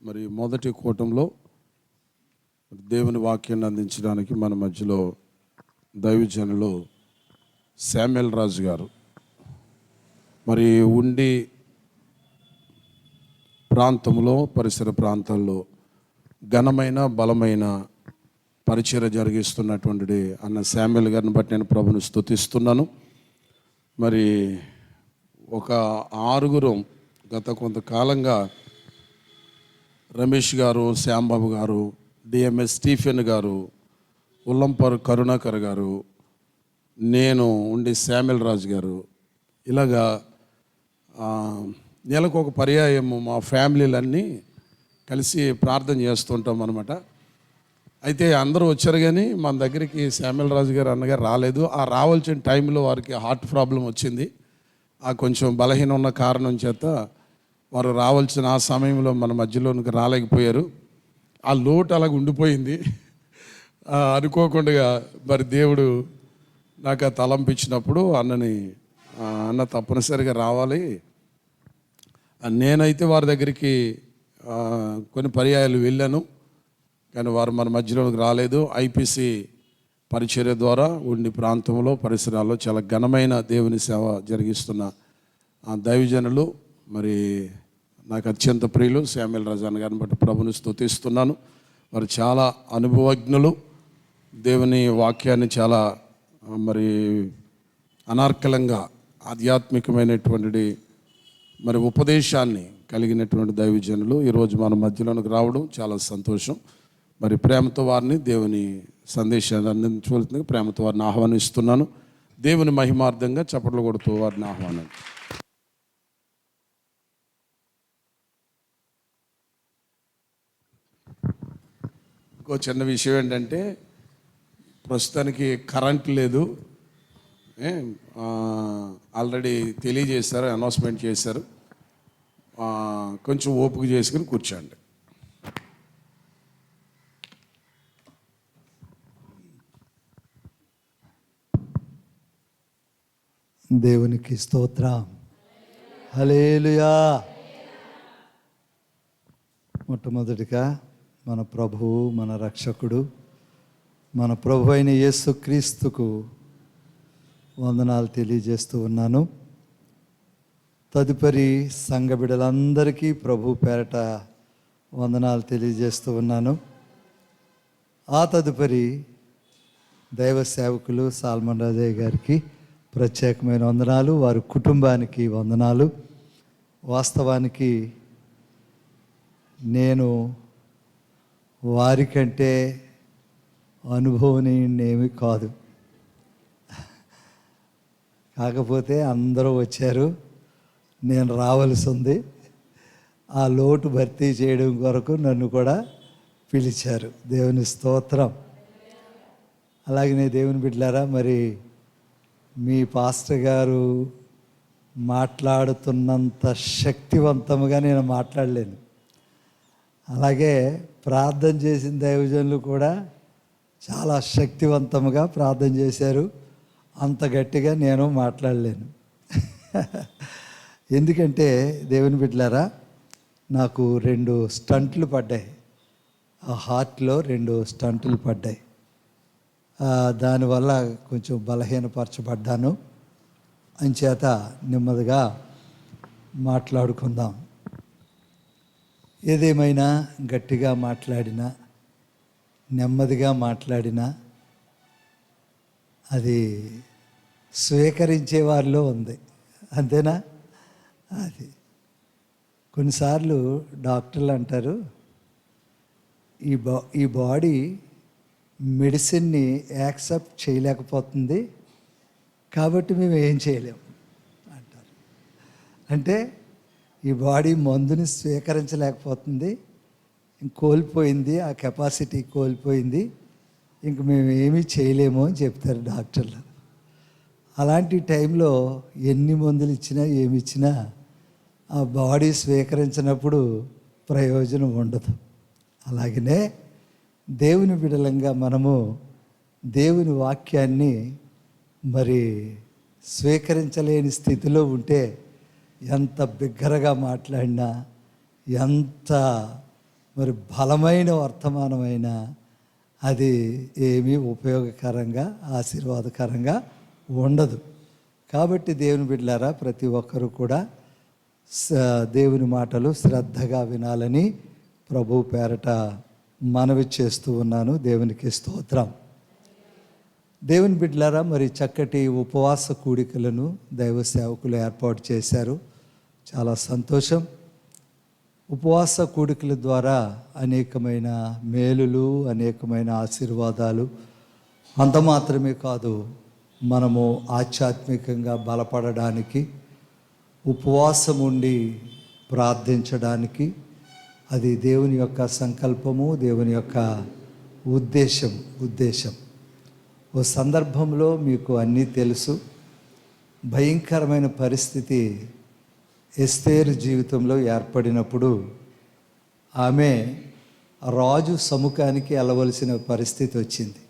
మరి మొదటి కూటంలో దేవుని వాక్యాన్ని అందించడానికి మన మధ్యలో దైవజనులు శామ్యూల్ రాజు గారు మరి ఉండి ప్రాంతంలో పరిసర ప్రాంతాల్లో ఘనమైన బలమైన పరిచర్య జరిగిస్తున్నటువంటి అన్న శామ్యూల్ గారిని బట్టి నేను ప్రభుని స్తుతిస్తున్నాను. మరి ఒక ఆరుగురు గత కొంతకాలంగా రమేష్ గారు, శ్యాంబాబు గారు, డిఎంఎస్ స్టీఫెన్ గారు, ఉల్లంపర్ కరుణాకర్ గారు, నేను ఉండి శామ్యూల్ రాజు గారు, ఇలాగా నెలకు ఒక పర్యాయం మా ఫ్యామిలీలన్నీ కలిసి ప్రార్థన చేస్తుంటాం అన్నమాట. అయితే అందరూ వచ్చారు కానీ మన దగ్గరికి శామ్యూల్ రాజు గారు అన్నగారు రాలేదు. ఆ రావాల్సిన టైంలో వారికి హార్ట్ ప్రాబ్లం వచ్చింది. ఆ కొంచెం బలహీనం ఉన్న కారణం చేత వారు రావాల్సిన ఆ సమయంలో మన మధ్యలోనికి రాలేకపోయారు. ఆ లోటు అలాగ ఉండిపోయింది. అనుకోకుండా మరి దేవుడు నాకు ఆ తలంపించినప్పుడు అన్న తప్పనిసరిగా రావాలి. నేనైతే వారి దగ్గరికి కొన్ని పర్యాయాలు వెళ్ళాను, కానీ వారు మన మధ్యలోకి రాలేదు. ఐపీసీ పరిచర్య ద్వారా ఉండి ప్రాంతంలో పరిసరాల్లో చాలా ఘనమైన దేవుని సేవ జరిగిస్తున్న దైవజనులు మరి నాకు అత్యంత ప్రియులు శామ్యూల్ రాజు అన్న గారిని బట్టి ప్రభుని స్తుతిస్తున్నాను. వారు చాలా అనుభవజ్ఞులు. దేవుని వాక్యాన్ని చాలా మరి అనార్కలంగా ఆధ్యాత్మికమైనటువంటి మరి ఉపదేశాన్ని కలిగినటువంటి దైవజనులు ఈరోజు మన మధ్యలోనికి రావడం చాలా సంతోషం. మరి ప్రేమతో వారిని దేవుని సందేశాన్ని అందించవలసిందిగా ప్రేమతో వారిని ఆహ్వానిస్తున్నాను. దేవుని మహిమార్థంగా చప్పట్లు కొడుతూ వారిని ఆహ్వానం. ఇంకో చిన్న విషయం ఏంటంటే ప్రస్తుతానికి కరెంట్ లేదు. ఆల్రెడీ తెలియజేశారు, అనౌన్స్మెంట్ చేశారు. కొంచెం ఓపిక చేసుకుని కూర్చోండి. దేవునికి స్తోత్రం. హల్లెలూయా. మొట్టమొదటిగా మన ప్రభువు, మన రక్షకుడు, మన ప్రభు అయిన యేసుక్రీస్తుకు వందనాలు తెలియజేస్తూ ఉన్నాను. తదుపరి సంఘ బిడ్డలందరికీ ప్రభు పేరట వందనాలు తెలియజేస్తూ ఉన్నాను. ఆ తదుపరి దైవ సేవకులు సాల్మన్ రాజయ్య గారికి ప్రత్యేకమైన వందనాలు, వారి కుటుంబానికి వందనాలు. వాస్తవానికి నేను వారికంటే అనుభవనీయునేమి కాదు, కాకపోతే అందరూ వచ్చారు, నేను రావాల్సి ఉంది. ఆ లోటు భర్తీ చేయడం కొరకు నన్ను కూడా పిలిచారు. దేవుని స్తోత్రం. అలాగనే దేవుని బిడ్డలారా, మరి మీ పాస్టర్ గారు మాట్లాడుతున్నంత శక్తివంతముగా నేను మాట్లాడలేను. అలాగే ప్రార్థన చేసిన దైవజనులు కూడా చాలా శక్తివంతముగా ప్రార్థన చేశారు. అంత గట్టిగా నేను మాట్లాడలేను. ఎందుకంటే దేవుని బిడ్డలారా, నాకు 2 స్టంట్లు పడ్డాయి. ఆ హార్ట్లో 2 స్టంట్లు పడ్డాయి. దానివల్ల కొంచెం బలహీనపరచబడ్డాను. అంచేత నెమ్మదిగా మాట్లాడుకుందాం. ఏదేమైనా గట్టిగా మాట్లాడినా, నెమ్మదిగా మాట్లాడినా అది స్వీకరించే వారిలో ఉంది. అంతేనా? అది కొన్నిసార్లు డాక్టర్లు అంటారు, ఈ బాడీ మెడిసిన్ని యాక్సెప్ట్ చేయలేకపోతుంది, కాబట్టి మేము ఏం చేయలేము అంటారు. అంటే ఈ బాడీ మందుని స్వీకరించలేకపోతుంది, కోల్పోయింది, ఆ కెపాసిటీ కోల్పోయింది, ఇంక మేము ఏమీ చేయలేము అని చెప్తారు డాక్టర్లు. అలాంటి టైంలో ఎన్ని మందులు ఇచ్చినా ఏమి ఇచ్చినా ఆ బాడీ స్వీకరించినప్పుడు ప్రయోజనం ఉండదు. అలాగనే దేవుని బిడ్డలంగా మనము దేవుని వాక్యాన్ని మరి స్వీకరించలేని స్థితిలో ఉంటే ఎంత బిగ్గరగా మాట్లాడినా, ఎంత మరి బలమైన వర్తమానమైన అది ఏమీ ఉపయోగకరంగా ఆశీర్వాదకరంగా ఉండదు. కాబట్టి దేవుని బిడ్డలారా, ప్రతి ఒక్కరూ కూడా దేవుని మాటలు శ్రద్ధగా వినాలని ప్రభు పేరట మనవి చేస్తూ ఉన్నాను. దేవునికి స్తోత్రం. దేవుని బిడ్డలారా, మరి చక్కటి ఉపవాస కూడికలను దైవ సేవకులు ఏర్పాటు చేశారు. చాలా సంతోషం. ఉపవాస కూడికల ద్వారా అనేకమైన మేలులు, అనేకమైన ఆశీర్వాదాలు, అంత మాత్రమే కాదు, మనము ఆధ్యాత్మికంగా బలపడడానికి, ఉపవాసం ఉండి ప్రార్థించడానికి అది దేవుని యొక్క సంకల్పము, దేవుని యొక్క ఉద్దేశం. ఓ సందర్భంలో మీకు అన్నీ తెలుసు. భయంకరమైన పరిస్థితి ఎస్తేరు జీవితంలో ఏర్పడినప్పుడు ఆమె రాజు సముఖానికి వెళ్ళవలసిన పరిస్థితి వచ్చింది.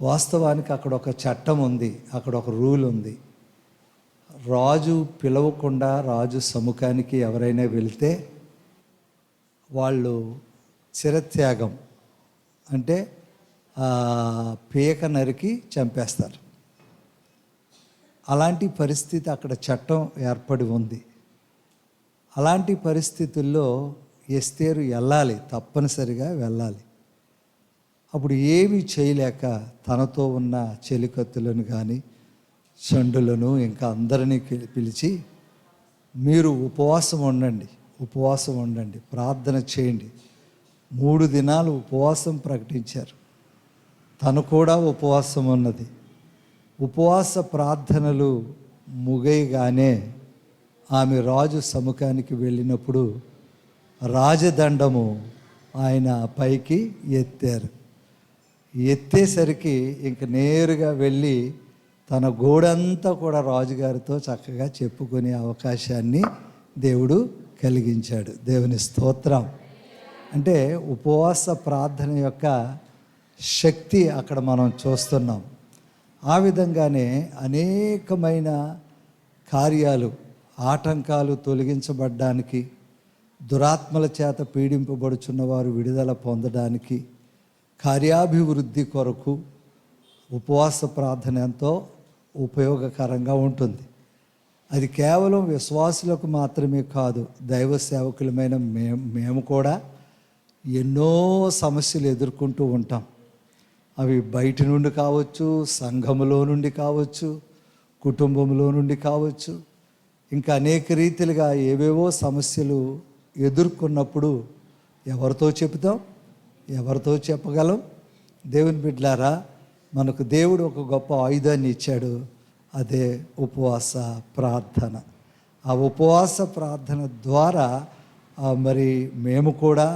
వాస్తవానికి అక్కడ ఒక చట్టం ఉంది, అక్కడ ఒక రూల్ ఉంది. రాజు పిలవకుండా రాజు సముఖానికి ఎవరైనా వెళ్తే వాళ్ళు చిరత్యాగం అంటే పీక నరికి చంపేస్తారు. అలాంటి పరిస్థితి అక్కడ చట్టం ఏర్పడి ఉంది. అలాంటి పరిస్థితుల్లో ఎస్తేరు వెళ్ళాలి, తప్పనిసరిగా వెళ్ళాలి. అప్పుడు ఏమీ చేయలేక తనతో ఉన్న చెలికత్తులను కానీ చండులను ఇంకా అందరినీ పిలిచి, మీరు ఉపవాసం ఉండండి, ప్రార్థన చేయండి. 3 దినాలు ఉపవాసం ప్రకటించారు. తను కూడా ఉపవాసం ఉన్నది. ఉపవాస ప్రార్థనలు ముగయగానే ఆమె రాజు సముఖానికి వెళ్ళినప్పుడు రాజదండము ఆయన పైకి ఎత్తేసరికి ఇంక నేరుగా వెళ్ళి తన గోడంతా కూడా రాజుగారితో చక్కగా చెప్పుకునే అవకాశాన్ని దేవుడు కలిగించాడు. దేవుని స్తోత్రం. అంటే ఉపవాస ప్రార్థన యొక్క శక్తి అక్కడ మనం చూస్తున్నాం. ఆ విధంగానే అనేకమైన కార్యాలు, ఆటంకాలు తొలగించబడ్డానికి, దురాత్మల చేత పీడింపబడుచున్న వారు విడుదల పొందడానికి, కార్యాభివృద్ధి కొరకు ఉపవాస ప్రార్థన ఎంతో ఉపయోగకరంగా ఉంటుంది. అది కేవలం విశ్వాసులకు మాత్రమే కాదు, దైవ సేవకులమైన మేము కూడా ఎన్నో సమస్యలు ఎదుర్కొంటూ ఉంటాం. అవి బయట నుండి కావచ్చు, సంఘములో నుండి కావచ్చు, కుటుంబంలో నుండి కావచ్చు, ఇంకా అనేక రీతిలుగా ఏవేవో సమస్యలు ఎదుర్కొన్నప్పుడు ఎవరితో చెప్పగలం? దేవుని బిడ్డలారా, మనకు దేవుడు ఒక గొప్ప ఆయుధాన్ని ఇచ్చాడు. అదే ఉపవాస ప్రార్థన. ఆ ఉపవాస ప్రార్థన ద్వారా మరి మేము కూడా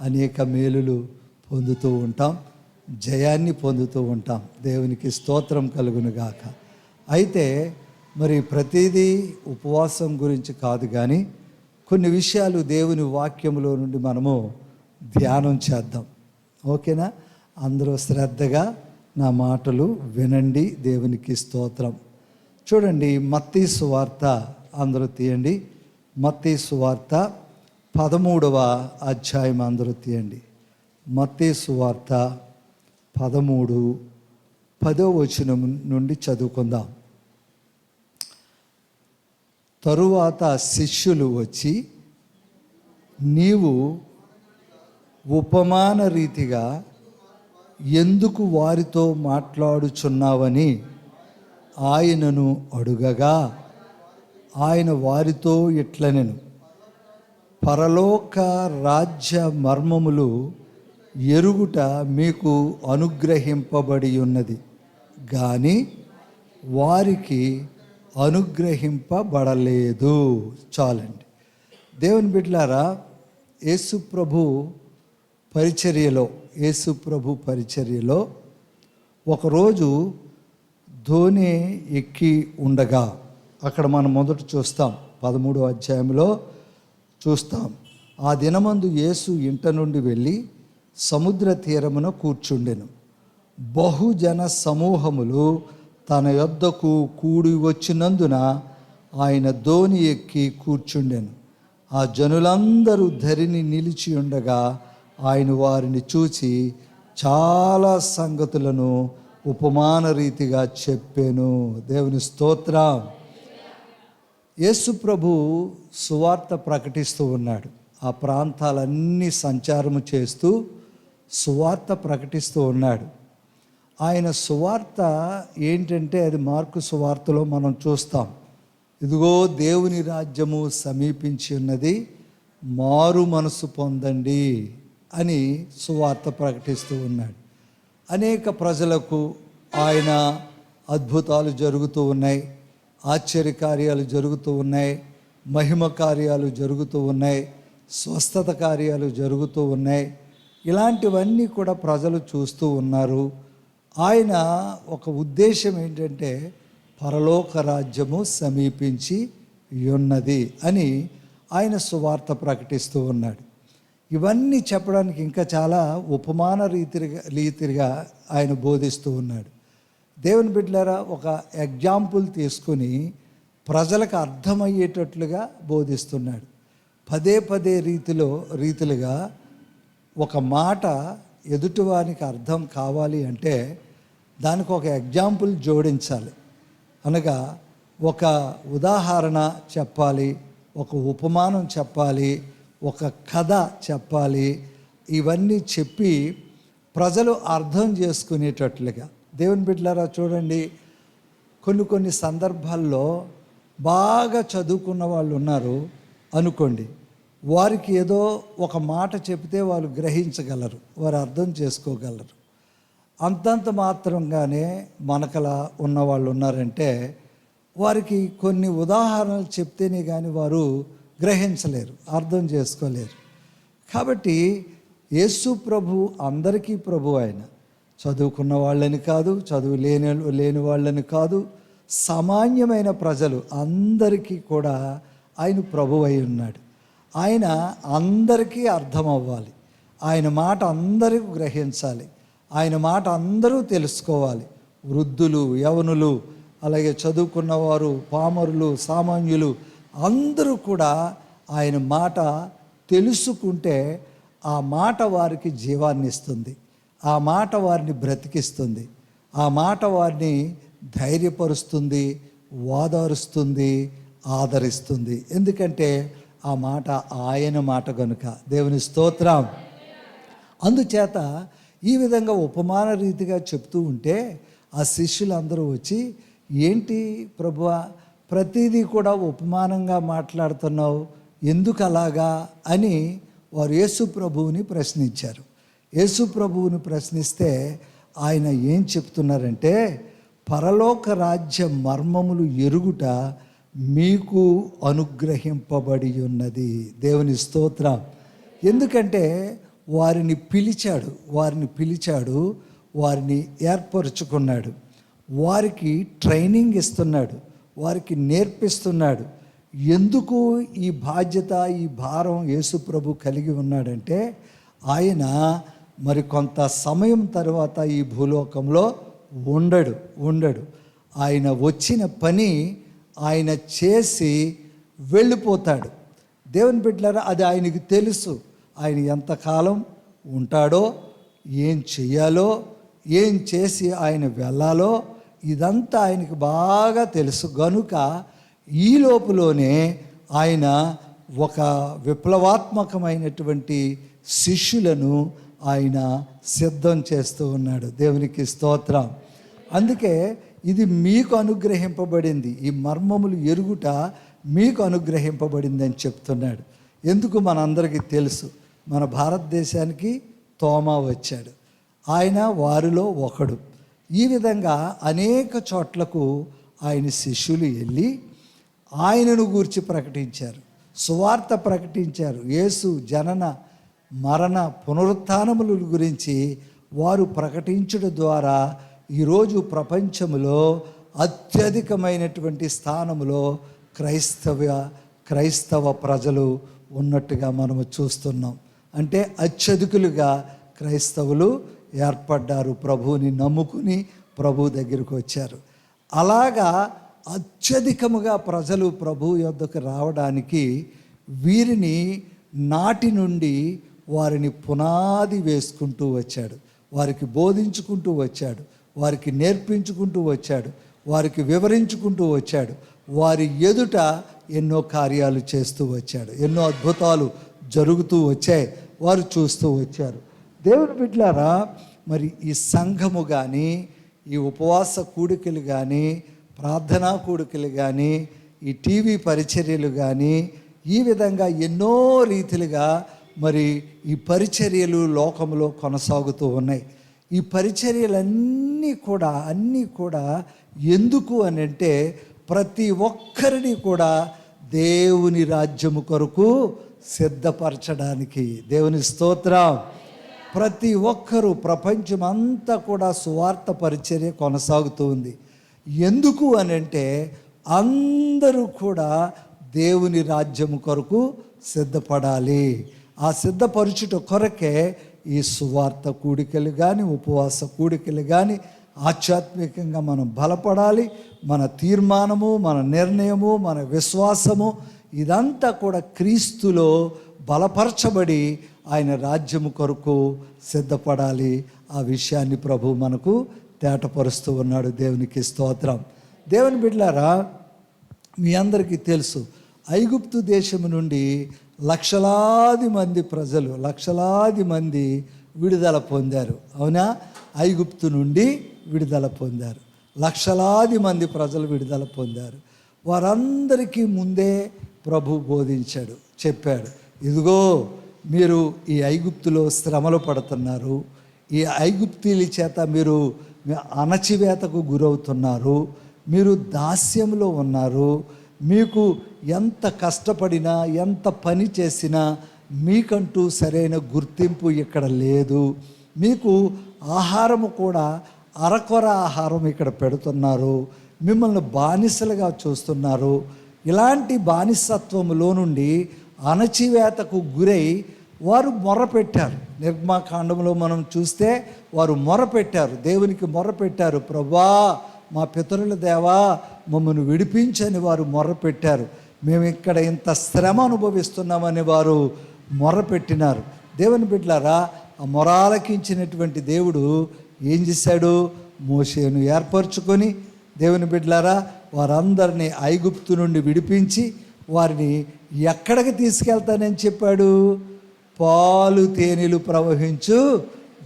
అనేక మేలులు పొందుతూ ఉంటాం, జయాన్ని పొందుతూ ఉంటాం. దేవునికి స్తోత్రం కలుగునుగాక. అయితే మరి ప్రతిదీ ఉపవాసం గురించి కాదు, కానీ కొన్ని విషయాలు దేవుని వాక్యములో నుండి మనము ధ్యానం చేద్దాం. ఓకేనా? అందరూ శ్రద్ధగా నా మాటలు వినండి. దేవునికి స్తోత్రం. చూడండి, మత్తయి సువార్త అందరూ తీయండి. మత్తయి సువార్త 13వ అధ్యాయం అందరూ తీయండి. మత్తయి సువార్త 13, 10వ వచనం నుండి చదువుకుందాం. తరువాత శిష్యులు వచ్చి, నీవు ఉపమాన రీతిగా ఎందుకు వారితో మాట్లాడుచున్నావని ఆయనను అడుగగా, ఆయన వారితో ఇట్లనెను, పరలోక రాజ్య మర్మములు ఎరుగుట మీకు అనుగ్రహింపబడి ఉన్నది, కానీ వారికి అనుగ్రహింపబడలేదు. చాలండి. దేవుని బిడ్డలారా, యేసు ప్రభు పరిచర్యలో ఒకరోజు ధోని ఎక్కి ఉండగా, అక్కడ మనం మొదట చూస్తాం, 13వ అధ్యాయంలో చూస్తాం. ఆ దినమందు యేసు ఇంట నుండి వెళ్ళి సముద్ర తీరమున కూర్చుండెను. బహుజన సమూహములు తన యొద్దకు కూడి వచ్చినందున ఆయన ధోని ఎక్కి కూర్చుండెను. ఆ జనులందరూ ధరిని నిలిచి ఉండగా ఆయన వారిని చూచి చాలా సంగతులను ఉపమాన రీతిగా చెప్పాను. దేవుని స్తోత్రం. యేసు ప్రభు సువార్త ప్రకటిస్తూ ఉన్నాడు. ఆ ప్రాంతాలన్నీ సంచారము చేస్తూ సువార్త ప్రకటిస్తూ ఉన్నాడు. ఆయన సువార్త ఏంటంటే అది మార్కు సువార్తలో మనం చూస్తాం. ఇదిగో దేవుని రాజ్యము సమీపించి ఉన్నది, మారు మనసు పొందండి అని సువార్త ప్రకటిస్తూ ఉన్నాడు. అనేక ప్రజలకు ఆయన అద్భుతాలు జరుగుతూ ఉన్నాయి, ఆశ్చర్యకార్యాలు జరుగుతూ ఉన్నాయి, మహిమ కార్యాలు జరుగుతూ ఉన్నాయి, స్వస్థత కార్యాలు జరుగుతూ ఉన్నాయి. ఇలాంటివన్నీ కూడా ప్రజలు చూస్తూ ఉన్నారు. ఆయన ఒక ఉద్దేశం ఏంటంటే పరలోక రాజ్యము సమీపించి ఉన్నది అని ఆయన సువార్త ప్రకటిస్తూ ఉన్నాడు. ఇవన్నీ చెప్పడానికి ఇంకా చాలా ఉపమాన రీతిగా ఆయన బోధిస్తూ ఉన్నాడు. దేవుని బిడ్డలారా, ఒక ఎగ్జాంపుల్ తీసుకొని ప్రజలకు అర్థమయ్యేటట్లుగా బోధిస్తున్నాడు. పదే రీతిలుగా ఒక మాట ఎదుటివానికి అర్థం కావాలి అంటే దానికి ఒక ఎగ్జాంపుల్ జోడించాలి. అనగా ఒక ఉదాహరణ చెప్పాలి, ఒక ఉపమానం చెప్పాలి, ఒక కథ చెప్పాలి. ఇవన్నీ చెప్పి ప్రజలు అర్థం చేసుకునేటట్లుగా. దేవుని బిడ్డలారా చూడండి, కొన్ని సందర్భాల్లో బాగా చదువుకున్న వాళ్ళు ఉన్నారు అనుకోండి, వారికి ఏదో ఒక మాట చెప్తే వాళ్ళు గ్రహించగలరు, వారు అర్థం చేసుకోగలరు. అంతంత మాత్రంగానే మనకలా ఉన్నవాళ్ళు ఉన్నారంటే వారికి కొన్ని ఉదాహరణలు చెప్తేనే కానీ వారు గ్రహించలేరు, అర్థం చేసుకోలేరు. కాబట్టి యేసు ప్రభు అందరికీ ప్రభు. ఆయన చదువుకున్న వాళ్ళని కాదు, చదువు లేని వాళ్ళని కాదు, సామాన్యమైన ప్రజలు అందరికీ కూడా ఆయన ప్రభు అయి ఉన్నాడు. ఆయన అందరికీ అర్థం అవ్వాలి, ఆయన మాట అందరికీ గ్రహించాలి, ఆయన మాట అందరూ తెలుసుకోవాలి. వృద్ధులు, యవనులు, అలాగే చదువుకున్నవారు, పామరులు, సామాన్యులు అందరూ కూడా ఆయన మాట తెలుసుకుంటే ఆ మాట వారికి జీవాన్ని ఇస్తుంది, ఆ మాట వారిని బ్రతికిస్తుంది, ఆ మాట వారిని ధైర్యపరుస్తుంది, ఓదారుస్తుంది, ఆదరిస్తుంది. ఎందుకంటే ఆ మాట ఆయన మాట కనుక. దేవుని స్తోత్రం. అందుచేత ఈ విధంగా ఉపమాన రీతిగా చెప్తూ ఉంటే ఆ శిష్యులందరూ వచ్చి, ఏంటి ప్రభువా, ప్రతిదీ కూడా ఉపమానంగా మాట్లాడుతున్నావు, ఎందుకు అలాగా అని వారు యేసు ప్రభువుని ప్రశ్నించారు. యేసు ప్రభువుని ప్రశ్నిస్తే ఆయన ఏం చెప్తున్నారంటే, పరలోక రాజ్య మర్మములు ఎరుగుట మీకు అనుగ్రహింపబడి ఉన్నది. దేవుని స్తోత్రం. ఎందుకంటే వారిని పిలిచాడు, వారిని ఏర్పరుచుకున్నాడు, వారికి ట్రైనింగ్ ఇస్తున్నాడు, వారికి నేర్పిస్తున్నాడు. ఎందుకు ఈ బాధ్యత, ఈ భారం యేసు ప్రభు కలిగి ఉన్నాడంటే ఆయన మరి కొంత సమయం తర్వాత ఈ భూలోకంలో ఉండడు. ఆయన వచ్చిన పని ఆయన చేసి వెళ్ళిపోతాడు. దేవుని బిడ్డలారా, అది ఆయనకి తెలుసు. ఆయన ఎంతకాలం ఉంటాడో, ఏం చెయ్యాలో, ఏం చేసి ఆయన వెళ్ళాలో ఇదంతా ఆయనకి బాగా తెలుసు. గనుక ఈ లోపులోనే ఆయన ఒక విప్లవాత్మకమైనటువంటి శిష్యులను ఆయన సిద్ధం చేస్తూ ఉన్నాడు. దేవునికి స్తోత్రం. అందుకే ఇది మీకు అనుగ్రహింపబడింది, ఈ మర్మములు ఎరుగుట మీకు అనుగ్రహింపబడింది అని చెప్తున్నాడు. ఎందుకు మనందరికీ తెలుసు, మన భారతదేశానికి తోమా వచ్చాడు, ఆయన వారిలో ఒకడు. ఈ విధంగా అనేక చోట్లకు ఆయన శిష్యులు వెళ్ళి ఆయనను గూర్చి ప్రకటించారు, సువార్త ప్రకటించారు. యేసు జనన మరణ పునరుత్థానముల గురించి వారు ప్రకటించడం ద్వారా ఈరోజు ప్రపంచంలో అత్యధికమైనటువంటి స్థానంలో క్రైస్తవ ప్రజలు ఉన్నట్టుగా మనము చూస్తున్నాం. అంటే అత్యధికులుగా క్రైస్తవులు ఏర్పడ్డారు, ప్రభువుని నమ్ముకుని ప్రభు దగ్గరికి వచ్చారు. అలాగా అత్యధికముగా ప్రజలు ప్రభు యొద్దకు రావడానికి వీరిని నాటి నుండి వారిని పునాది వేసుకుంటూ వచ్చాడు, వారికి బోధించుకుంటూ వచ్చాడు, వారికి నేర్పించుకుంటూ వచ్చాడు, వారికి వివరించుకుంటూ వచ్చాడు, వారి ఎదుట ఎన్నో కార్యాలు చేస్తూ వచ్చాడు, ఎన్నో అద్భుతాలు జరుగుతూ వచ్చాయి, వారు చూస్తూ వచ్చారు. దేవుని బిడ్డలారా, మరి ఈ సంఘము కానీ, ఈ ఉపవాస కూడికలు కానీ, ప్రార్థనా కూడికలు కానీ, ఈ టీవీ పరిచర్యలు కానీ, ఈ విధంగా ఎన్నో రీతిలుగా మరి ఈ పరిచర్యలు లోకంలో కొనసాగుతూ ఉన్నాయి. ఈ పరిచర్యలన్నీ కూడా ఎందుకు అని అంటే ప్రతి ఒక్కరిని కూడా దేవుని రాజ్యము కొరకు సిద్ధపరచడానికి. దేవుని స్తోత్రం. ప్రతి ఒక్కరూ, ప్రపంచమంతా కూడా సువార్త పరిచర్య కొనసాగుతూ ఉంది. ఎందుకు అని అంటే అందరూ కూడా దేవుని రాజ్యము కొరకు సిద్ధపడాలి. ఆ సిద్ధపరచుట కొరకే ఈ సువార్త కూడికలు కానీ, ఉపవాస కూడికలు కానీ, ఆధ్యాత్మికంగా మనం బలపడాలి. మన తీర్మానము, మన నిర్ణయము, మన విశ్వాసము ఇదంతా కూడా క్రీస్తులో బలపరచబడి ఆయన రాజ్యము కొరకు సిద్ధపడాలి. ఆ విషయాన్ని ప్రభు మనకు తేటపరుస్తూ ఉన్నాడు. దేవునికి స్తోత్రం. దేవుని బిడ్డలారా, మీ అందరికీ తెలుసు, ఐగుప్తు దేశము నుండి లక్షలాది మంది ప్రజలు, లక్షలాది మంది విడుదల పొందారు. అవునా? ఐగుప్తు నుండి విడుదల పొందారు. లక్షలాది మంది ప్రజలు విడుదల పొందారు. వారందరికీ ముందే ప్రభు బోధించాడు, చెప్పాడు, ఇదిగో మీరు ఈ ఐగుప్తులో శ్రమలు పడుతున్నారు, ఈ ఐగుప్తీల చేత మీరు అణచివేతకు గురవుతున్నారు, మీరు దాస్యంలో ఉన్నారు, మీకు ఎంత కష్టపడినా, ఎంత పని చేసినా మీకంటూ సరైన గుర్తింపు ఇక్కడ లేదు, మీకు ఆహారము కూడా అరకొర ఆహారం ఇక్కడ పెడుతున్నారు, మిమ్మల్ని బానిసలుగా చూస్తున్నారు. ఇలాంటి బానిసత్వములో నుండి అణచివేతకు గురై వారు మొర్రపెట్టారు. నిర్గమకాండంలో మనం చూస్తే వారు మొర్రపెట్టారు, దేవునికి మొర్రపెట్టారు, ప్రభువా మా పితరుల దేవా మమ్మల్ని విడిపించని వారు మొర్రపెట్టారు. మేము ఇక్కడ ఇంత శ్రమ అనుభవిస్తున్నామని వారు మొర్రపెట్టినారు. దేవుని బిడ్డలారా, ఆ మొరాలకించినటువంటి దేవుడు ఏం చేశాడు? మోషేను ఏర్పరచుకొని, దేవుని బిడ్డలారా, వారందరినీ ఐగుప్తు నుండి విడిపించి వారిని ఎక్కడికి తీసుకెళ్తానని చెప్పాడు? పాలు తేనెలు ప్రవహించు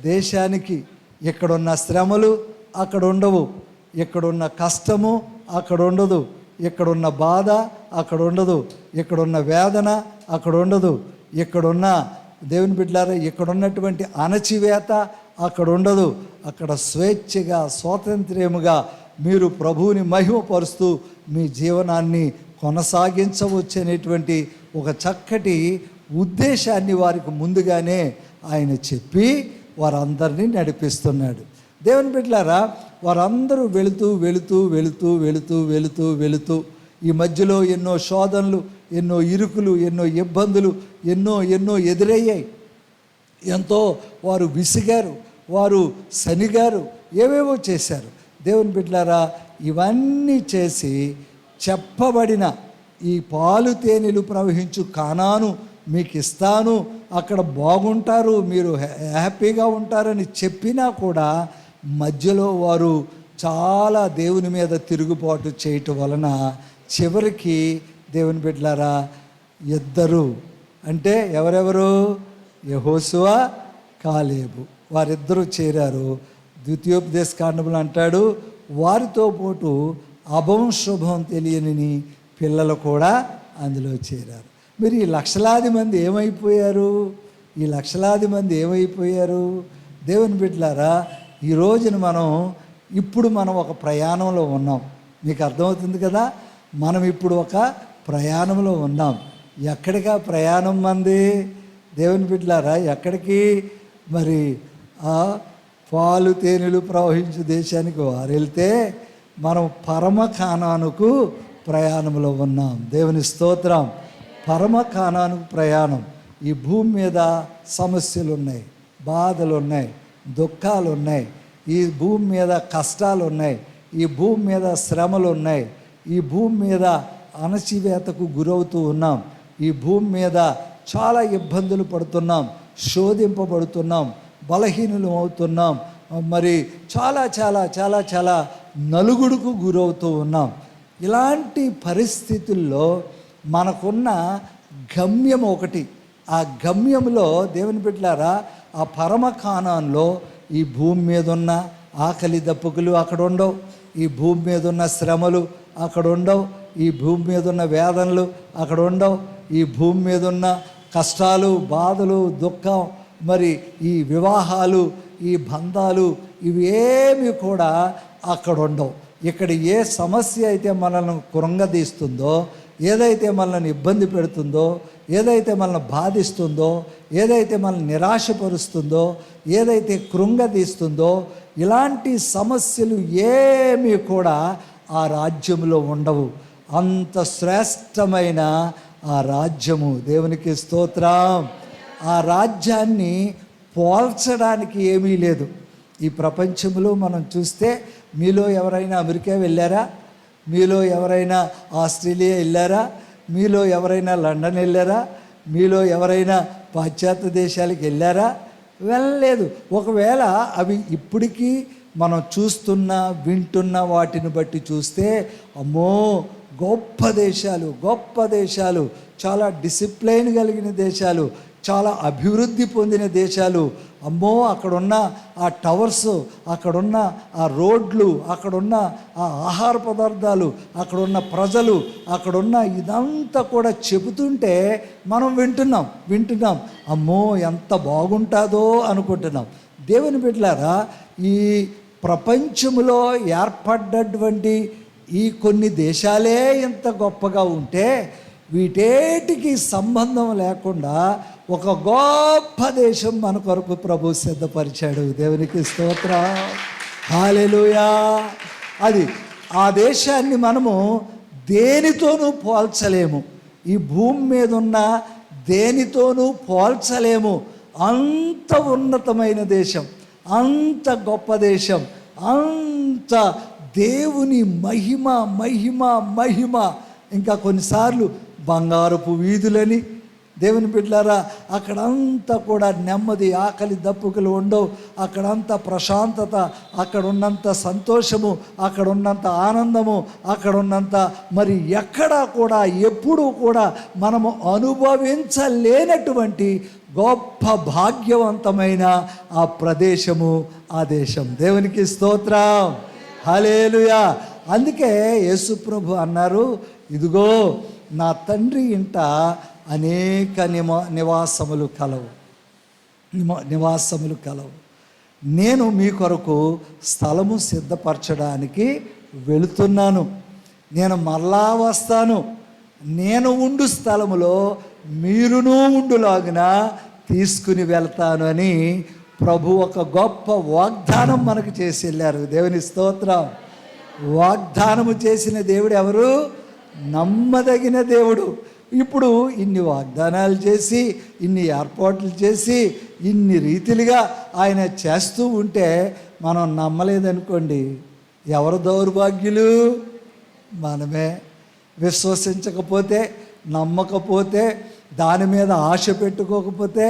దేశానికి. ఇక్కడున్న శ్రమలు అక్కడ ఉండవు, ఇక్కడున్న కష్టము అక్కడ ఉండదు, ఇక్కడున్న బాధ అక్కడ ఉండదు, ఇక్కడున్న వేదన అక్కడ ఉండదు, ఇక్కడున్న దేవుని బిడ్డలారా ఇక్కడున్నటువంటి అణచివేత అక్కడ ఉండదు. అక్కడ స్వేచ్ఛగా, స్వాతంత్ర్యముగా మీరు ప్రభువుని మహిమపరుస్తూ మీ జీవనాన్ని కొనసాగించవచ్చు అనేటువంటి ఒక చక్కటి ఉద్దేశాన్ని వారికి ముందుగానే ఆయన చెప్పి వారందరినీ నడిపిస్తున్నాడు. దేవుని బిడ్డలారా, వారందరూ వెళుతూ వెళుతూ వెళుతూ వెళుతూ వెళుతూ వెళుతూ ఈ మధ్యలో ఎన్నో శోధనలు, ఎన్నో ఇరుకులు, ఎన్నో ఇబ్బందులు ఎన్నో ఎదురయ్యాయి. ఎంతో వారు విసిగారు, వారు సనిగారు, ఏవేవో చేశారు. దేవుని బిడ్డలారా, ఇవన్నీ చేసి చెప్పబడిన ఈ పాలు తేనెలు ప్రవహించు కానాను మీకు ఇస్తాను, అక్కడ బాగుంటారు, మీరు హ్యాపీగా ఉంటారని చెప్పినా కూడా మధ్యలో వారు చాలా దేవుని మీద తిరుగుబాటు చేయటం వలన చివరికి దేవుని బిడ్డలారా ఇద్దరు, అంటే ఎవరెవరు? యెహోషువ, కాలేబు, వారిద్దరూ చేరారు. ద్వితీయోపదేశ కాండంలో అంటాడు, వారితో పాటు అభం శుభం తెలియని పిల్లలు కూడా అందులో చేరారు. మీరు ఈ లక్షలాది మంది ఏమైపోయారు? ఈ లక్షలాది మంది ఏమైపోయారు? దేవుని బిడ్డలారా, ఈ రోజున ఇప్పుడు మనం ఒక ప్రయాణంలో ఉన్నాం. మీకు అర్థమవుతుంది కదా, మనం ఇప్పుడు ఒక ప్రయాణంలో ఉన్నాం. ఎక్కడికా ప్రయాణం మంది? దేవుని బిడ్డలారా, ఎక్కడికి? మరి ఆ పాలు తేనెలు ప్రవహించు దేశానికి వారు వెళ్తే మనం పరమ కానానుకు ప్రయాణంలో ఉన్నాం. దేవుని స్తోత్రం. పరమ కానానుకు ప్రయాణం. ఈ భూమి మీద సమస్యలు ఉన్నాయి, బాధలు ఉన్నాయి, దుఃఖాలు ఉన్నాయి, ఈ భూమి మీద కష్టాలు ఉన్నాయి, ఈ భూమి మీద శ్రమలు ఉన్నాయి, ఈ భూమి మీద అణచివేతకు గురవుతూ ఉన్నాం. ఈ భూమి మీద చాలా ఇబ్బందులు పడుతున్నాం, శోధింపబడుతున్నాం, బలహీనులు అవుతున్నాం, మరి చాలా చాలా చాలా చాలా నలుగుడుకు గురవుతూ ఉన్నాం. ఇలాంటి పరిస్థితుల్లో మనకున్న గమ్యం ఒకటి. ఆ గమ్యంలో దేవుని బిడ్డలారా, ఆ పరమ కానాన్లో ఈ భూమి మీద ఉన్న ఆకలి దప్పుకులు అక్కడ ఉండవు, ఈ భూమి మీద ఉన్న శ్రమలు అక్కడ ఉండవు, ఈ భూమి మీద ఉన్న వేదనలు అక్కడ ఉండవు, ఈ భూమి మీద ఉన్న కష్టాలు, బాధలు, దుఃఖం, మరి ఈ వివాహాలు, ఈ బంధాలు, ఇవి ఏమి కూడా అక్కడ ఉండవు. ఇక్కడ ఏ సమస్య అయితే మనల్ని కృంగదీస్తుందో, ఏదైతే మనల్ని ఇబ్బంది పెడుతుందో, ఏదైతే మనల్ని బాధిస్తుందో, ఏదైతే మనల్ని నిరాశపరుస్తుందో, ఏదైతే కృంగదీస్తుందో, ఇలాంటి సమస్యలు ఏమీ కూడా ఆ రాజ్యంలో ఉండవు. అంత శ్రేష్టమైన ఆ రాజ్యము, దేవునికి స్తోత్రం. ఆ రాజ్యాన్ని పోల్చడానికి ఏమీ లేదు. ఈ ప్రపంచంలో మనం చూస్తే మీలో ఎవరైనా అమెరికా వెళ్ళారా? మీలో ఎవరైనా ఆస్ట్రేలియా వెళ్ళారా? మీలో ఎవరైనా లండన్ వెళ్ళారా? మీలో ఎవరైనా పాశ్చాత్య దేశాలకు వెళ్ళారా? వెళ్ళలేదు. ఒకవేళ అవి ఇప్పటికీ మనం చూస్తున్న వింటున్న వాటిని బట్టి చూస్తే అమ్మో గొప్ప దేశాలు, గొప్ప దేశాలు, చాలా డిసిప్లైన్ కలిగిన దేశాలు, చాలా అభివృద్ధి పొందిన దేశాలు. అమ్మో అక్కడున్న ఆ టవర్స్, అక్కడున్న ఆ రోడ్లు, అక్కడున్న ఆ ఆహార పదార్థాలు, అక్కడున్న ప్రజలు, అక్కడున్న ఇదంతా కూడా చెబుతుంటే మనం వింటున్నాం. అమ్మో ఎంత బాగుంటుందో అనుకుంటున్నాం. దేవుని బిడ్డలారా, ఈ ప్రపంచంలో ఏర్పడ్డటువంటి ఈ కొన్ని దేశాలే ఎంత గొప్పగా ఉంటే, వీటేటికి సంబంధం లేకుండా ఒక గొప్ప దేశం మన కొరకు ప్రభు సిద్ధపరిచాడు. దేవునికి స్తోత్రం, హల్లెలూయా. అది ఆ దేశాన్ని మనము దేనితోనూ పోల్చలేము, ఈ భూమి మీద ఉన్న దేనితోనూ పోల్చలేము. అంత ఉన్నతమైన దేశం, అంత గొప్ప దేశం, అంత దేవుని మహిమ మహిమ మహిమ. ఇంకా కొన్నిసార్లు బంగారపు వీధులని, దేవుని బిడ్డలారా, అక్కడంతా కూడా నెమ్మది, ఆకలి దప్పుకులు ఉండవు, అక్కడంతా ప్రశాంతత, అక్కడ ఉన్నంత సంతోషము, అక్కడ ఉన్నంత ఆనందము, అక్కడ ఉన్నంత మరి ఎక్కడా కూడా ఎప్పుడూ కూడా మనము అనుభవించలేనటువంటి గొప్ప భాగ్యవంతమైన ఆ ప్రదేశము, ఆ దేశం. దేవునికి స్తోత్రం, హల్లెలూయా. అందుకే యేసు ప్రభు అన్నారు, ఇదిగో నా తండ్రి ఇంట అనేక నివాసములు కలవు. నేను మీ కొరకు స్థలము సిద్ధపరచడానికి వెళుతున్నాను. నేను మరలా వస్తాను. నేను ఉండు స్థలములో మీరును ఉండులాగున తీసుకుని వెళ్తాను అని ప్రభు ఒక గొప్ప వాగ్దానం మనకు చేసి వెళ్ళారు. దేవుని స్తోత్రం. వాగ్దానము చేసిన దేవుడు ఎవరు? నమ్మదగిన దేవుడు. ఇప్పుడు ఇన్ని వాగ్దానాలు చేసి, ఇన్ని ఏర్పాట్లు చేసి, ఇన్ని రీతిలుగా ఆయన చేస్తూ ఉంటే మనం నమ్మలేదనుకోండి, ఎవరు దౌర్భాగ్యులు? మనమే. విశ్వసించకపోతే, నమ్మకపోతే, దాని మీద ఆశ పెట్టుకోకపోతే,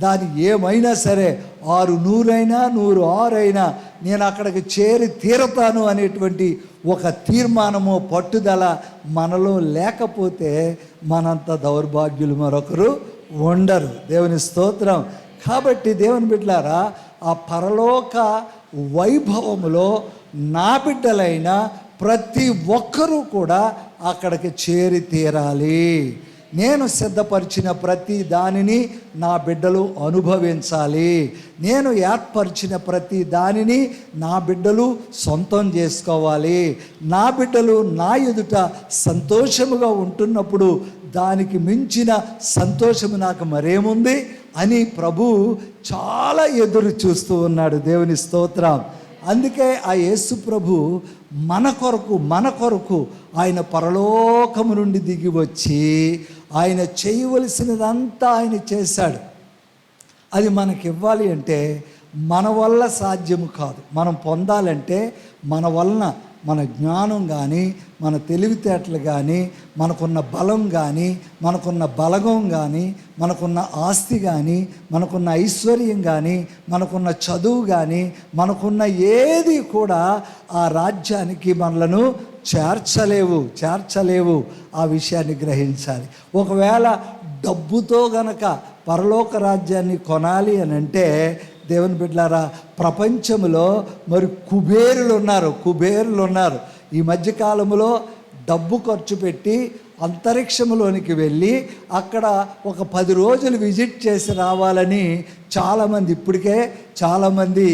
దాని ఏమైనా సరే 600 106 నేను అక్కడికి చేరి తీరతాను అనేటువంటి ఒక తీర్మానము, పట్టుదల మనలో లేకపోతే మనంత దౌర్భాగ్యులు మరొకరు ఉండరు. దేవుని స్తోత్రం. కాబట్టి దేవుని బిడ్డలారా, ఆ పరలోక వైభవములో నా బిడ్డలైన ప్రతి ఒక్కరూ కూడా అక్కడికి చేరి తీరాలి. నేను సిద్ధపరిచిన ప్రతి దానిని నా బిడ్డలు అనుభవించాలి. నేను ఏర్పరిచిన ప్రతి దానిని నా బిడ్డలు సొంతం చేసుకోవాలి. నా బిడ్డలు నా ఎదుట సంతోషముగా ఉంటున్నప్పుడు దానికి మించిన సంతోషము నాకు మరేముంది అని ప్రభు చాలా ఎదురు చూస్తూ ఉన్నాడు. దేవుని స్తోత్రం. అందుకే ఆ యేసు ప్రభు మన కొరకు ఆయన పరలోకము నుండి దిగి వచ్చి ఆయన చేయవలసినదంతా ఆయన చేశాడు. అది మనకి ఇవ్వాలి అంటే మన వల్ల సాధ్యము కాదు. మనం పొందాలంటే మన వలన మన జ్ఞానం కానీ, మన తెలివితేటలు కానీ, మనకున్న బలం కానీ, మనకున్న బలగం కానీ, మనకున్న ఆస్తి కానీ, మనకున్న ఐశ్వర్యం కానీ, మనకున్న చదువు కానీ, మనకున్న ఏది కూడా ఆ రాజ్యానికి మనలను చేర్చలేవు. ఆ విషయాన్ని గ్రహించాలి. ఒకవేళ డబ్బుతో గనక పరలోక రాజ్యాన్ని కొనాలి అని అంటే, దేవుని బిడ్డలారా, ప్రపంచంలో మరి కుబేరులు ఉన్నారు. ఈ మధ్యకాలంలో డబ్బు ఖర్చు పెట్టి అంతరిక్షంలోనికి వెళ్ళి అక్కడ ఒక 10 రోజులు విజిట్ చేసి రావాలని ఇప్పటికే చాలామంది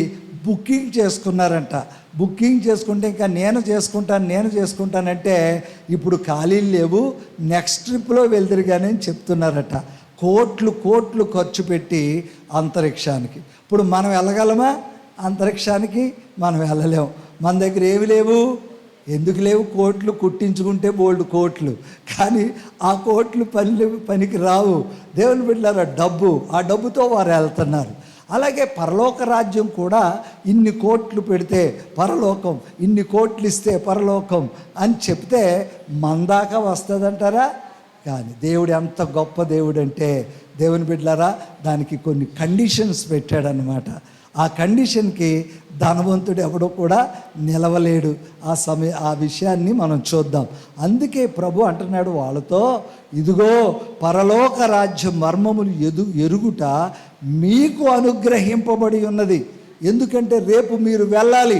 బుకింగ్ చేసుకున్నారంట. బుకింగ్ చేసుకుంటే ఇంకా నేను చేసుకుంటానంటే ఇప్పుడు ఖాళీలు లేవు, నెక్స్ట్ ట్రిప్లో వెళ్తురు కానీ అని చెప్తున్నారట. కోట్లు ఖర్చు పెట్టి అంతరిక్షానికి. ఇప్పుడు మనం వెళ్ళగలమా? అంతరిక్షానికి మనం వెళ్ళలేము. మన దగ్గర ఏమి లేవు. ఎందుకు లేవు? కోట్లు కుట్టించుకుంటే బోల్డ్ కోట్లు, కానీ ఆ కోట్లు పనికి రావు. దేవుని బిడ్డలారా, ఆ డబ్బుతో వారు వెళ్తున్నారు. అలాగే పరలోక రాజ్యం కూడా ఇన్ని కోట్లు పెడితే పరలోకం, ఇన్ని కోట్లు ఇస్తే పరలోకం అని చెప్తే మందాక వస్తుందంటారా? కానీ దేవుడు ఎంత గొప్ప దేవుడు అంటే, దేవుని బిడ్డలారా, దానికి కొన్ని కండిషన్స్ పెట్టాడనమాట. ఆ కండిషన్కి ధనవంతుడు ఎవడో కూడా నిలవలేడు. ఆ విషయాన్ని మనం చూద్దాం. అందుకే ప్రభు అంటున్నాడు వాళ్ళతో, ఇదిగో పరలోక రాజ్యం మర్మములు ఎరుగుట మీకు అనుగ్రహింపబడి ఉన్నది. ఎందుకంటే రేపు మీరు వెళ్ళాలి.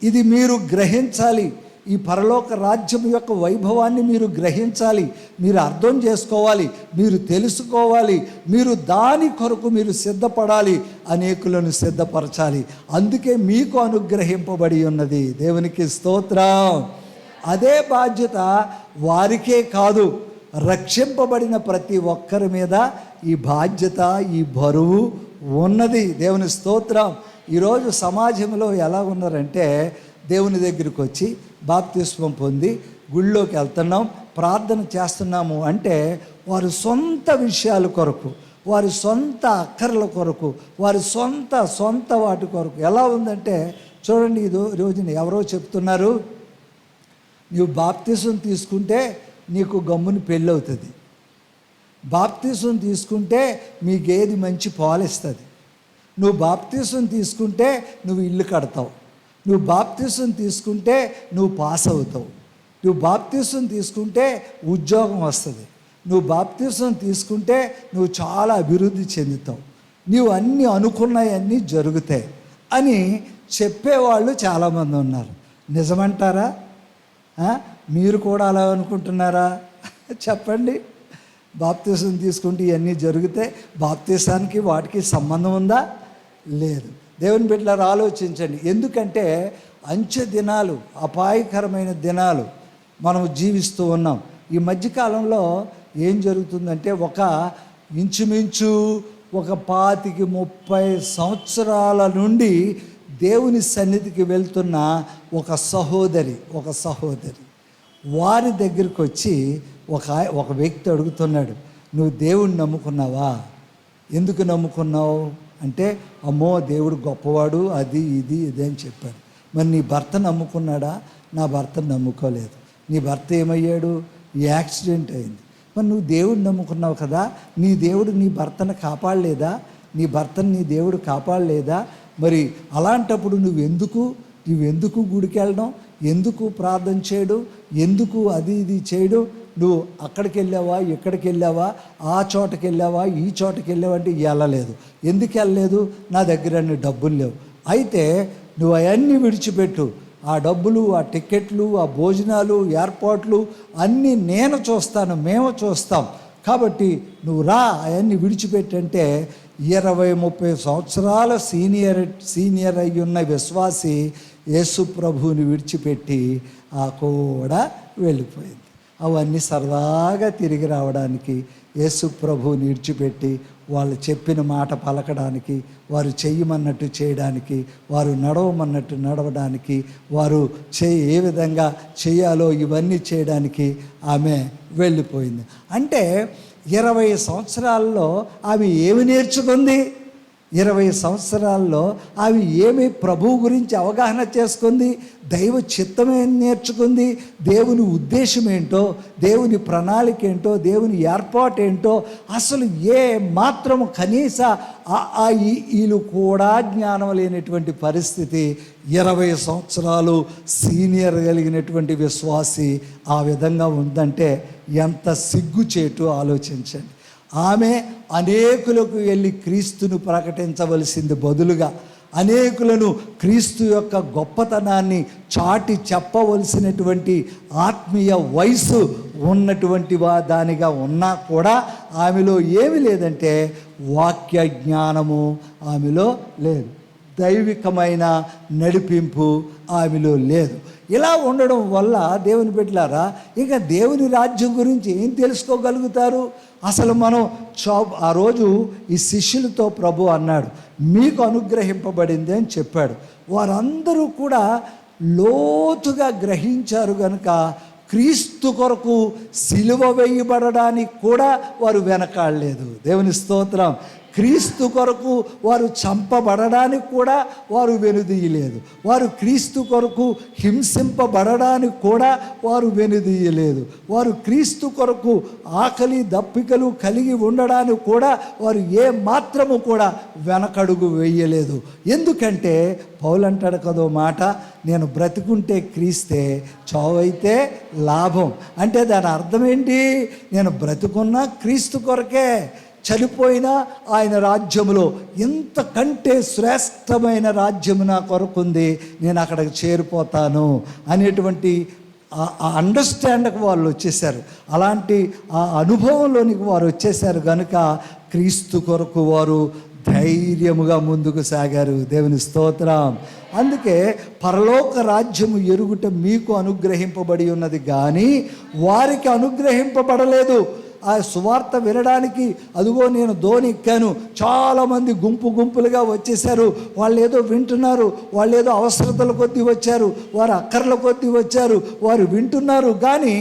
ఇది మీరు గ్రహించాలి. ఈ పరలోక రాజ్యం యొక్క వైభవాన్ని మీరు గ్రహించాలి, మీరు అర్థం చేసుకోవాలి, మీరు తెలుసుకోవాలి, మీరు దాని కొరకు మీరు సిద్ధపడాలి, అనేకులను సిద్ధపరచాలి. అందుకే మీకు అనుగ్రహింపబడి ఉన్నది. దేవునికి స్తోత్రం. అదే బాధ్యత వారికే కాదు, రక్షింపబడిన ప్రతి ఒక్కరి మీద ఈ బాధ్యత, ఈ బరువు ఉన్నది. దేవుని స్తోత్రం. ఈరోజు సమాజంలో ఎలా ఉన్నారంటే, దేవుని దగ్గరికి వచ్చి బాప్తిస్మం పొంది గుళ్ళోకి వెళ్తున్నాం, ప్రార్థన చేస్తున్నాము అంటే వారి సొంత విషయాల కొరకు, వారి సొంత అక్కర్ల కొరకు, వారి సొంత వాటి కొరకు ఎలా ఉందంటే, చూడండి, రోజున ఎవరో చెప్తున్నారు, నువ్వు బాప్తిసం తీసుకుంటే నీకు గమ్ముని పెళ్ళి అవుతుంది, బాప్తిసం తీసుకుంటే మీ గేది మంచి పాలిస్తుంది, నువ్వు బాప్తిసం తీసుకుంటే నువ్వు ఇల్లు కడతావు, నువ్వు బాప్తిసం తీసుకుంటే నువ్వు పాస్ అవుతావు, నువ్వు బాప్తిసం తీసుకుంటే ఉద్యోగం వస్తుంది, నువ్వు బాప్తిసం తీసుకుంటే నువ్వు చాలా అభివృద్ధి చెందుతావు, నువ్వు అన్నీ అనుకున్నవన్నీ జరుగుతాయి అని చెప్పేవాళ్ళు చాలామంది ఉన్నారు. నిజమంటారా? మీరు కూడా అలా అనుకుంటున్నారా? చెప్పండి. బాప్తిసం తీసుకుంటే ఇవన్నీ జరిగితే బాప్తిసానికి వాటికి సంబంధం ఉందా? లేదు. దేవుని బిడ్డలారా, ఆలోచించండి. ఎందుకంటే అంచె దినాలు, అపాయకరమైన దినాలు మనం జీవిస్తూ ఉన్నాం. ఈ మధ్యకాలంలో ఏం జరుగుతుందంటే, ఇంచుమించు 25-30 సంవత్సరాల నుండి దేవుని సన్నిధికి వెళ్తున్న ఒక సహోదరి వారి దగ్గరికి వచ్చి ఒక వ్యక్తి అడుగుతున్నాడు, నువ్వు దేవుణ్ణి నమ్ముకున్నావా? ఎందుకు నమ్ముకున్నావు అంటే, అమ్మో దేవుడు గొప్పవాడు, అది ఇది అని చెప్పాడు. మరి నీ భర్త నమ్ముకున్నాడా? నా భర్త నమ్ముకోలేదు. నీ భర్త ఏమయ్యాడు? యాక్సిడెంట్ అయింది. మరి నువ్వు దేవుడిని నమ్ముకున్నావు కదా, నీ దేవుడు నీ భర్తను కాపాడలేదా? నీ భర్తను నీ దేవుడు కాపాడలేదా? మరి అలాంటప్పుడు నువ్వెందుకు గుడికి వెళ్ళడం, ఎందుకు ప్రార్థన చేయడం, ఎందుకు అది ఇది చేయడం? నువ్వు అక్కడికి వెళ్ళావా, ఇక్కడికి వెళ్ళావా, ఆ చోటకి వెళ్ళావా, ఈ చోటకి వెళ్ళావా అంటే వెళ్ళలేదు. ఎందుకు వెళ్ళలేదు? నా దగ్గర అన్ని డబ్బులు లేవు. అయితే నువ్వు అవన్నీ విడిచిపెట్టు. ఆ డబ్బులు, ఆ టికెట్లు, ఆ భోజనాలు, ఏర్పాట్లు అన్నీ నేను చూస్తాను, మేము చూస్తాం, కాబట్టి నువ్వు రా, అవన్నీ విడిచిపెట్టంటే 20-30 సంవత్సరాల సీనియర్ అయ్యున్న విశ్వాసి యేసు ప్రభువుని విడిచిపెట్టి కూడా వెళ్ళిపోయింది. అవన్నీ సరదాగా తిరిగి రావడానికి, యేసు ప్రభువుని విడిచిపెట్టి వాళ్ళు చెప్పిన మాట పలకడానికి, వారు చెయ్యమన్నట్టు చేయడానికి, వారు నడవమన్నట్టు నడవడానికి, వారు ఏ విధంగా చేయాలో ఇవన్నీ చేయడానికి ఆమె వెళ్ళిపోయింది. అంటే 20 సంవత్సరాల్లో ఆమె ఏమి నేర్చుకుంది? 20 సంవత్సరాల్లో ఆమె ఏమి ప్రభువు గురించి అవగాహన చేసుకుంది, దైవ చిత్తమే నేర్చుకుంది, దేవుని ఉద్దేశం ఏంటో, దేవుని ప్రణాళిక ఏంటో, దేవుని ఏర్పాటు ఏంటో అసలు ఏ మాత్రము కనీస వీళ్ళు కూడా జ్ఞానం లేనటువంటి పరిస్థితి. 20 సంవత్సరాలు సీనియర్ కలిగినటువంటి విశ్వాసి ఆ విధంగా ఉందంటే ఎంత సిగ్గుచేటు ఆలోచించండి. ఆమె అనేకులకు వెళ్ళి క్రీస్తును ప్రకటించవలసింది బదులుగా అనేకులను క్రీస్తు యొక్క గొప్పతనాన్ని చాటి చెప్పవలసినటువంటి ఆత్మీయ వయసు ఉన్నటువంటి దానిగా ఉన్నా కూడా ఆమెలో ఏమి లేదంటే వాక్య జ్ఞానము ఆమెలో లేదు, దైవికమైన నడిపింపు ఆమెలో లేదు. ఇలా ఉండడం వల్ల దేవుని బిడ్డలారా ఇక దేవుని రాజ్యం గురించి ఏం తెలుసుకోగలుగుతారు? అసలు మనం ఆ రోజు ఈ శిష్యులతో ప్రభు అన్నాడు, మీకు అనుగ్రహింపబడింది అని చెప్పాడు. వారందరూ కూడా లోతుగా గ్రహించారు కనుక క్రీస్తు కొరకు సిలువ వేయబడడానికి కూడా వారు వెనకాడలేదు. దేవుని స్తోత్రం. క్రీస్తు కొరకు వారు చంపబడడానికి కూడా వారు వెనుదీయలేదు. వారు క్రీస్తు కొరకు హింసింపబడడానికి కూడా వారు వెనుదీయలేదు. వారు క్రీస్తు కొరకు ఆకలి దప్పికలు కలిగి ఉండడానికి కూడా వారు ఏ మాత్రము కూడా వెనకడుగు వేయలేదు. ఎందుకంటే పౌలు అంటాడు కదో మాట, నేను బ్రతికుంటే క్రీస్తే, చావైతే లాభం. అంటే దాని అర్థం ఏంటి? నేను బ్రతుకున్నా క్రీస్తు కొరకే, చనిపోయినా ఆయన రాజ్యములో ఇంతకంటే శ్రేష్టమైన రాజ్యము నా కొరకుంది, నేను అక్కడికి చేరిపోతాను అనేటువంటి ఆ అండర్స్టాండ్కి వాళ్ళు వచ్చేసారు. అలాంటి ఆ అనుభవంలోనికి వారు వచ్చేసారు కనుక క్రీస్తు కొరకు వారు ధైర్యముగా ముందుకు సాగారు. దేవుని స్తోత్రం. అందుకే పరలోక రాజ్యము ఎరుగుట మీకు అనుగ్రహింపబడి ఉన్నది కానీ వారికి అనుగ్రహింపబడలేదు. ఆ సువార్త వినడానికి అదిగో నేను ధోని ఎక్కాను, చాలామంది గుంపులుగా వచ్చేసారు. వాళ్ళు ఏదో వింటున్నారు, వాళ్ళు ఏదో అవసరతల కొద్దీ వచ్చారు, వారు అక్కర్ల కొద్దీ వచ్చారు, వారు వింటున్నారు. కానీ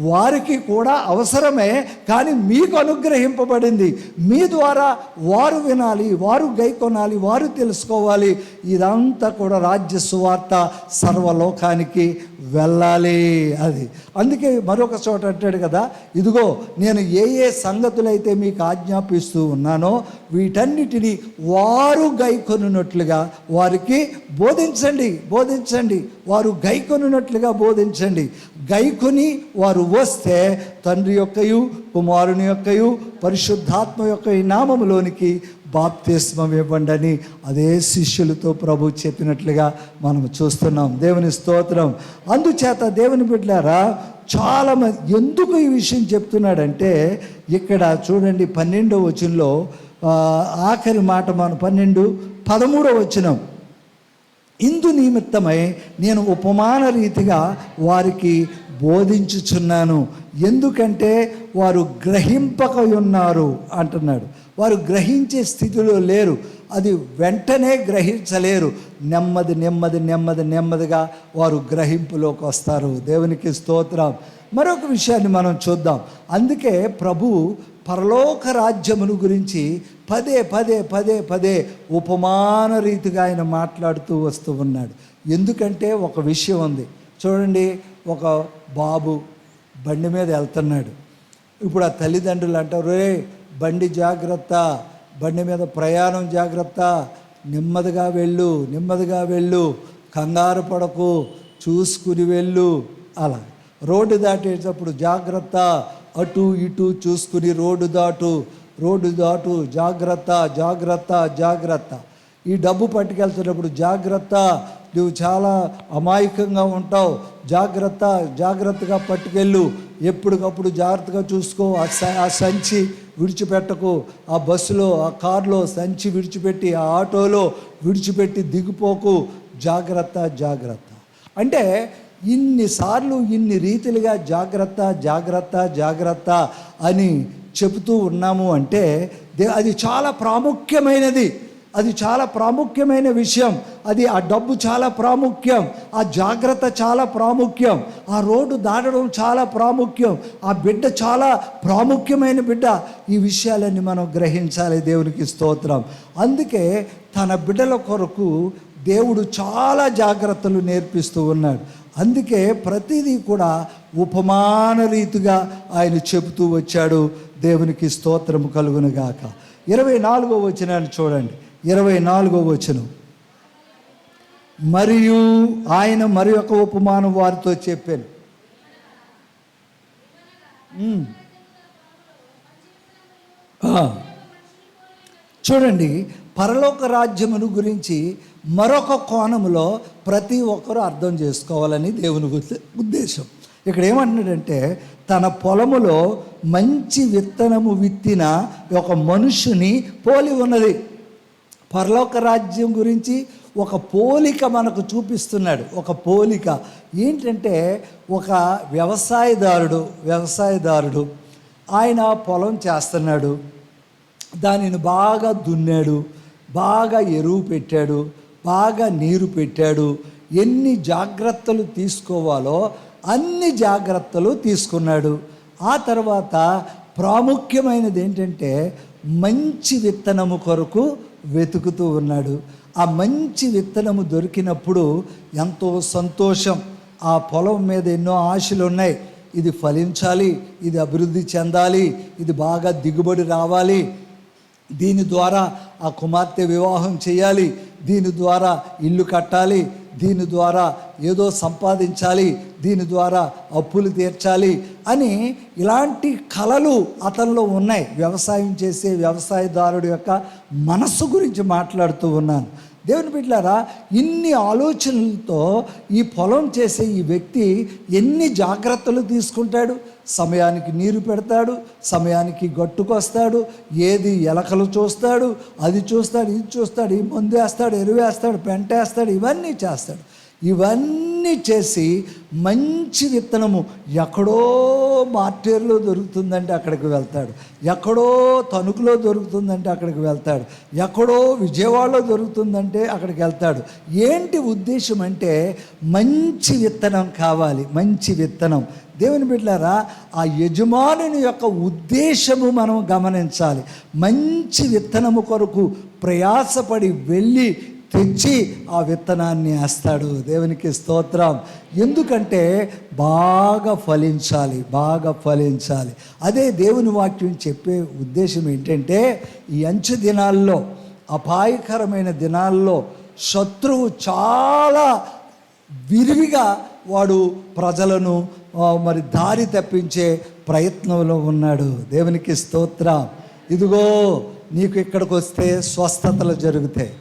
వారికి కూడా అవసరమే, కానీ మీకు అనుగ్రహింపబడింది. మీ ద్వారా వారు వినాలి, వారు గైకొనాలి, వారు తెలుసుకోవాలి. ఇదంతా కూడా రాజ్య సువార్త సర్వలోకానికి వెళ్ళాలి. అది అందుకే మరొక చోట అంటాడు కదా, ఇదిగో నేను ఏ సంగతులైతే మీకు ఆజ్ఞాపిస్తూ ఉన్నానో వీటన్నిటినీ వారు గైకొనున్నట్లుగా వారికి బోధించండి. వారు గైకొనున్నట్లుగా బోధించండి. గైకొని వారు వస్తే తండ్రి యొక్కయు కుమారుని యొక్కయు పరిశుద్ధాత్మ యొక్క ఈ నామములోనికి బాప్తిస్మం ఇవ్వండి అని అదే శిష్యులతో ప్రభు చెప్పినట్లుగా మనం చూస్తున్నాం. దేవుని స్తోత్రం. అందుచేత దేవుని బిడ్డలారా చాలామంది ఎందుకు ఈ విషయం చెప్తున్నాడంటే ఇక్కడ చూడండి 12వ వచనంలో ఆఖరి మాట మనం 13వ వచనం, ఇందు నిమిత్తమై నేను ఉపమాన రీతిగా వారికి బోధించుచున్నాను, ఎందుకంటే వారు గ్రహింపక ఉన్నారు అంటున్నాడు. వారు గ్రహించే స్థితిలో లేరు, అది వెంటనే గ్రహించలేరు. నెమ్మదిగా వారు గ్రహింపులోకి వస్తారు. దేవునికి స్తోత్రం. మరొక విషయాన్ని మనం చూద్దాం. అందుకే ప్రభు పరలోక రాజ్యమును గురించి పదే ఉపమాన రీతిగా ఆయన మాట్లాడుతూ వస్తూ ఉన్నాడు. ఎందుకంటే ఒక విషయం ఉంది చూడండి. ఒక బాబు బండి మీద వెళ్తున్నాడు. ఇప్పుడు ఆ తల్లిదండ్రులు అంటారు, రే బండి జాగ్రత్త, బండి మీద ప్రయాణం జాగ్రత్త, నెమ్మదిగా వెళ్ళు, కంగారు పడకు, చూసుకుని వెళ్ళు. అలా రోడ్డు దాటేటప్పుడు జాగ్రత్త, అటు ఇటు చూసుకుని రోడ్డు దాటు, జాగ్రత్త. ఈ డబ్బు పట్టుకెళ్తున్నప్పుడు జాగ్రత్త, నువ్వు చాలా అమాయకంగా ఉంటావు, జాగ్రత్తగా పట్టుకెళ్ళు, ఎప్పటికప్పుడు జాగ్రత్తగా చూసుకో, ఆ సంచి విడిచిపెట్టకు, ఆ బస్సులో ఆ కారులో సంచి విడిచిపెట్టి ఆ ఆటోలో విడిచిపెట్టి దిగిపోకు, జాగ్రత్త. అంటే ఇన్నిసార్లు ఇన్ని రీతిలుగా జాగ్రత్త అని చెబుతూ ఉన్నాము అంటే అది చాలా ప్రాముఖ్యమైనది. అది చాలా ప్రాముఖ్యమైన విషయం. అది ఆ డబ్బు చాలా ప్రాముఖ్యం, ఆ జాగ్రత్త చాలా ప్రాముఖ్యం, ఆ రోడ్డు దాటడం చాలా ప్రాముఖ్యం, ఆ బిడ్డ చాలా ప్రాముఖ్యమైన బిడ్డ. ఈ విషయాలన్నీ మనం గ్రహించాలి. దేవునికి స్తోత్రం. అందుకే తన బిడ్డల కొరకు దేవుడు చాలా జాగ్రత్తలు నేర్పిస్తూ ఉన్నాడు. అందుకే ప్రతిదీ కూడా ఉపమాన రీతిగా ఆయన చెబుతూ వచ్చాడు. దేవునికి స్తోత్రము కలుగునుగాక. 24వ వచనాన్ని చూడండి. 24వ వచనం. మరియు ఆయన మరి ఒక ఉపమానం వారితో చెప్పాను. చూడండి, పరలోక రాజ్యమును గురించి మరొక కోణములో ప్రతి ఒక్కరూ అర్థం చేసుకోవాలని దేవుని ఉద్దేశం. ఇక్కడ ఏమంటున్నాడంటే, తన పొలములో మంచి విత్తనము విత్తిన ఒక మనుషుని పోలి ఉన్నది. పరలోక రాజ్యం గురించి ఒక పోలిక మనకు చూపిస్తున్నాడు. ఒక పోలిక ఏంటంటే, ఒక వ్యవసాయదారుడు ఆయన పొలం చేస్తున్నాడు. దానిని బాగా దున్నాడు, బాగా ఎరువు పెట్టాడు, బాగా నీరు పెట్టాడు. ఎన్ని జాగ్రత్తలు తీసుకోవాలో అన్ని జాగ్రత్తలు తీసుకున్నాడు. ఆ తర్వాత ప్రాముఖ్యమైనది ఏంటంటే, మంచి విత్తనము కొరకు వెతుకుతూ ఉన్నాడు. ఆ మంచి విత్తనము దొరికినప్పుడు ఎంతో సంతోషం. ఆ పొలం మీద ఎన్నో ఆశలు ఉన్నాయి. ఇది ఫలించాలి, ఇది అభివృద్ధి చెందాలి, ఇది బాగా దిగుబడి రావాలి, దీని ద్వారా ఆ కుమార్తె వివాహం చేయాలి, దీని ద్వారా ఇల్లు కట్టాలి, దీని ద్వారా ఏదో సంపాదించాలి, దీని ద్వారా అప్పులు తీర్చాలి అని ఇలాంటి కలలు అతనిలో ఉన్నాయి. వ్యవసాయం చేసే వ్యవసాయదారుడు యొక్క మనస్సు గురించి మాట్లాడుతూ ఉన్నాను. దేవుని బిడ్డలారా, ఇన్ని ఆలోచనలతో ఈ పొలం చేసే ఈ వ్యక్తి ఎన్ని జాగ్రత్తలు తీసుకుంటాడు. సమయానికి నీరు పెడతాడు, సమయానికి గట్టుకొస్తాడు, ఏది ఎలకలు చూస్తాడు, అది చూస్తాడు, ఇది చూస్తాడు, ఈ మందు వేస్తాడు, ఎరువు వేస్తాడు, పెంట వేస్తాడు, ఇవన్నీ చేస్తాడు. ఇవన్నీ చేసి మంచి విత్తనము ఎక్కడో మార్టేరులో దొరుకుతుందంటే అక్కడికి వెళ్తాడు, ఎక్కడో తణుకులో దొరుకుతుందంటే అక్కడికి వెళ్తాడు, ఎక్కడో విజయవాడలో దొరుకుతుందంటే అక్కడికి వెళ్తాడు. ఏంటి ఉద్దేశం అంటే, మంచి విత్తనం కావాలి, మంచి విత్తనం. దేవుని బిడ్డలారా, ఆ యజమానుని యొక్క ఉద్దేశము మనం గమనించాలి. మంచి విత్తనము కొరకు ప్రయాసపడి వెళ్ళి తెచ్చి ఆ విత్తనాన్ని వేస్తాడు. దేవునికి స్తోత్రం. ఎందుకంటే బాగా ఫలించాలి, బాగా ఫలించాలి. అదే దేవుని వాక్యం చెప్పే ఉద్దేశం ఏంటంటే, ఈ అంచె దినాల్లో, అపాయకరమైన దినాల్లో శత్రువు చాలా విరివిగా వాడు ప్రజలను మరి దారి తప్పించే ప్రయత్నంలో ఉన్నాడు. దేవునికి స్తోత్రం. ఇదిగో, నీకు ఇక్కడికి వస్తే స్వస్థతలు జరుగుతాయి,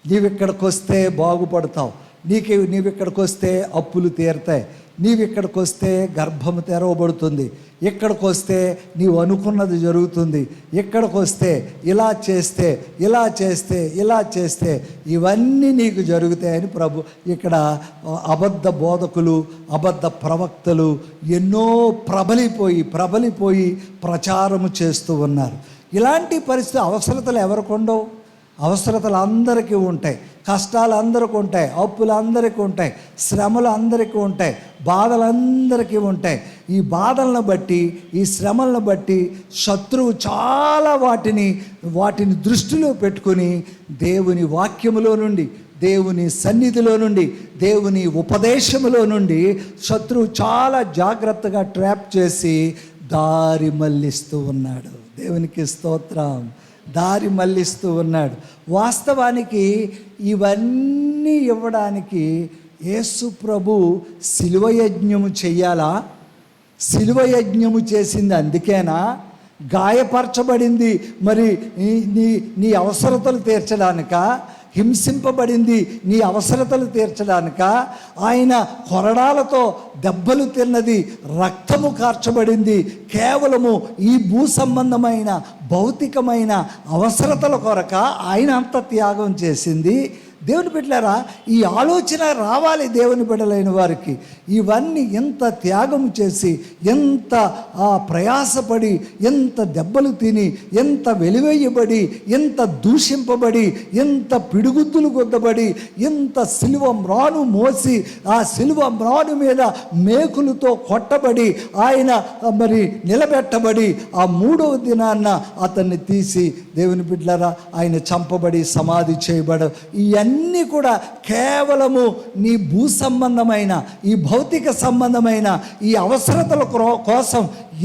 నీవు ఇక్కడికి వస్తే బాగుపడతావు, నీవు ఇక్కడికి వస్తే అప్పులు తీరుతాయి, నీవు ఇక్కడికి వస్తే గర్భము తెరవబడుతుంది, ఇక్కడికి వస్తే నీవు అనుకున్నది జరుగుతుంది, ఇక్కడికి వస్తే ఇలా చేస్తే, ఇలా చేస్తే, ఇలా చేస్తే ఇవన్నీ నీకు జరుగుతాయని ప్రభు ఇక్కడ అబద్ధ బోధకులు, అబద్ధ ప్రవక్తలు ఎన్నో ప్రబలిపోయి ప్రచారము చేస్తూ ఉన్నారు. ఇలాంటి పరిస్థితి అవసరతలు ఎవరికి ఉండవు? అవసరతలు అందరికీ ఉంటాయి, కష్టాలు అందరికీ ఉంటాయి, అప్పులు అందరికీ ఉంటాయి, శ్రమలు అందరికీ ఉంటాయి, బాధలు అందరికీ ఉంటాయి. ఈ బాధలను బట్టి, ఈ శ్రమలను బట్టి శత్రువు చాలా వాటిని దృష్టిలో పెట్టుకొని దేవుని వాక్యములో నుండి, దేవుని సన్నిధిలో నుండి, దేవుని ఉపదేశములో నుండి శత్రువు చాలా జాగ్రత్తగా ట్రాప్ చేసి దారి మళ్ళిస్తూ ఉన్నాడు. దేవునికి స్తోత్రం. దారి మళ్ళిస్తూ ఉన్నాడు. వాస్తవానికి ఇవన్నీ ఇవ్వడానికి యేసు ప్రభు శిలువ యజ్ఞము చెయ్యాలా? శిలువ యజ్ఞము చేసింది అందుకేనా? గాయపరచబడింది మరి నీ అవసరతలు తీర్చడానిక? హింసింపబడింది నీ అవసరతలు తీర్చడానిక? ఆయన కొరడాలతో దెబ్బలు తిన్నది, రక్తము కార్చబడింది కేవలము ఈ భూ సంబంధమైన భౌతికమైన అవసరతల కొరక ఆయన అంత త్యాగం చేసింది? దేవుని బిడ్డలారా, ఈ ఆలోచన రావాలి దేవుని బిడ్డలైన వారికి. ఇవన్నీ ఎంత త్యాగం చేసి, ఎంత ప్రయాసపడి, ఎంత దెబ్బలు తిని, ఎంత వెలివేయబడి, ఎంత దూషింపబడి, ఎంత పిడుగుద్దులు కొద్దబడి, ఎంత సిలువ మ్రాను మోసి, ఆ సిలువ మ్రాను మీద మేకులతో కొట్టబడి, ఆయన మరి నిలబెట్టబడి, ఆ 3వ దినాన్న అతన్ని తీసి దేవుని బిడ్డలారా ఆయన చంపబడి సమాధి చేయబడ, ఇవన్నీ కూడా కేవలము నీ భూ సంబంధమైన, ఈ భౌతిక సంబంధమైన ఈ అవసరతల కోసం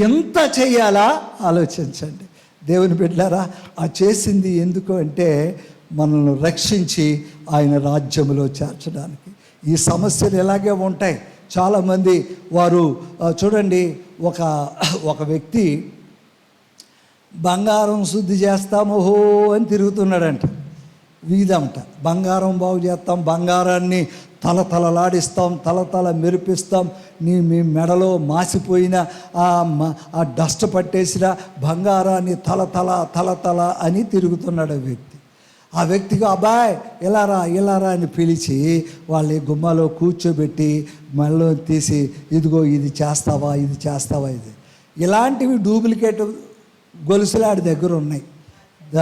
ఎంత చేయాలా ఆలోచించండి. దేవుని బిడ్డలారా, ఆ చేసింది ఎందుకు అంటే మనల్ని రక్షించి ఆయన రాజ్యములో చేర్చడానికి. ఈ సమస్యలు ఎలాగే ఉంటాయి. చాలామంది వారు చూడండి, ఒక వ్యక్తి బంగారం శుద్ధి చేస్తాము హో అని తిరుగుతున్నాడంట. వీధంట బంగారం బాగు చేస్తాం, బంగారాన్ని తలతలలాడిస్తాం, తలతల మెరిపిస్తాం, మీ మెడలో మాసిపోయిన ఆ డస్ట్ పట్టేసిన బంగారాన్ని తలతల అని తిరుగుతున్నాడు ఆ వ్యక్తికి అబ్బాయ్ ఇలారా అని పిలిచి వాళ్ళ గుమ్మలో కూర్చోబెట్టి మెడలో తీసి ఇదిగో ఇది చేస్తావా ఇది ఇలాంటివి డూప్లికేట్ గొలుసులాడి దగ్గర ఉన్నాయి.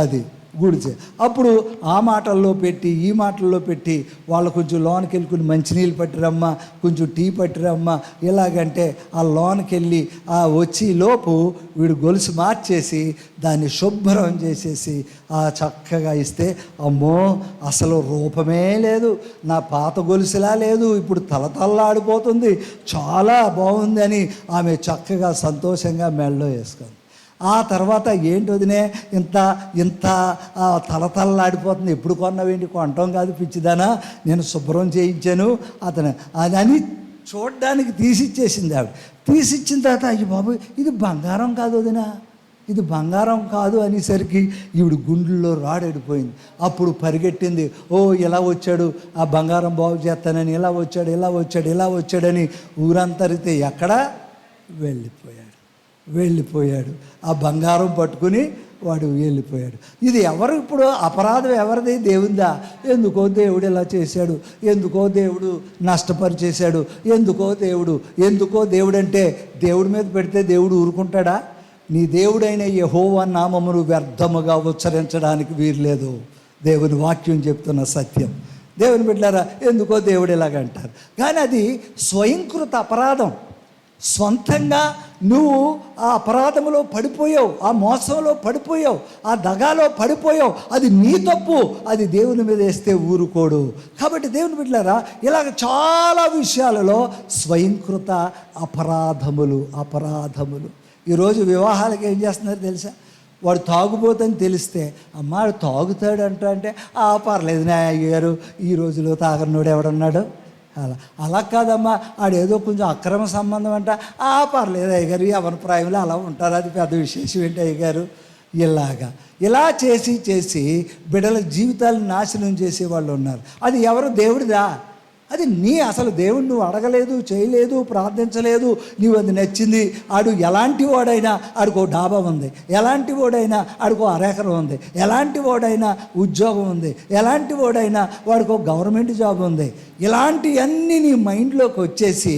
అది గుడిచే అప్పుడు ఆ మాటల్లో పెట్టి ఈ మాటల్లో పెట్టి వాళ్ళు కొంచెం లోనికి వెళ్ళి మంచినీళ్ళు పట్టిరమ్మా, కొంచెం టీ పట్టిరమ్మా, ఎలాగంటే ఆ లోనికి వెళ్ళి ఆ వచ్చి లోపు వీడు గొలుసు మార్చేసి దాన్ని శుభ్రం చేసేసి చక్కగా ఇస్తే, అమ్మో అసలు రూపమే లేదు, నా పాత గొలుసులా లేదు, ఇప్పుడు తలతల్లాడిపోతుంది, చాలా బాగుంది అని ఆమె చక్కగా సంతోషంగా మెడలో వేసుకుంది. ఆ తర్వాత ఏంటి వదినే ఇంత తలతల్లాడిపోతుంది, ఎప్పుడు కొన్నావేంటి, కొనటం కాదు పిచ్చిదానా, నేను శుభ్రం చేయించాను అతను అని చూడడానికి తీసిచ్చేసింది ఆవిడ. తీసిచ్చిన తర్వాత అయ్యి బాబు ఇది బంగారం కాదు వదినా, ఇది బంగారం కాదు అనేసరికి ఈవిడ గుండెల్లో రాడడిపోయింది. అప్పుడు పరిగెట్టింది, ఓ ఇలా వచ్చాడు ఆ బంగారం బాగు చేస్తానని, ఇలా వచ్చాడని ఊరంతరితే ఎక్కడ వెళ్ళిపోయాడు. ఆ బంగారం పట్టుకుని వాడు వెళ్ళిపోయాడు. ఇది ఎవరు ఇప్పుడు అపరాధం ఎవరిది? దేవుందా? ఎందుకో దేవుడు ఇలా చేశాడు, ఎందుకో దేవుడు నష్టపరిచేశాడు, ఎందుకో దేవుడు అంటే దేవుడి మీద పెడితే దేవుడు ఊరుకుంటాడా? నీ దేవుడైన యెహోవా నామమును వ్యర్థముగా ఉచ్చరించడానికి వీర్లేదు. దేవుని వాక్యం చెప్తున్న సత్యం. దేవుని బిడ్డలారా, ఎందుకో దేవుడు ఇలాగంటారు, కానీ అది స్వయంకృత అపరాధం. సొంతంగా నువ్వు ఆ అపరాధంలో పడిపోయావు, ఆ మోసంలో పడిపోయావు, ఆ దగాలో పడిపోయావు, అది నీ తప్పు, అది దేవుని మీద వేస్తే ఊరుకోడు. కాబట్టి దేవుని బిడ్డలారా, ఇలాగ చాలా విషయాలలో స్వయంకృత అపరాధములు. ఈరోజు వివాహాలకు ఏం చేస్తున్నారు తెలుసా? వాడు తాగుబోతని తెలిస్తే, అమ్మ తాగుతాడంట అంటే పర్లేదు నా అయ్యారు, ఈ రోజులో తాగనోడు ఎవడన్నాడు? అలా కాదమ్మా, ఆడేదో కొంచెం అక్రమ సంబంధం అంట, పర్లేదు అయ్యగారు, ఎవరి ప్రాయంలో అలా ఉంటారు, అది పెద్ద విశేషం ఏంటి అయ్యగారు. ఇలా చేసి బిడ్డల జీవితాలను నాశనం చేసేవాళ్ళు ఉన్నారు. అది ఎవరు? దేవుడిదా? అది అసలు దేవుడు నువ్వు అడగలేదు, చేయలేదు, ప్రార్థించలేదు, నీవు అది నచ్చింది. ఆడు ఎలాంటి వాడైనా ఆడికో డాబా ఉంది, ఎలాంటి వాడైనా ఆడికో అరెకరం ఉంది, ఎలాంటి వాడైనా ఉద్యోగం ఉంది, ఎలాంటి వాడైనా వాడికో గవర్నమెంట్ జాబ్ ఉంది. ఇలాంటివన్నీ నీ మైండ్లోకి వచ్చేసి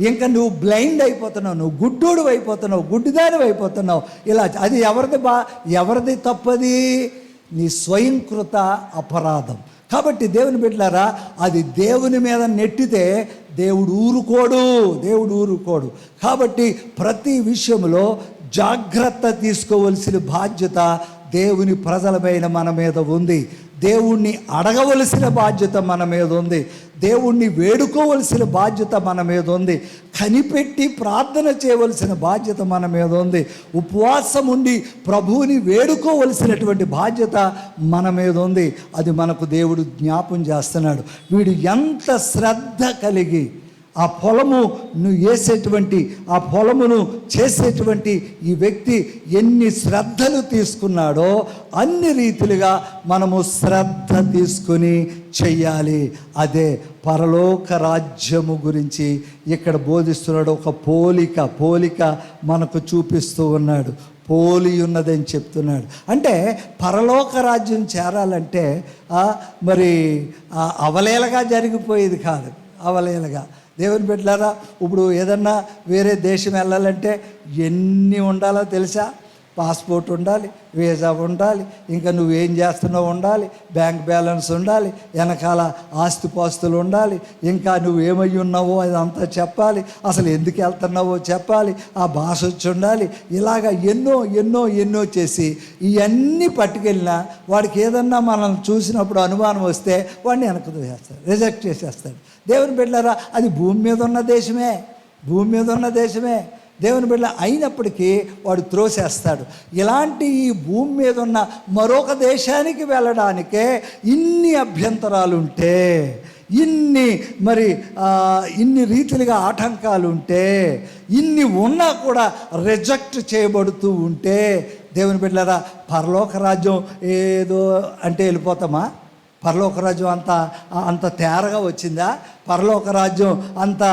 ఇంకా నువ్వు బ్లైండ్ అయిపోతున్నావు, నువ్వు గుడ్డోడు అయిపోతున్నావు, గుడ్డిదాని అయిపోతున్నావు. ఇలా అది ఎవరిది తప్పది? నీ స్వయంకృత అపరాధం. కాబట్టి దేవుని బిడ్డలారా, అది దేవుని మీద నెట్టితే దేవుడు ఊరుకోడు. కాబట్టి ప్రతి విషయంలో జాగ్రత్త తీసుకోవలసిన బాధ్యత దేవుని ప్రజలమైన మన మీద ఉంది. దేవుణ్ణి అడగవలసిన బాధ్యత మన మీద ఉంది. దేవుణ్ణి వేడుకోవలసిన బాధ్యత మన మీద ఉంది. కనిపెట్టి ప్రార్థన చేయవలసిన బాధ్యత మన మీద ఉంది. ఉపవాసం ఉండి ప్రభువుని వేడుకోవలసినటువంటి బాధ్యత మన మీద ఉంది. అది మనకు దేవుడు జ్ఞాపం చేస్తున్నాడు. వీడు ఎంత శ్రద్ధ కలిగి ఆ పొలము ఆ పొలమును చేసేటువంటి ఈ వ్యక్తి ఎన్ని శ్రద్ధలు తీసుకున్నాడో అన్ని రీతిలుగా మనము శ్రద్ధ తీసుకుని చెయ్యాలి. అదే పరలోక రాజ్యము గురించి ఇక్కడ బోధిస్తున్నాడు. ఒక పోలిక మనకు చూపిస్తూ ఉన్నాడు. పోలి ఉన్నదని చెప్తున్నాడు. అంటే పరలోక రాజ్యం చేరాలంటే మరి అవలేలగా జరిగిపోయేది కాదు, అవలేలగా. దేవుని బిడ్డలారా, ఇప్పుడు ఏదన్నా వేరే దేశం వెళ్ళాలంటే ఎన్ని ఉండాలో తెలుసా? పాస్పోర్ట్ ఉండాలి, వీసా ఉండాలి, ఇంకా నువ్వేం చేస్తున్నావు ఉండాలి, బ్యాంక్ బ్యాలెన్స్ ఉండాలి, వెనకాల ఆస్తిపాస్తులు ఉండాలి, ఇంకా నువ్వేమై ఉన్నావో అదంతా చెప్పాలి, అసలు ఎందుకు వెళ్తున్నావో చెప్పాలి, ఆ భాష వచ్చి ఉండాలి. ఇలాగ ఎన్నో ఎన్నో ఎన్నో చేసి ఇవన్నీ పట్టుకెళ్ళినా వాడికి ఏదన్నా మనం చూసినప్పుడు అనుమానం వస్తే వాడిని వెనక్కి చేస్తాడు, రిజెక్ట్ చేసేస్తాడు. దేవుని బిడ్డలారా, అది భూమి మీద ఉన్న దేశమే, భూమి మీద ఉన్న దేశమే. దేవుని బిడ్డ అయినప్పటికీ వాడు త్రోసేస్తాడు. ఇలాంటి ఈ భూమి మీద ఉన్న మరొక దేశానికి వెళ్ళడానికే ఇన్ని అభ్యంతరాలు ఉంటే, ఇన్ని రీతిలుగా ఆటంకాలు ఉంటే, ఇన్ని ఉన్నా కూడా రిజెక్ట్ చేయబడుతూ ఉంటే, దేవుని బిడ్డలారా, పరలోక రాజ్యం ఏదో అంటే వెళ్ళిపోతామా? పరలోక రాజ్యం అంత తేరగా వచ్చిందా? పరలోక రాజ్యం అంత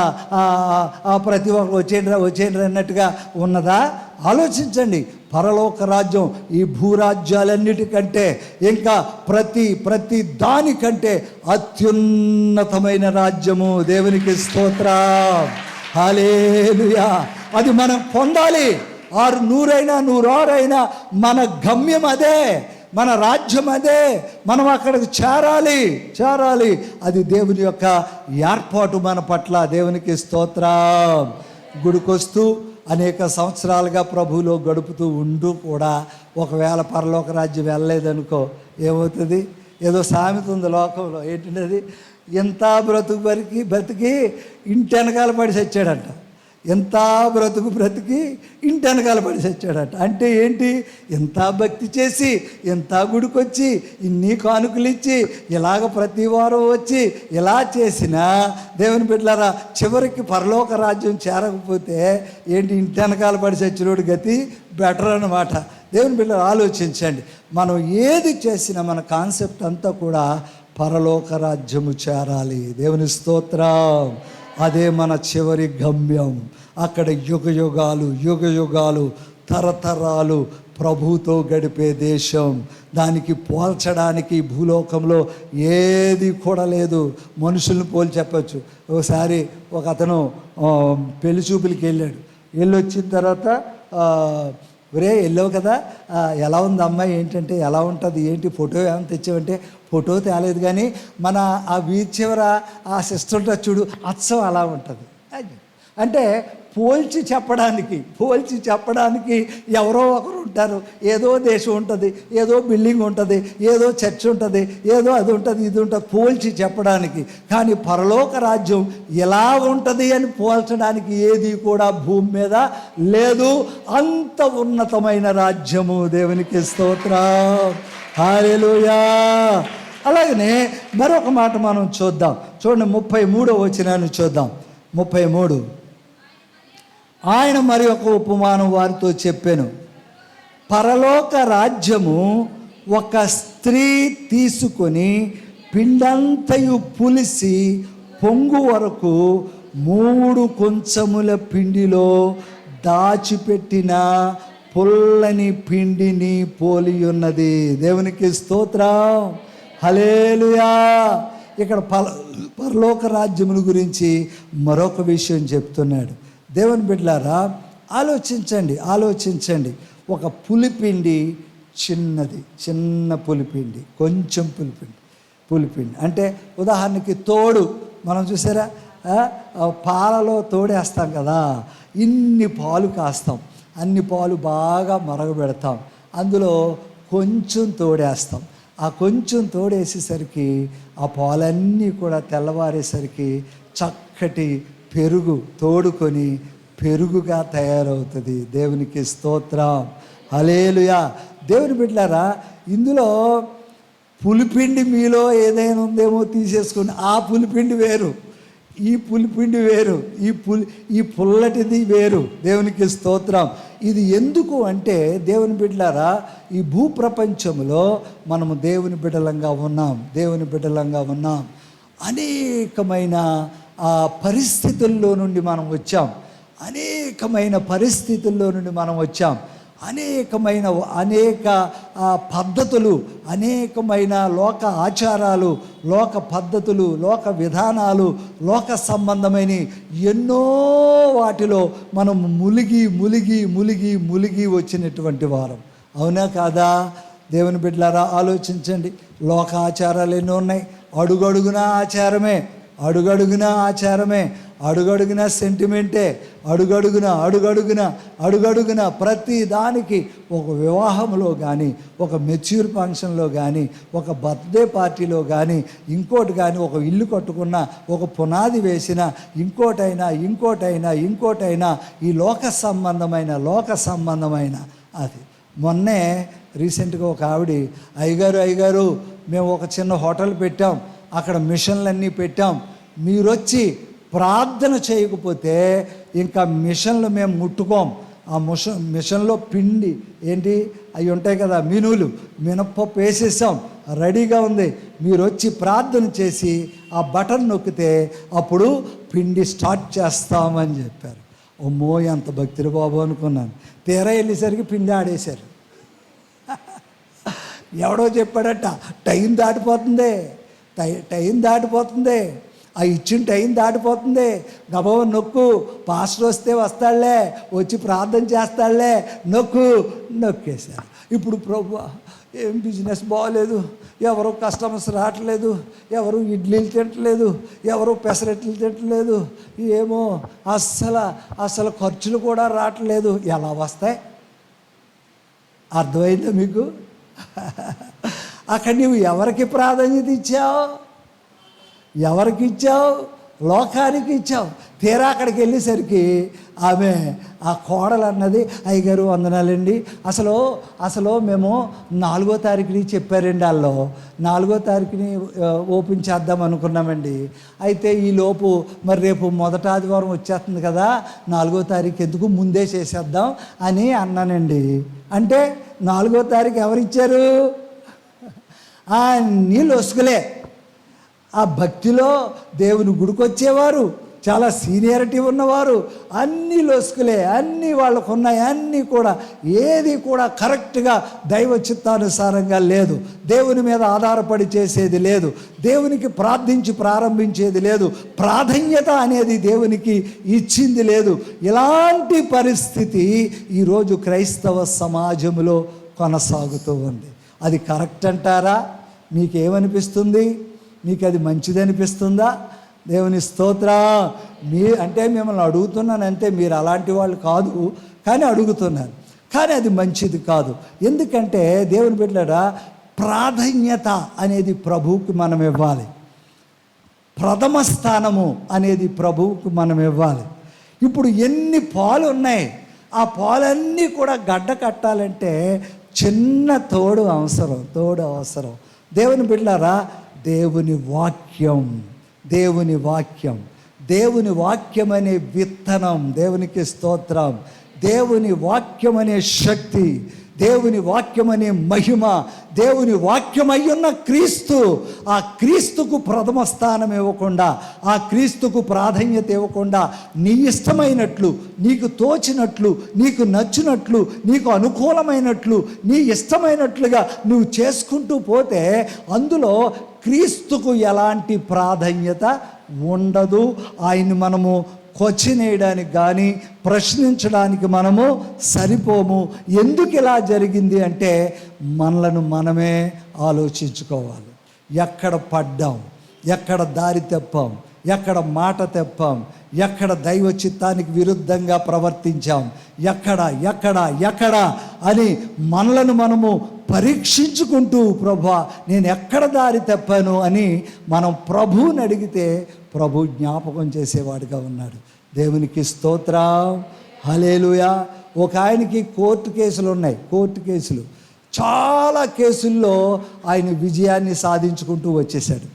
ప్రతి ఒక్కరు వచ్చేయండి అన్నట్టుగా ఉన్నదా? ఆలోచించండి. పరలోక రాజ్యం ఈ భూరాజ్యాలన్నిటికంటే ఇంకా ప్రతి దానికంటే అత్యున్నతమైన రాజ్యము. దేవునికి స్తోత్రం, హల్లెలూయా. అది మనం పొందాలి. 100 మన గమ్యం అదే, మన రాజ్యం అదే. మనం అక్కడికి చేరాలి. అది దేవుని యొక్క ఏర్పాటు మన పట్ల. దేవునికి స్తోత్రం. గుడికొస్తూ అనేక సంవత్సరాలుగా ప్రభువులో గడుపుతూ ఉంటూ కూడా ఒకవేళ పరలోక రాజ్యం వెళ్ళలేదనుకో, ఏమవుతుంది? ఏదో సామెత ఉంది లోకంలో, ఏంటంటే ఎంత బ్రతికి ఇంటి వెనకాల పడి చచ్చాడంట. ఎంత బ్రతికి ఇంటి వెనకాల పడి చచ్చాడట. అంటే ఏంటి? ఎంత భక్తి చేసి, ఎంత గుడికొచ్చి, ఇన్ని కానుకలు ఇచ్చి, ఇలాగ ప్రతి వారం వచ్చి ఇలా చేసినా దేవుని బిడ్డలారా, చివరికి పరలోక రాజ్యం చేరకపోతే ఏంటి? ఇంటి వెనకాల పడి చచ్చినోడు గతి బెటర్ అన్నమాట. దేవుని బిడ్డలు ఆలోచించండి. మనం ఏది చేసినా మన కాన్సెప్ట్ అంతా కూడా పరలోక రాజ్యము చేరాలి. దేవుని స్తోత్రం. అదే మన చివరి గమ్యం. అక్కడ యుగయుగాలు తరతరాలు ప్రభుతో గడిపే దేశం. దానికి పోల్చడానికి భూలోకంలో ఏది కూడా లేదు. మనుషుల్ని పోలి చెప్పచ్చు. ఒకసారి ఒక అతను పెళ్లి చూపులకి వెళ్ళొచ్చిన తర్వాత, వెళ్ళావు కదా, ఎలా ఉంది అమ్మాయి, ఏంటంటే ఎలా ఉంటుంది, ఏంటి ఫోటో ఏమైనా తెచ్చావంటే, ఫోటో తేలేదు కానీ మన ఆ వీధి చివర ఆ సిస్టర్ ఉంటుంది చూడు, అచ్చం అలా ఉంటుంది. అంటే పోల్చి చెప్పడానికి ఎవరో ఒకరు ఉంటారు. ఏదో దేశం ఉంటుంది, ఏదో బిల్డింగ్ ఉంటుంది, ఏదో చర్చ్ ఉంటుంది, ఏదో అది ఉంటుంది, ఇది ఉంటుంది, పోల్చి చెప్పడానికి. కానీ పరలోక రాజ్యం ఎలా ఉంటుంది అని పోల్చడానికి ఏది కూడా భూమి మీద లేదు. అంత ఉన్నతమైన రాజ్యము. దేవునికి స్తోత్రం, హల్లెలూయా. అలాగనే మరొక మాట మనం చూద్దాం. చూడండి, 33వ వచనాన్ని చూద్దాం. 33. ఆయన మరి ఒక ఉపమానం వారితో చెప్పాను. పరలోక రాజ్యము ఒక స్త్రీ తీసుకొని పిండంతయు పులిసి పొంగు వరకు 3 కొంచెముల పిండిలో దాచిపెట్టిన పుల్లని పిండిని పోలి ఉన్నది. దేవునికి స్తోత్రం, హల్లెలూయా. ఇక్కడ పరలోక రాజ్యముల గురించి మరొక విషయం చెప్తున్నాడు. దేవుని బిడ్డలారా, ఆలోచించండి. ఒక పులిపిండి, చిన్న పులిపిండి, కొంచెం పులిపిండి అంటే ఉదాహరణకి తోడు. మనం చూసారా, పాలలో తోడేస్తాం కదా, ఇన్ని పాలు కాస్తాం, అన్ని పాలు బాగా మరగబెడతాం, అందులో కొంచెం తోడేస్తాం. ఆ కొంచెం తోడేసేసరికి ఆ పాలన్నీ కూడా తెల్లవారేసరికి చక్కటి పెరుగు తోడుకొని పెరుగుగా తయారవుతుంది. దేవునికి స్తోత్రం, హల్లెలూయా. దేవుని బిడ్డలారా, ఇందులో పులిపిండి మీలో ఏదైనా ఉందేమో తీసేసుకుని, ఆ పులిపిండి వేరు, ఈ పులిపిండి వేరు, ఈ పుల్లటిది వేరు. దేవునికి స్తోత్రం. ఇది ఎందుకు అంటే, దేవుని బిడ్డలారా, ఈ భూప్రపంచంలో మనము దేవుని బిడ్డలంగా ఉన్నాం. అనేకమైన పరిస్థితుల్లో నుండి మనం వచ్చాం. అనేక పద్ధతులు, అనేకమైన లోక ఆచారాలు, లోక పద్ధతులు, లోక విధానాలు, లోక సంబంధమైన ఎన్నో వాటిలో మనం ములిగి వచ్చినటువంటి వారం. అవునా కాదా? దేవుని బిడ్డలారా, ఆలోచించండి. లోక ఆచారాలు ఎన్నో ఉన్నాయి. అడుగడుగునా ఆచారమే, అడుగడుగునా సెంటిమెంటే, అడుగడుగున ప్రతి దానికి, ఒక వివాహంలో కానీ, ఒక మెచ్యూర్ ఫంక్షన్లో కానీ, ఒక బర్త్డే పార్టీలో కానీ, ఇంకోటి కానీ, ఒక ఇల్లు కట్టుకున్నా, ఒక పునాది వేసిన, ఇంకోటైనా ఈ లోక సంబంధమైన అది. మొన్నే రీసెంట్గా ఒక ఆవిడ, అయ్యగారు మేము ఒక చిన్న హోటల్ పెట్టాం, అక్కడ మిషన్లన్నీ పెట్టాం, మీరొచ్చి ప్రార్థన చేయకపోతే ఇంకా మిషన్లు మేము ముట్టుకోం. ఆ మిషన్లో పిండి ఏంటి అవి ఉంటాయి కదా, మినప్పప్పు వేసేసాం, రెడీగా ఉంది, మీరు వచ్చి ప్రార్థన చేసి ఆ బటన్ నొక్కితే అప్పుడు పిండి స్టార్ట్ చేస్తామని చెప్పారు. అమ్మో, ఎంత భక్తిరి బాబు అనుకున్నాను. తీరా వెళ్ళేసరికి పిండి ఆడేశారు. ఎవడో చెప్పాడట, టైం దాటిపోతుంది, ఆ ఇచ్చిన టైం దాటిపోతుంది, గబవ నొక్కు, పాస్టర్ వస్తే వస్తాడులే, వచ్చి ప్రార్థన చేస్తాడులే, నొక్కేశారు. ఇప్పుడు ప్రభువా, ఏం బిజినెస్ బాగోలేదు, ఎవరు కస్టమర్స్ రావట్లేదు, ఎవరు ఇడ్లీలు తింటలేదు, ఎవరు పెసరట్లు తింటలేదు, ఏమో అసలు ఖర్చులు కూడా రావట్లేదు. ఎలా వస్తాయి? అర్థమైందా మీకు? అక్కడ నువ్వు ఎవరికి ప్రాధాన్యత ఇచ్చావు? లోకానికి ఇచ్చావు. తీరా అక్కడికి వెళ్ళేసరికి ఆమె, ఆ కోడలు అన్నది, అయ్యగారు వందనాలండి, అసలు మేము 4వ తారీఖుని చెప్పారండి, వాళ్ళు 4వ తారీఖుని ఓపెన్ చేద్దాం అనుకున్నామండి. అయితే ఈలోపు మరి రేపు మొదటి ఆదివారం వచ్చేస్తుంది కదా, 4వ తారీఖు ఎందుకు ముందే చేసేద్దాం అని అన్నానండి. అంటే 4వ తారీఖు ఎవరిచ్చారు? అన్నీ లొసుకులే. ఆ భక్తిలో దేవుని గుడికి వచ్చేవారు, చాలా సీనియారిటీ ఉన్నవారు, అన్నీ లొసుకులే, అన్నీ వాళ్ళకు ఉన్నాయి, అన్నీ కూడా ఏది కూడా కరెక్ట్గా దైవ చిత్తానుసారంగా లేదు, దేవుని మీద ఆధారపడి చేసేది లేదు, దేవునికి ప్రారంభించేది లేదు, ప్రాధాన్యత అనేది దేవునికి ఇచ్చింది లేదు. ఇలాంటి పరిస్థితి ఈరోజు క్రైస్తవ సమాజంలో కొనసాగుతూ ఉంది. అది కరెక్ట్ అంటారా? మీకేమనిపిస్తుంది? మీకు అది మంచిది అనిపిస్తుందా? దేవుని స్తోత్రం. అంటే మిమ్మల్ని అడుగుతున్నానంటే మీరు అలాంటి వాళ్ళు కాదు, కానీ అడుగుతున్నాను. కానీ అది మంచిది కాదు. ఎందుకంటే దేవుని బిడ్డలారా, ప్రాధాన్యత అనేది ప్రభువుకి మనం ఇవ్వాలి, ప్రథమ స్థానము అనేది ప్రభువుకి మనం ఇవ్వాలి. ఇప్పుడు ఎన్ని పాలు ఉన్నాయి, ఆ పాలన్నీ కూడా గడ్డ కట్టాలంటే చిన్న తోడు అవసరం. దేవుని బిడ్డలారా, దేవుని వాక్యం అనే విత్తనం, దేవునికి స్తోత్రం, దేవుని వాక్యం అనే శక్తి, దేవుని వాక్యం అనే మహిమ, దేవుని వాక్యం అయ్యున్న క్రీస్తు, ఆ క్రీస్తుకు ప్రథమ స్థానం ఇవ్వకుండా, ఆ క్రీస్తుకు ప్రాధాన్యత ఇవ్వకుండా, నీ ఇష్టమైనట్లు, నీకు తోచినట్లు, నీకు నచ్చినట్లు, నీకు అనుకూలమైనట్లు, నీ ఇష్టమైనట్లుగా నువ్వు చేసుకుంటూ పోతే అందులో క్రీస్తుకు ఎలాంటి ప్రాధాన్యత ఉండదు. ఆయన్ని మనము క్వశ్చన్ వేయడానికి కానీ ప్రశ్నించడానికి మనము సరిపోము. ఎందుకు ఇలా జరిగింది అంటే మనలను మనమే ఆలోచించుకోవాలి. ఎక్కడ పడ్డాం, ఎక్కడ దారి తెప్పాం, ఎక్కడ మాట తెప్పాం, ఎక్కడ దైవ చిత్తానికి విరుద్ధంగా ప్రవర్తించాం, ఎక్కడ అని మనలను మనము పరీక్షించుకుంటూ, ప్రభువా నేను ఎక్కడ దారి తప్పాను అని మనం ప్రభువుని అడిగితే ప్రభు జ్ఞాపకం చేసేవాడిగా ఉన్నాడు. దేవునికి స్తోత్రం, హల్లెలూయా. ఒక ఆయనకి కోర్టు కేసులు ఉన్నాయి, చాలా కేసుల్లో ఆయన విజయాన్ని సాధించుకుంటూ వచ్చేసాడు.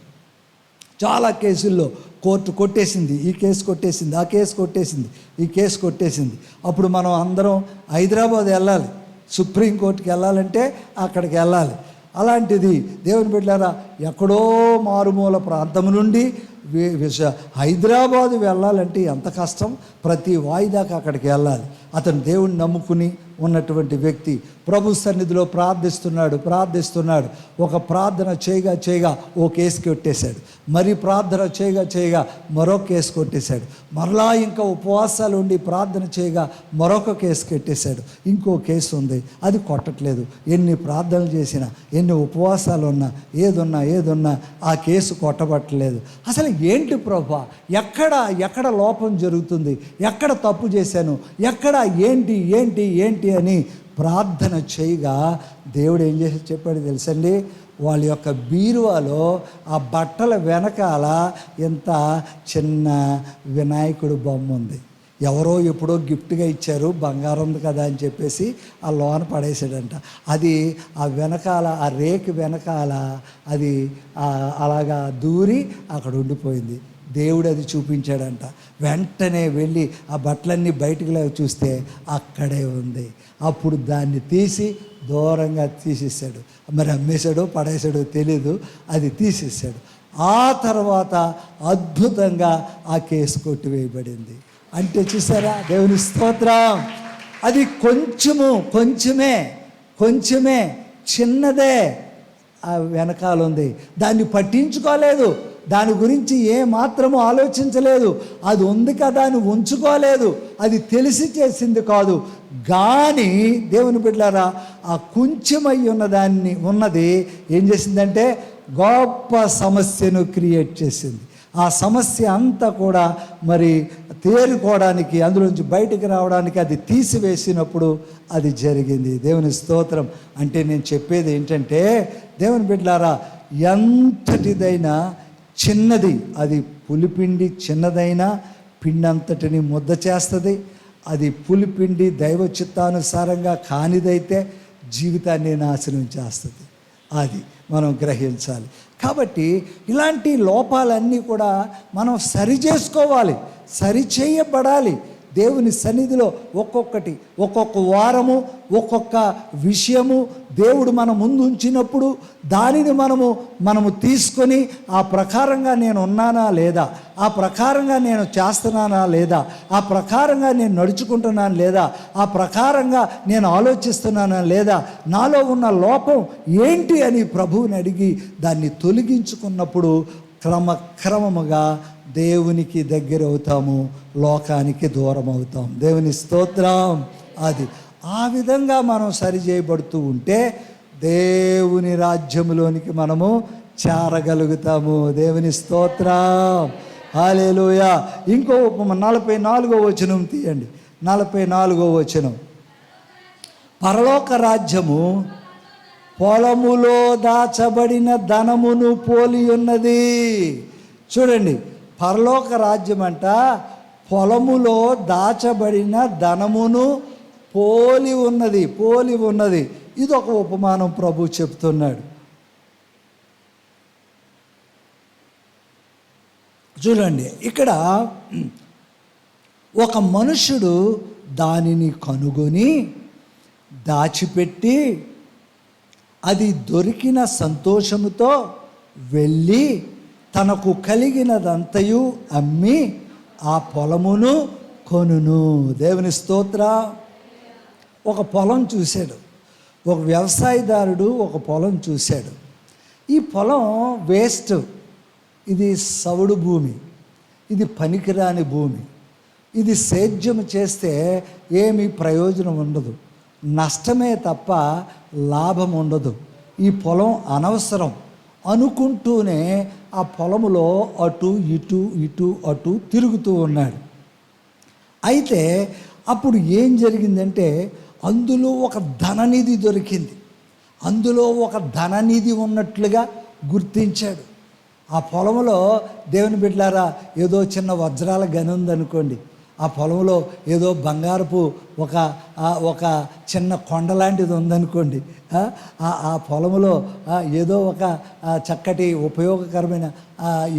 చాలా కేసుల్లో కోర్టు కొట్టేసింది, ఈ కేసు కొట్టేసింది, ఆ కేసు కొట్టేసింది, ఈ కేసు కొట్టేసింది. అప్పుడు మనం అందరం హైదరాబాద్ వెళ్ళాలి, సుప్రీంకోర్టుకి వెళ్ళాలంటే అక్కడికి వెళ్ళాలి. అలాంటిది దేవుని బిడ్డలారా, ఎక్కడో మారుమూల ప్రాంతం నుండి హైదరాబాదు వెళ్ళాలంటే ఎంత కష్టం. ప్రతి వాయిదాకి అక్కడికి వెళ్ళాలి. అతను దేవుణ్ణి నమ్ముకుని ఉన్నటువంటి వ్యక్తి ప్రభు సన్నిధిలో ప్రార్థిస్తున్నాడు. ఒక ప్రార్థన చేయగా ఓ కేసు కొట్టేశాడు. మరి ప్రార్థన చేయగా మరో కేసు కొట్టేశాడు. మరలా ఇంకా ఉపవాసాలు ఉండి ప్రార్థన చేయగా మరొక కేసు కట్టేశాడు. ఇంకో కేసు ఉంది, అది కొట్టట్లేదు. ఎన్ని ప్రార్థనలు చేసినా, ఎన్ని ఉపవాసాలు ఉన్నా, ఏదున్నా ఆ కేసు కొట్టబట్టలేదు. అసలు ఏంటి ప్రభా, ఎక్కడ లోపం జరుగుతుంది, ఎక్కడ తప్పు చేశాను, ఎక్కడ ఏంటి అని ప్రార్థన చేయగా దేవుడు ఏం చేసి చెప్పాడు తెలుసండి? వాళ్ళ యొక్క బీరువాలో ఆ బట్టల వెనకాల ఎంత చిన్న వినాయకుడు బొమ్మ ఉంది. ఎవరో ఎప్పుడో గిఫ్ట్గా ఇచ్చారు, బంగారం ఉంది కదా అని చెప్పేసి ఆ లోన పడేసాడంట. అది ఆ వెనకాల, ఆ రేకు వెనకాల అది అలాగా దూరి అక్కడ ఉండిపోయింది. దేవుడు అది చూపించాడంట. వెంటనే వెళ్ళి ఆ బట్టలన్నీ బయటికి చూస్తే అక్కడే ఉంది. అప్పుడు దాన్ని తీసి దూరంగా తీసేసాడు. మరి అమ్మేశాడో పడేసాడో తెలీదు, అది తీసేసాడు. ఆ తర్వాత అద్భుతంగా ఆ కేసు కొట్టివేయబడింది. అంటే చూసారా, దేవుని స్తోత్రం. అది కొంచెమే చిన్నదే ఆ వెనకాల ఉంది. దాన్ని పట్టించుకోలేదు, దాని గురించి ఏ మాత్రము ఆలోచించలేదు. అది ఉంది కదా అని ఉంచుకోలేదు. అది తెలిసి చేసింది కాదు. కానీ దేవుని బిడ్డలారా, ఆ కొంచెమై ఉన్నది ఏం చేసిందంటే గొప్ప సమస్యను క్రియేట్ చేసింది. ఆ సమస్య అంతా కూడా మరి తేరుకోవడానికి, అందులోంచి బయటికి రావడానికి అది తీసివేసినప్పుడు అది జరిగింది. దేవుని స్తోత్రం. అంటే నేను చెప్పేది ఏంటంటే, దేవుని బిడ్డలారా, ఎంతటిదైనా చిన్నది, అది పులిపిండి చిన్నదైనా పిండి అంతటిని ముద్ద చేస్తుంది. అది పులిపిండి దైవ చిత్తానుసారంగా కానిదైతే జీవితాన్ని నాశనం చేస్తుంది. అది మనం గ్రహించాలి. కాబట్టి ఇలాంటి లోపాలన్నీ కూడా మనం సరిచేసుకోవాలి, సరిచేయబడాలి. దేవుని సన్నిధిలో ఒక్కొక్క వారము ఒక్కొక్క విషయము దేవుడు మన ముందు ఉంచినప్పుడు దానిని మనము తీసుకొని ఆ ప్రకారంగా నేను ఉన్నానా లేదా, ఆ ప్రకారంగా నేను చేస్తున్నానా లేదా, ఆ ప్రకారంగా నేను నడుచుకుంటున్నాను లేదా, ఆ ప్రకారంగా నేను ఆలోచిస్తున్నానా లేదా, నాలో ఉన్న లోపం ఏంటి అని ప్రభువుని అడిగి దాన్ని తొలగించుకున్నప్పుడు క్రమముగా దేవునికి దగ్గర అవుతాము, లోకానికి దూరం అవుతాం. దేవుని స్తోత్రం. అది ఆ విధంగా మనం సరి చేయబడుతూ ఉంటే దేవుని రాజ్యములోనికి మనము చేరగలుగుతాము. దేవుని స్తోత్రం. హల్లెలూయా. ఇంకో ఉపమ 44వ వచనం తీయండి. 44వ వచనం. పరలోక రాజ్యము పొలములో దాచబడిన ధనమును పోలి ఉన్నది. చూడండి, పరలోక రాజ్యం అంట పొలములో దాచబడిన ధనమును పోలి ఉన్నది. ఇది ఒక ఉపమానం ప్రభు చెప్తున్నాడు. చూడండి, ఇక్కడ ఒక మనుషుడు దానిని కనుగొని దాచిపెట్టి అది దొరికిన సంతోషముతో వెళ్ళి తనకు కలిగినదంతయు అమ్మి ఆ పొలమును కొనును. దేవుని స్తోత్ర. ఒక పొలం చూశాడు, ఒక వ్యవసాయదారుడు ఒక పొలం చూశాడు. ఈ పొలం వేస్ట్, ఇది సవుడు భూమి, ఇది పనికిరాని భూమి, ఇది సేద్యం చేస్తే ఏమీ ప్రయోజనం ఉండదు, నష్టమే తప్ప లాభం ఉండదు, ఈ పొలం అనవసరం అనుకుంటూనే ఆ పొలములో అటు ఇటు తిరుగుతూ ఉన్నాడు. అయితే అప్పుడు ఏం జరిగిందంటే అందులో ఒక ధననిధి దొరికింది. అందులో ఒక ధననిధి ఉన్నట్లుగా గుర్తించాడు. ఆ పొలంలో దేవుని బిడ్డలారా ఏదో చిన్న వజ్రాల గని ఉందనుకోండి, ఆ పొలంలో ఏదో బంగారపు ఒక చిన్న కొండ లాంటిది ఉందనుకోండి, ఆ పొలంలో ఏదో ఒక చక్కటి ఉపయోగకరమైన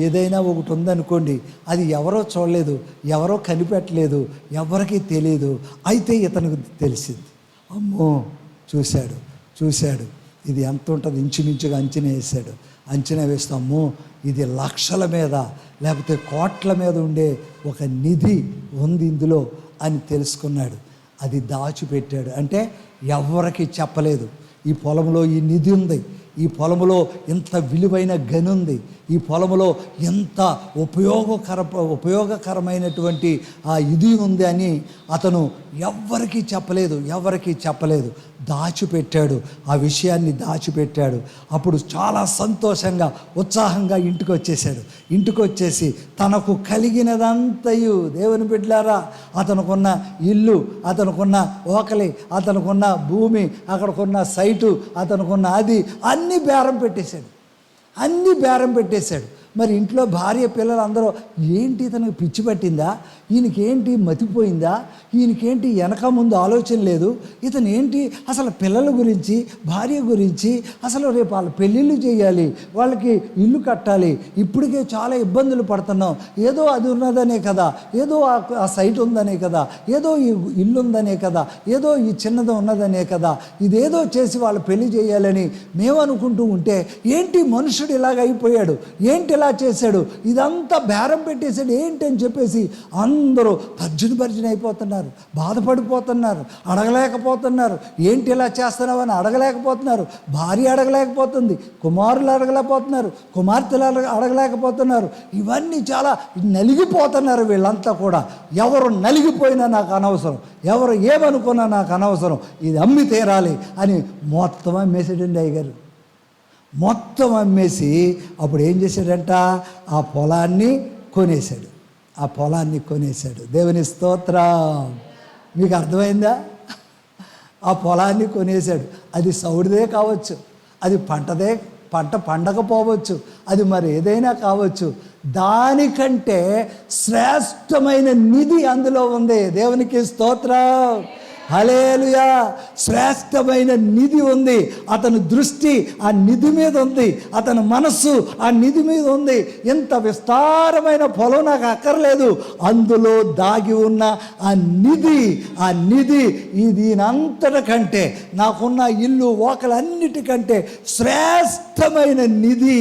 ఏదైనా ఒకటి ఉందనుకోండి, అది ఎవరో చూడలేదు, ఎవరో కనిపెట్టలేదు, ఎవరికీ తెలియదు. అయితే ఇతనికి తెలిసింది. అమ్మో, చూశాడు ఇది ఎంత ఉంటుంది, ఇంచుమించుగా అంచనా వేశాడు. అంచనా వేస్తాము ఇది లక్షల మీద లేకపోతే కోట్ల మీద ఉండే ఒక నిధి ఉంది ఇందులో అని తెలుసుకున్నాడు. అది దాచిపెట్టాడు. అంటే ఎవరికి చెప్పలేదు. ఈ పొలంలో ఈ నిధి ఉంది, ఈ పొలంలో ఇంత విలువైన గని ఉంది, ఈ పొలంలో ఎంత ఉపయోగకరమైనటువంటి ఆ ఇది ఉంది అని అతను ఎవరికి చెప్పలేదు. దాచిపెట్టాడు. ఆ విషయాన్ని దాచిపెట్టాడు. అప్పుడు చాలా సంతోషంగా ఉత్సాహంగా ఇంటికి వచ్చేసి తనకు కలిగినదంతయు, దేవుని బిడ్డలారా, అతనుకున్న ఇల్లు, అతనుకున్న ఓకలి, అతనుకున్న భూమి, అక్కడికున్న సైటు, అతనుకున్న అది అన్నీ బేరం పెట్టేశాడు. మరి ఇంట్లో భార్య పిల్లలు అందరూ ఏంటి ఇతనికి పిచ్చి పట్టిందా, ఈయనకేంటి మతిపోయిందా, ఈయనకేంటి వెనక ముందు ఆలోచన లేదు, ఇతను ఏంటి అసలు పిల్లల గురించి భార్య గురించి, అసలు రేపు వాళ్ళ పెళ్ళిళ్ళు చేయాలి, వాళ్ళకి ఇల్లు కట్టాలి, ఇప్పటికే చాలా ఇబ్బందులు పడుతున్నాం, ఏదో అది ఉన్నదనే కదా, ఏదో ఆ సైట్ ఉందనే కదా, ఏదో ఈ ఇల్లు ఉందనే కదా, ఏదో ఈ చిన్నది ఉన్నదనే కదా, ఇదేదో చేసి వాళ్ళు పెళ్లి చేయాలని మేము అనుకుంటూ ఉంటే ఏంటి మనుషుడు ఇలాగ అయిపోయాడు, ఏంటి ఇలా చేశాడు, ఇదంతా బేరం పెట్టేశాడు ఏంటి అని చెప్పేసి అందరూ తర్జన అయిపోతున్నారు, బాధపడిపోతున్నారు, అడగలేకపోతున్నారు. ఏంటి ఇలా చేస్తున్నావని అడగలేకపోతున్నారు. భార్య అడగలేకపోతుంది, కుమారులు అడగలేకపోతున్నారు, కుమార్తెలు అడగలేకపోతున్నారు. ఇవన్నీ చాలా నలిగిపోతున్నారు వీళ్ళంతా కూడా. ఎవరు నలిగిపోయినా నాకు అనవసరం, ఎవరు ఏమనుకున్నా నాకు అనవసరం, ఇది అమ్మి తీరాలి అని మొత్తం అమ్మేసాడండి అయ్యగారు. మొత్తం అమ్మేసి అప్పుడు ఏం చేశాడంట, ఆ పొలాన్ని కొనేశాడు. దేవుని స్తోత్రం. మీకు అర్థమైందా? ఆ పొలాన్ని కొనేశాడు. అది సౌడిదే కావచ్చు, అది పంట పండకపోవచ్చు, అది మరి ఏదైనా కావచ్చు, దానికంటే శ్రేష్టమైన నిధి అందులో ఉంది. దేవునికి స్తోత్రం. హల్లెలూయా. శ్రేష్టమైన నిధి ఉంది. అతని దృష్టి ఆ నిధి మీద ఉంది, అతని మనస్సు ఆ నిధి మీద ఉంది. ఇంత విస్తారమైన పొలం నాకు అక్కర్లేదు, అందులో దాగి ఉన్న ఆ నిధి దీనంతటికంటే, నాకున్న ఇల్లు ఓకలన్నిటికంటే శ్రేష్టమైన నిధి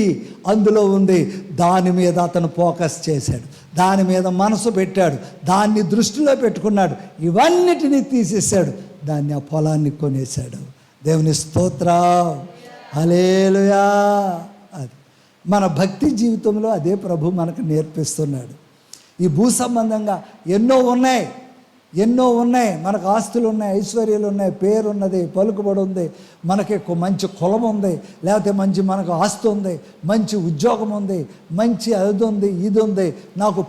అందులో ఉంది. దాని మీద అతను ఫోకస్ చేశాడు, దాని మీద మనసు పెట్టాడు, దాన్ని దృష్టిలో పెట్టుకున్నాడు. ఇవన్నిటినీ తీసేశాడు, దాన్ని ఆ పొలాన్ని కొనేశాడు. దేవుని స్తోత్రం. హల్లెలూయా. అది మన భక్తి జీవితంలో అదే ప్రభు మనకు నేర్పిస్తున్నాడు. ఈ భూ సంబంధంగా ఎన్నో ఉన్నాయి, మనకు ఆస్తులు ఉన్నాయి, ఐశ్వర్యాలు ఉన్నాయి, పేరు ఉన్నది, పలుకుబడి ఉంది, మనకి మంచి కులం ఉంది, లేకపోతే మనకు ఆస్తి ఉంది, మంచి ఉద్యోగం ఉంది, మంచి అది ఉంది, ఇది ఉంది, నాకు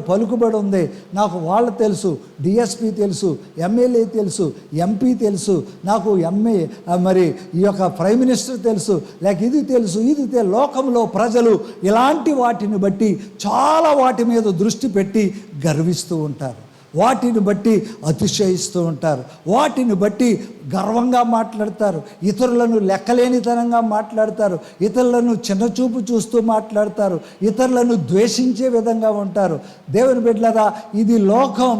పలుకుబడి ఉంది, నాకు వాళ్ళు తెలుసు, డిఎస్పి తెలుసు, ఎమ్మెల్యే తెలుసు, ఎంపీ తెలుసు, నాకు మరి ఈ యొక్క ప్రైమ్ మినిస్టర్ తెలుసు, లేక ఇది తెలుసు. లోకంలో ప్రజలు ఇలాంటి వాటిని బట్టి చాలా వాటి మీద దృష్టి పెట్టి గర్విస్తూ ఉంటారు, వాటిని బట్టి అతిశయిస్తూ ఉంటారు, వాటిని బట్టి గర్వంగా మాట్లాడతారు, ఇతరులను లెక్కలేనితనంగా మాట్లాడతారు, ఇతరులను చిన్నచూపు చూస్తూ మాట్లాడతారు, ఇతరులను ద్వేషించే విధంగా ఉంటారు. దేవుని బిడ్డలారా, ఇది లోకం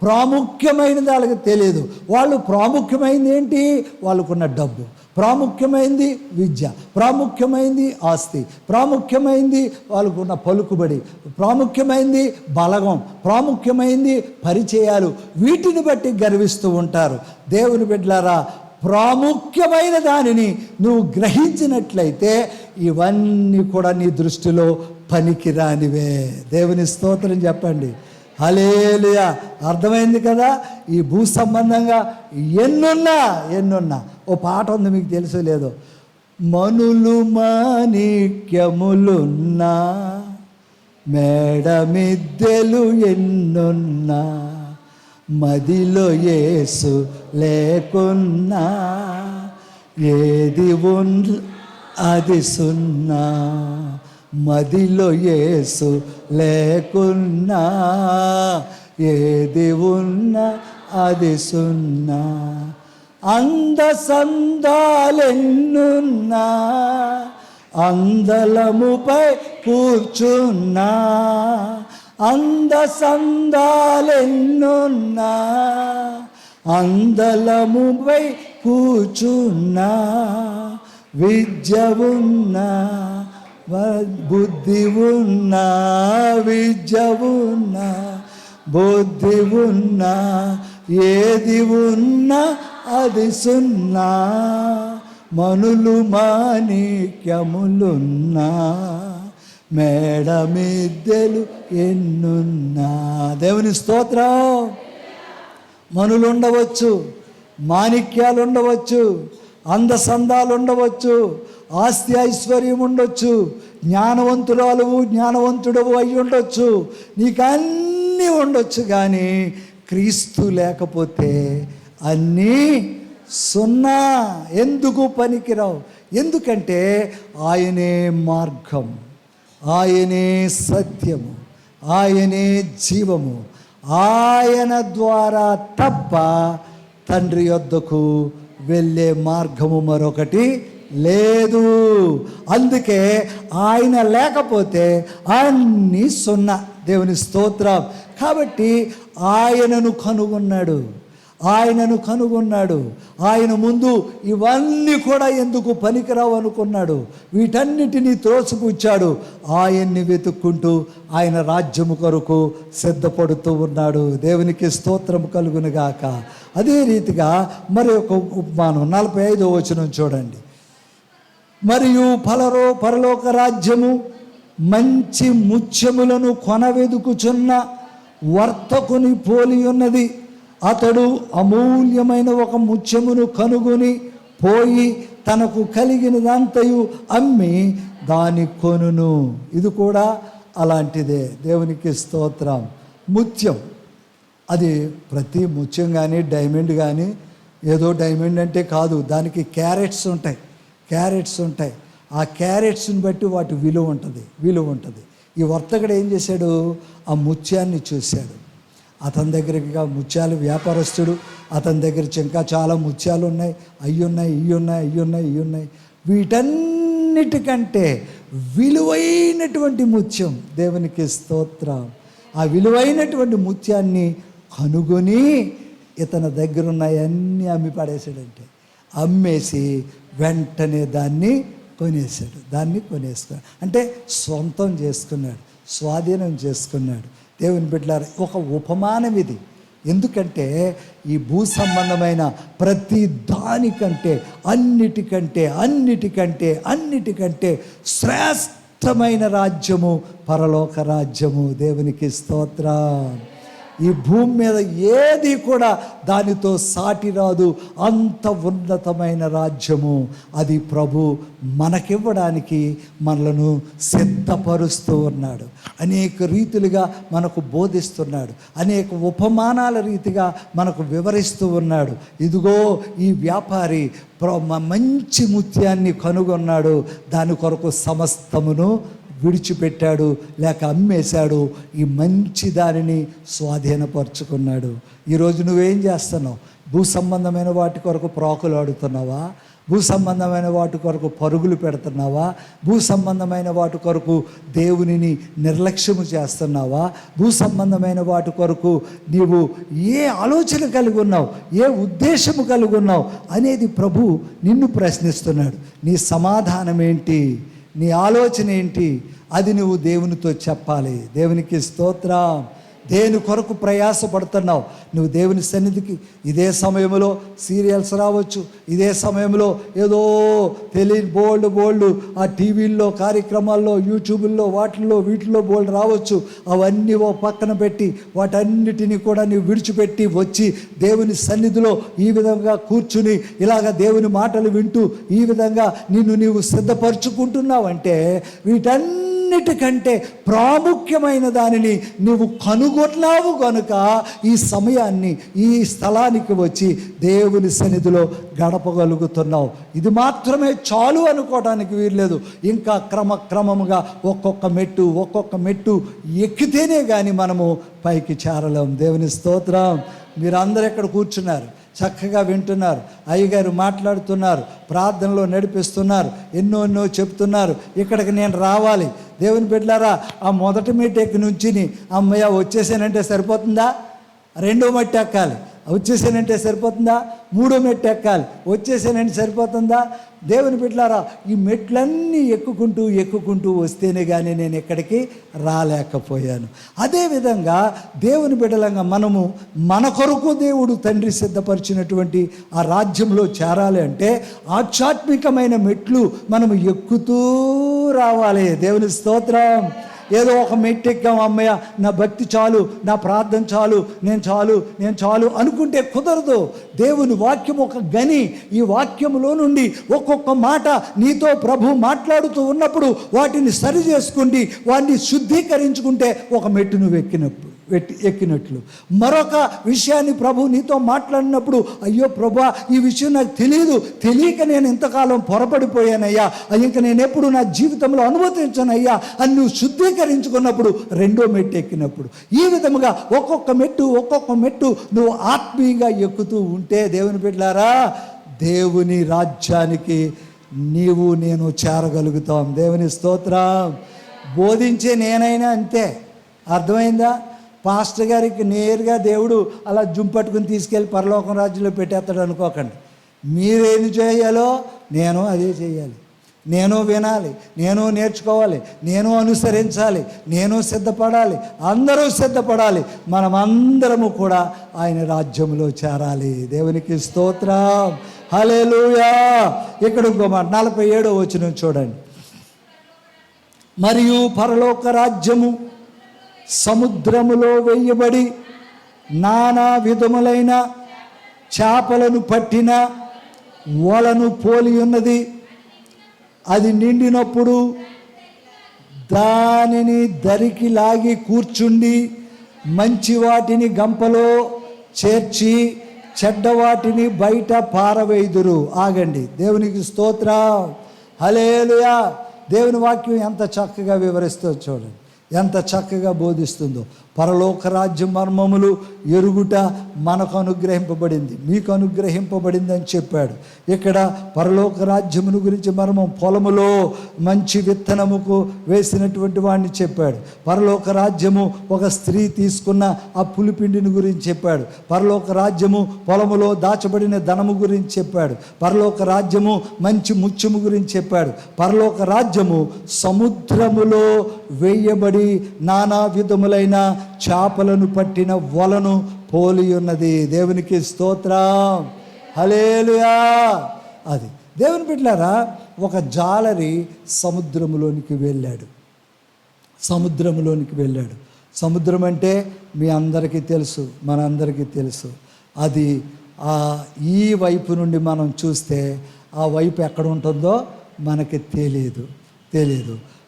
ప్రాముఖ్యమైనది వాళ్ళకి తెలియదు. వాళ్ళు ప్రాముఖ్యమైనది ఏంటి? వాళ్ళకున్న డబ్బు, ప్రాముఖ్యమైంది విద్య, ప్రాముఖ్యమైంది ఆస్తి, ప్రాముఖ్యమైంది వాళ్ళకున్న పలుకుబడి, ప్రాముఖ్యమైంది బలగం, ప్రాముఖ్యమైంది పరిచయాలు. వీటిని బట్టి గర్విస్తూ ఉంటారు. దేవుని బిడ్డలారా, ప్రాముఖ్యమైన దానిని నువ్వు గ్రహించినట్లయితే ఇవన్నీ కూడా నీ దృష్టిలో పనికిరానివే. దేవుని స్తోత్రం చెప్పండి. హల్లెలూయా. అర్థమైంది కదా? ఈ భూ సంబంధంగా ఎన్నున్నా ఓ పాట ఉంది, మీకు తెలుసో లేదో. మనులు మాణిక్యములున్నా, మేడమిద్దెలు ఎన్నున్నా, మదిలో యేసు లేకున్నా, ఏది అది సున్నా, మదిలో యేసు లేకున్నా, ఏది ఉన్నా అది సున్నా. సందాలెన్నున్నా, అందలముపై కూర్చున్నా, సందాలెన్నున్నా, అందలముపై కూర్చున్నా, విద్య ఉన్నా, బుద్ధి ఉన్నా, విద్య ఉన్నా, బుద్ధి ఉన్నా, ఏది ఉన్నా అది సున్నా, మనులు మాణిక్యములున్నా, మేడ మిద్దెలు ఎన్నున్నా. దేవుని స్తోత్రం. మనులు ఉండవచ్చు, మాణిక్యాలు ఉండవచ్చు, అందసందాలు ఉండవచ్చు, ఆస్తి ఐశ్వర్యం ఉండొచ్చు, జ్ఞానవంతుడవు అయి ఉండొచ్చు, నీకు అన్నీ ఉండొచ్చు. కానీ క్రీస్తు లేకపోతే అన్నీ సున్నా. ఎందుకు పనికిరావు? ఎందుకంటే ఆయనే మార్గం, ఆయనే సత్యము, ఆయనే జీవము. ఆయన ద్వారా తప్ప తండ్రి యొద్దకు వెళ్ళే మార్గము మరొకటి లేదు. అందుకే ఆయన లేకపోతే అన్నీ సున్నా. దేవుని స్తోత్రం. కాబట్టి ఆయనను కనుగొన్నాడు. ఆయన ముందు ఇవన్నీ కూడా ఎందుకు పనికిరావు అనుకున్నాడు. వీటన్నిటినీ త్రోసిపుచ్చాడు. ఆయన్ని వెతుక్కుంటూ ఆయన రాజ్యము కొరకు సిద్ధపడుతూ ఉన్నాడు. దేవునికి స్తోత్రం కలుగునుగాక. అదే రీతిగా మరి ఒక ఉపమానం 45వ వచనం చూడండి. మరియు పరలోక రాజ్యము మంచి ముత్యములను కొనవెదుకుచున్న వర్తకుని పోలి ఉన్నది. అతడు అమూల్యమైన ఒక ముత్యమును కనుగొని పోయి తనకు కలిగినదంతయు అమ్మి దాని కొనును. ఇది కూడా అలాంటిదే. దేవునికి స్తోత్రం. ముత్యం అది ప్రతి ముత్యం కానీ డైమండ్ కానీ ఏదో డైమండ్ అంటే కాదు, దానికి క్యారెట్స్ ఉంటాయి. ఆ క్యారెట్స్ని బట్టి వాటి విలువ ఉంటుంది. ఈ వర్తకుడు ఏం చేశాడు? ఆ ముత్యాన్ని చూశాడు. అతని దగ్గరికి ముత్యాలు వ్యాపారస్తుడు, అతని దగ్గర ఇంకా చాలా ముత్యాలు ఉన్నాయి, అయ్యున్నాయి. వీటన్నిటికంటే విలువైనటువంటి ముత్యం, దేవునికి స్తోత్రం, ఆ విలువైనటువంటి ముత్యాన్ని కనుగొని ఇతని దగ్గర ఉన్నాయన్నీ అమ్మి పడేశాడంటే, అమ్మేసి వెంటనే దాన్ని కొనేసుకున్నాడు. అంటే సొంతం చేసుకున్నాడు, స్వాధీనం చేసుకున్నాడు. దేవుని బిడ్డలారా, ఒక ఉపమానం ఇది. ఎందుకంటే ఈ భూ సంబంధమైన ప్రతి దానికంటే అన్నిటికంటే శ్రేష్టమైన రాజ్యము పరలోక రాజ్యము. దేవునికి స్తోత్రం. ఈ భూమి మీద ఏది కూడా దానితో సాటి రాదు. అంత ఉన్నతమైన రాజ్యము అది ప్రభు మనకివ్వడానికి మనలను సిద్ధపరుస్తూ ఉన్నాడు. అనేక రీతులుగా మనకు బోధిస్తున్నాడు, అనేక ఉపమానాల రీతిగా మనకు వివరిస్తూ ఉన్నాడు. ఇదిగో ఈ వ్యాపారి మంచి ముత్యాన్ని కనుగొన్నాడు, దాని కొరకు సమస్తమును విడిచిపెట్టాడు, లేక అమ్మేశాడు, ఈ మంచి దానిని స్వాధీనపరుచుకున్నాడు. ఈరోజు నువ్వేం చేస్తున్నావు? భూ సంబంధమైన వాటి కొరకు ప్రాకులాడుతున్నావా? భూ సంబంధమైన వాటి కొరకు పరుగులు పెడుతున్నావా? భూ సంబంధమైన వాటి కొరకు దేవునిని నిర్లక్ష్యము చేస్తున్నావా? భూ సంబంధమైన వాటి కొరకు నీవు ఏ ఆలోచన కలిగి ఉన్నావు, ఏ ఉద్దేశము కలిగి ఉన్నావు అనేది ప్రభు నిన్ను ప్రశ్నిస్తున్నాడు. నీ సమాధానం ఏంటి? నీ ఆలోచన ఏంటి? అది నువ్వు దేవునితో చెప్పాలి. దేవునికి స్తోత్రం. దేని కొరకు ప్రయాసపడుతున్నావు? నువ్వు దేవుని సన్నిధికి ఇదే సమయంలో సీరియల్స్ రావచ్చు, ఇదే సమయంలో ఏదో తెలియని బోల్డ్ ఆ టీవీల్లో కార్యక్రమాల్లో, యూట్యూబుల్లో, వీటిల్లో బోల్డ్ రావచ్చు. అవన్నీ ఓ పక్కన పెట్టి వాటన్నిటినీ కూడా నీవు విడిచిపెట్టి వచ్చి దేవుని సన్నిధిలో ఈ విధంగా కూర్చుని ఇలాగ దేవుని మాటలు వింటూ ఈ విధంగా నీవు సిద్ధపరచుకుంటున్నావంటే వీటన్నిటికంటే ప్రాముఖ్యమైన దానిని నువ్వు కనుగొన్నావు కనుక ఈ సమయాన్ని, ఈ స్థలానికి వచ్చి దేవుని సన్నిధిలో గడపగలుగుతున్నావు. ఇది మాత్రమే చాలు అనుకోవడానికి వీల్లేదు. ఇంకా క్రమముగా ఒక్కొక్క మెట్టు ఎక్కితేనే కానీ మనము పైకి చేరలేం. దేవుని స్తోత్రం. మీరందరూ ఎక్కడ కూర్చున్నారు, చక్కగా వింటున్నారు, అయ్యగారు మాట్లాడుతున్నారు, ప్రార్థనలో నడిపిస్తున్నారు, ఎన్నో చెప్తున్నారు. ఇక్కడికి నేను రావాలి. దేవుని బిడ్డలారా, ఆ మొదటి మెట్టు ఎక్కి నుంచి అమ్మయ్య వచ్చేసానంటే సరిపోతుందా? రెండో మెట్టు ఎక్కాలి. వచ్చేసానంటే సరిపోతుందా? 3వ మెట్టు ఎక్కాలి, వచ్చేసానంటే సరిపోతుందా? దేవుని బిడ్డలారా, ఈ మెట్లన్నీ ఎక్కుకుంటూ వస్తేనే కానీ నేను ఎక్కడికి రాలేకపోయాను. అదేవిధంగా దేవుని బిడ్డలంగా మనము మన కొరకు దేవుడు తండ్రి సిద్ధపరిచినటువంటి ఆ రాజ్యంలో చేరాలి అంటే ఆధ్యాత్మికమైన మెట్లు మనము ఎక్కుతూ రావాలి. దేవుని స్తోత్రం. ఏదో ఒక మెట్టు ఎక్కాం, అమ్మయ్య నా భక్తి చాలు, నా ప్రార్థన చాలు, నేను చాలు అనుకుంటే కుదరదు. దేవుని వాక్యం ఒక గని. ఈ వాక్యములో నుండి ఒక్కొక్క మాట నీతో ప్రభు మాట్లాడుతూ ఉన్నప్పుడు వాటిని సరి చేసుకుండి వాటిని శుద్ధీకరించుకుంటే ఒక మెట్టు నువ్వు ఎక్కినట్లు. మరొక విషయాన్ని ప్రభు నీతో మాట్లాడినప్పుడు, అయ్యో ప్రభా ఈ విషయం నాకు తెలియక నేను ఇంతకాలం పొరపడిపోయానయ్యా, ఇంకా నేను ఎప్పుడు నా జీవితంలో అనుమతించనయ్యా అని నువ్వు శుద్ధీకరించుకున్నప్పుడు 2వ మెట్టు ఎక్కినప్పుడు. ఈ విధముగా ఒక్కొక్క మెట్టు నువ్వు ఆత్మీయంగా ఎక్కుతూ ఉంటే దేవుని బిడ్డలారా, దేవుని రాజ్యానికి నేను చేరగలుగుతాం. దేవుని స్తోత్రం. బోధించే నేనైనా అంతే. అర్థమైందా? పాస్టర్ గారికి నేరుగా దేవుడు అలా పట్టుకుని తీసుకెళ్ళి పరలోకం రాజ్యంలో పెట్టేస్తాడు అనుకోకండి. మీరేమి చేయాలో నేను అదే చేయాలి. నేను వినాలి, నేను నేర్చుకోవాలి, నేను అనుసరించాలి, నేను సిద్ధపడాలి, అందరూ సిద్ధపడాలి. మనమందరము కూడా ఆయన రాజ్యంలో చేరాలి. దేవునికి స్తోత్రం. హల్లెలూయా. ఇక్కడ ఇంకో మాట 47వ వచనం చూడండి. మరియు పరలోక రాజ్యము సముద్రములో వేయబడి నానా విధములైన చేపలను పట్టిన వలను పోలి ఉన్నది. అది నిండినప్పుడు దానిని దరికి లాగి కూర్చుండి మంచి వాటిని గంపలో చేర్చి చెడ్డ వాటిని బయట పారవేయుదురు. ఆగండి. దేవునికి స్తోత్రం. హల్లెలూయా. దేవుని వాక్యం ఎంత చక్కగా వివరిస్తుందో చూడండి, ఎంత చక్కగా బోధిస్తుందో. పరలోక రాజ్య మర్మములు ఎరుగుట మనకు అనుగ్రహింపబడింది, మీకు అనుగ్రహింపబడింది అని చెప్పాడు. ఇక్కడ పరలోక రాజ్యమును గురించి మర్మం పొలములో మంచి విత్తనముకు వేసినటువంటి వాడిని చెప్పాడు. పరలోక రాజ్యము ఒక స్త్రీ తీసుకున్న ఆ పులిపిండిని గురించి చెప్పాడు. పరలోక రాజ్యము పొలములో దాచబడిన ధనము గురించి చెప్పాడు. పరలోక రాజ్యము మంచి ముత్యము గురించి చెప్పాడు. పరలోక రాజ్యము సముద్రములో వేయబడి నానా విధములైన చేపలను పట్టిన వలను పోలి ఉన్నది. దేవునికి స్తోత్రం. హల్లెలూయా. అది దేవుని బిడ్డలారా, ఒక జాలరి సముద్రములోనికి వెళ్ళాడు. సముద్రం అంటే మీ అందరికీ తెలుసు, మనందరికీ తెలుసు. అది ఈ వైపు నుండి మనం చూస్తే ఆ వైపు ఎక్కడ ఉంటుందో మనకి తెలియదు.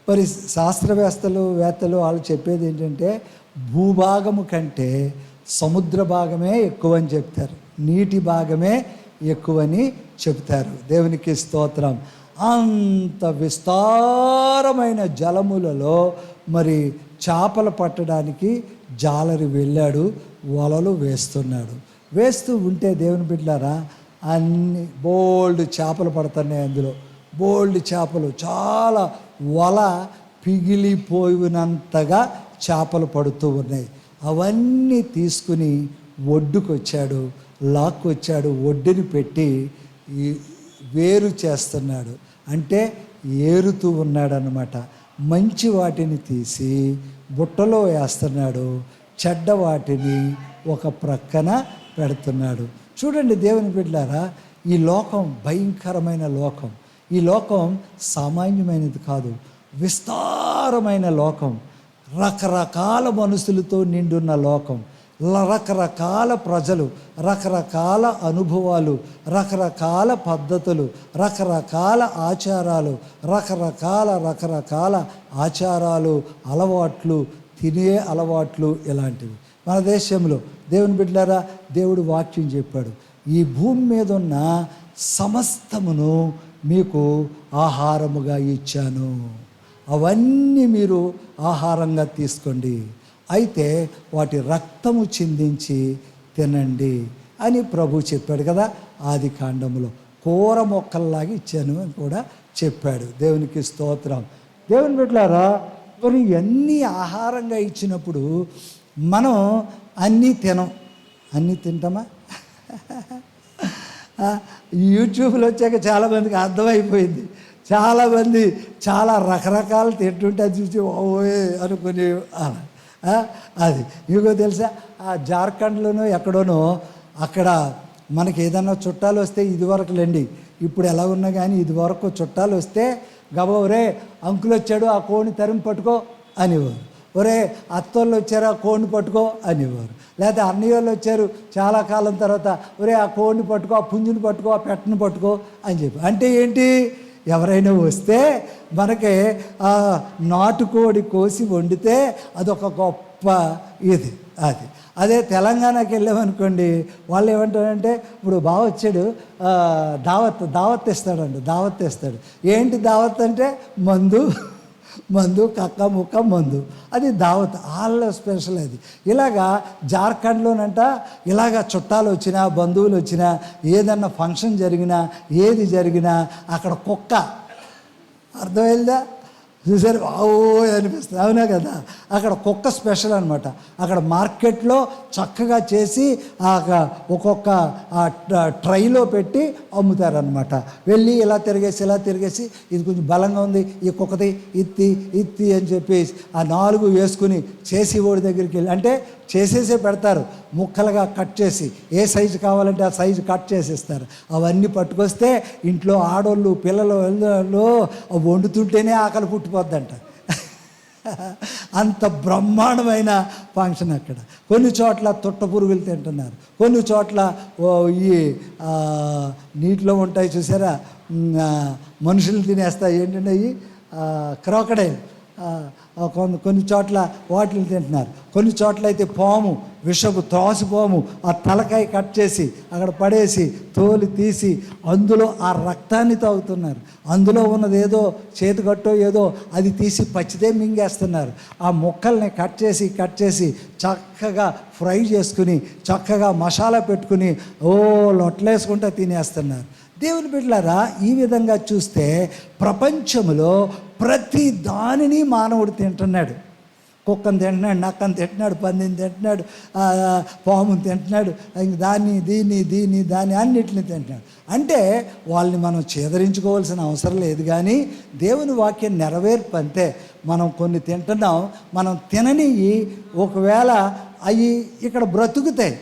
మరి శాస్త్రవేత్తలు వాళ్ళు చెప్పేది ఏంటంటే భూభాగము కంటే సముద్ర భాగమే ఎక్కువని చెప్తారు, నీటి భాగమే ఎక్కువని చెప్తారు. దేవునికి స్తోత్రం. అంత విస్తారమైన జలములలో మరి చేపలు పట్టడానికి జాలరి వెళ్ళాడు, వలలు వేస్తూ ఉంటే దేవుని బిడ్డలారా, అన్ని బోల్డ్ చేపలు పడుతున్నాయి. అందులో బోల్డ్ చేపలు, చాలా వల పిగిలిపోయినంతగా చేపలు పడుతూ ఉన్నాయి. అవన్నీ తీసుకుని ఒడ్డుకొచ్చాడు, లాక్కొచ్చాడు, ఒడ్డుని పెట్టి వేరు చేస్తున్నాడు, అంటే ఏరుతూ ఉన్నాడు అన్నమాట. మంచి వాటిని తీసి బుట్టలో వేస్తున్నాడు, చెడ్డ వాటిని ఒక ప్రక్కన పెడుతున్నాడు. చూడండి దేవుని బిడ్డలారా, ఈ లోకం భయంకరమైన లోకం. ఈ లోకం సామాన్యమైనది కాదు, విస్తారమైన లోకం. రకరకాల మనుషులతో నిండున్న లోకం, రకరకాల ప్రజలు, రకరకాల అనుభవాలు, రకరకాల పద్ధతులు, రకరకాల ఆచారాలు, రకరకాల ఆచారాలు, అలవాట్లు, తినే అలవాట్లు, ఇలాంటివి మన దేశంలో. దేవుని బిడ్డలారా, దేవుడు వాక్యం చెప్పాడు, ఈ భూమి మీద ఉన్న సమస్తమును మీకు ఆహారముగా ఇచ్చాను, అవన్నీ మీరు ఆహారంగా తీసుకోండి, అయితే వాటి రక్తము చిందించి తినండి అని ప్రభు చెప్పాడు కదా. ఆది కాండములో కూర మొక్కల్లాగా ఇచ్చాను అని కూడా చెప్పాడు. దేవునికి స్తోత్రం. దేవుని బిడ్డలారా, మరి అన్నీ ఆహారంగా ఇచ్చినప్పుడు మనం అన్నీ తింటామా? యూట్యూబ్లో వచ్చాక చాలామందికి అర్థమైపోయింది. చాలామంది చాలా రకరకాలు తింటుంటే అది చూసి ఓయే అనుకుని అది ఇంకో తెలుసా, ఆ జార్ఖండ్లోనో ఎక్కడోనో అక్కడ మనకి ఏదన్నా చుట్టాలు వస్తే ఇదివరకులేండి, ఇప్పుడు ఎలా ఉన్నా కానీ ఇదివరకు చుట్టాలు వస్తే గబోరే అంకులు వచ్చాడు ఆ కోడిని తరిమి పట్టుకో అనేవారు, ఒరే అత్తోళ్ళు వచ్చారు ఆ కోడిని పట్టుకో అనేవారు, లేకపోతే అన్నయ్య వాళ్ళు వచ్చారు చాలా కాలం తర్వాత ఒరే ఆ కోడిని పట్టుకో, ఆ పుంజుని పట్టుకో, ఆ పెట్టని పట్టుకో అని చెప్పి. అంటే ఏంటి, ఎవరైనా వస్తే మనకి నాటుకోడి కోసి వండితే అదొక గొప్ప ఇది. అదే తెలంగాణకి వెళ్ళామనుకోండి, వాళ్ళు ఏమంటారంటే ఇప్పుడు బావ వచ్చాడు దావత్ ఇస్తాడండి, దావత్ ఇస్తాడు. ఏంటి దావత్ అంటే మందు కక్క ముక్క మందు, అది దావత్, వాళ్ళ స్పెషల్ అది. ఇలాగా జార్ఖండ్లోనంట ఇలాగా చుట్టాలు వచ్చినా బంధువులు వచ్చినా ఏదన్నా ఫంక్షన్ జరిగినా ఏది జరిగినా అక్కడ కుక్క, అర్థమైందా, చూసారు ఓ అనిపిస్తుంది, అవునా కదా. అక్కడ కుక్క స్పెషల్ అనమాట. అక్కడ మార్కెట్లో చక్కగా చేసి ఒక్కొక్క ట్రైలో పెట్టి అమ్ముతారనమాట. వెళ్ళి ఇలా తిరిగేసి ఇది కొంచెం బలంగా ఉంది ఈ కుక్కది ఇత్తి అని చెప్పేసి ఆ 4 వేసుకుని చేసి ఓడి దగ్గరికి వెళ్ళి, అంటే చేసేసే పెడతారు, ముక్కలుగా కట్ చేసి ఏ సైజు కావాలంటే ఆ సైజు కట్ చేసేస్తారు. అవన్నీ పట్టుకొస్తే ఇంట్లో ఆడోళ్ళు పిల్లలు వండుతుంటేనే ఆకలి పుట్టిపోద్దంట. అంత బ్రహ్మాండమైన ఫంక్షన్ అక్కడ. కొన్ని చోట్ల తొట్ట పురుగులు తింటున్నారు, కొన్ని చోట్ల ఈ నీటిలో ఉంటాయి చూసారా మనుషులు తినేస్తాయి, ఏంటంటే అవి క్రోకడైల్, కొన్ని చోట్ల వాటిని తింటున్నారు, కొన్ని చోట్ల అయితే పాము, విషపు త్రాసుపాము, ఆ తలకాయ కట్ చేసి అక్కడ పడేసి తోలు తీసి అందులో ఆ రక్తాన్ని తాగుతున్నారు. అందులో ఉన్నది ఏదో చేతికట్టో ఏదో అది తీసి పచ్చిదే మింగేస్తున్నారు. ఆ ముక్కల్ని కట్ చేసి చక్కగా ఫ్రై చేసుకుని చక్కగా మసాలా పెట్టుకుని లొట్లేసుకుంటూ తినేస్తున్నారు. దేవుని బిడ్డలారా, ఈ విధంగా చూస్తే ప్రపంచంలో ప్రతి దానిని మానవుడు తింటున్నాడు. కుక్కను తింటున్నాడు, నక్కను తింటున్నాడు, పందిని తింటున్నాడు, పాముని తింటున్నాడు, దాన్ని అన్నిటిని తింటున్నాడు. అంటే వాళ్ళని మనం చేదరించుకోవాల్సిన అవసరం లేదు, కానీ దేవుని వాక్యం నెరవేర్పు అంతే. మనం కొన్ని తింటున్నాం, మనం తిననివి ఒకవేళ అవి ఇక్కడ బ్రతుకుతాయి,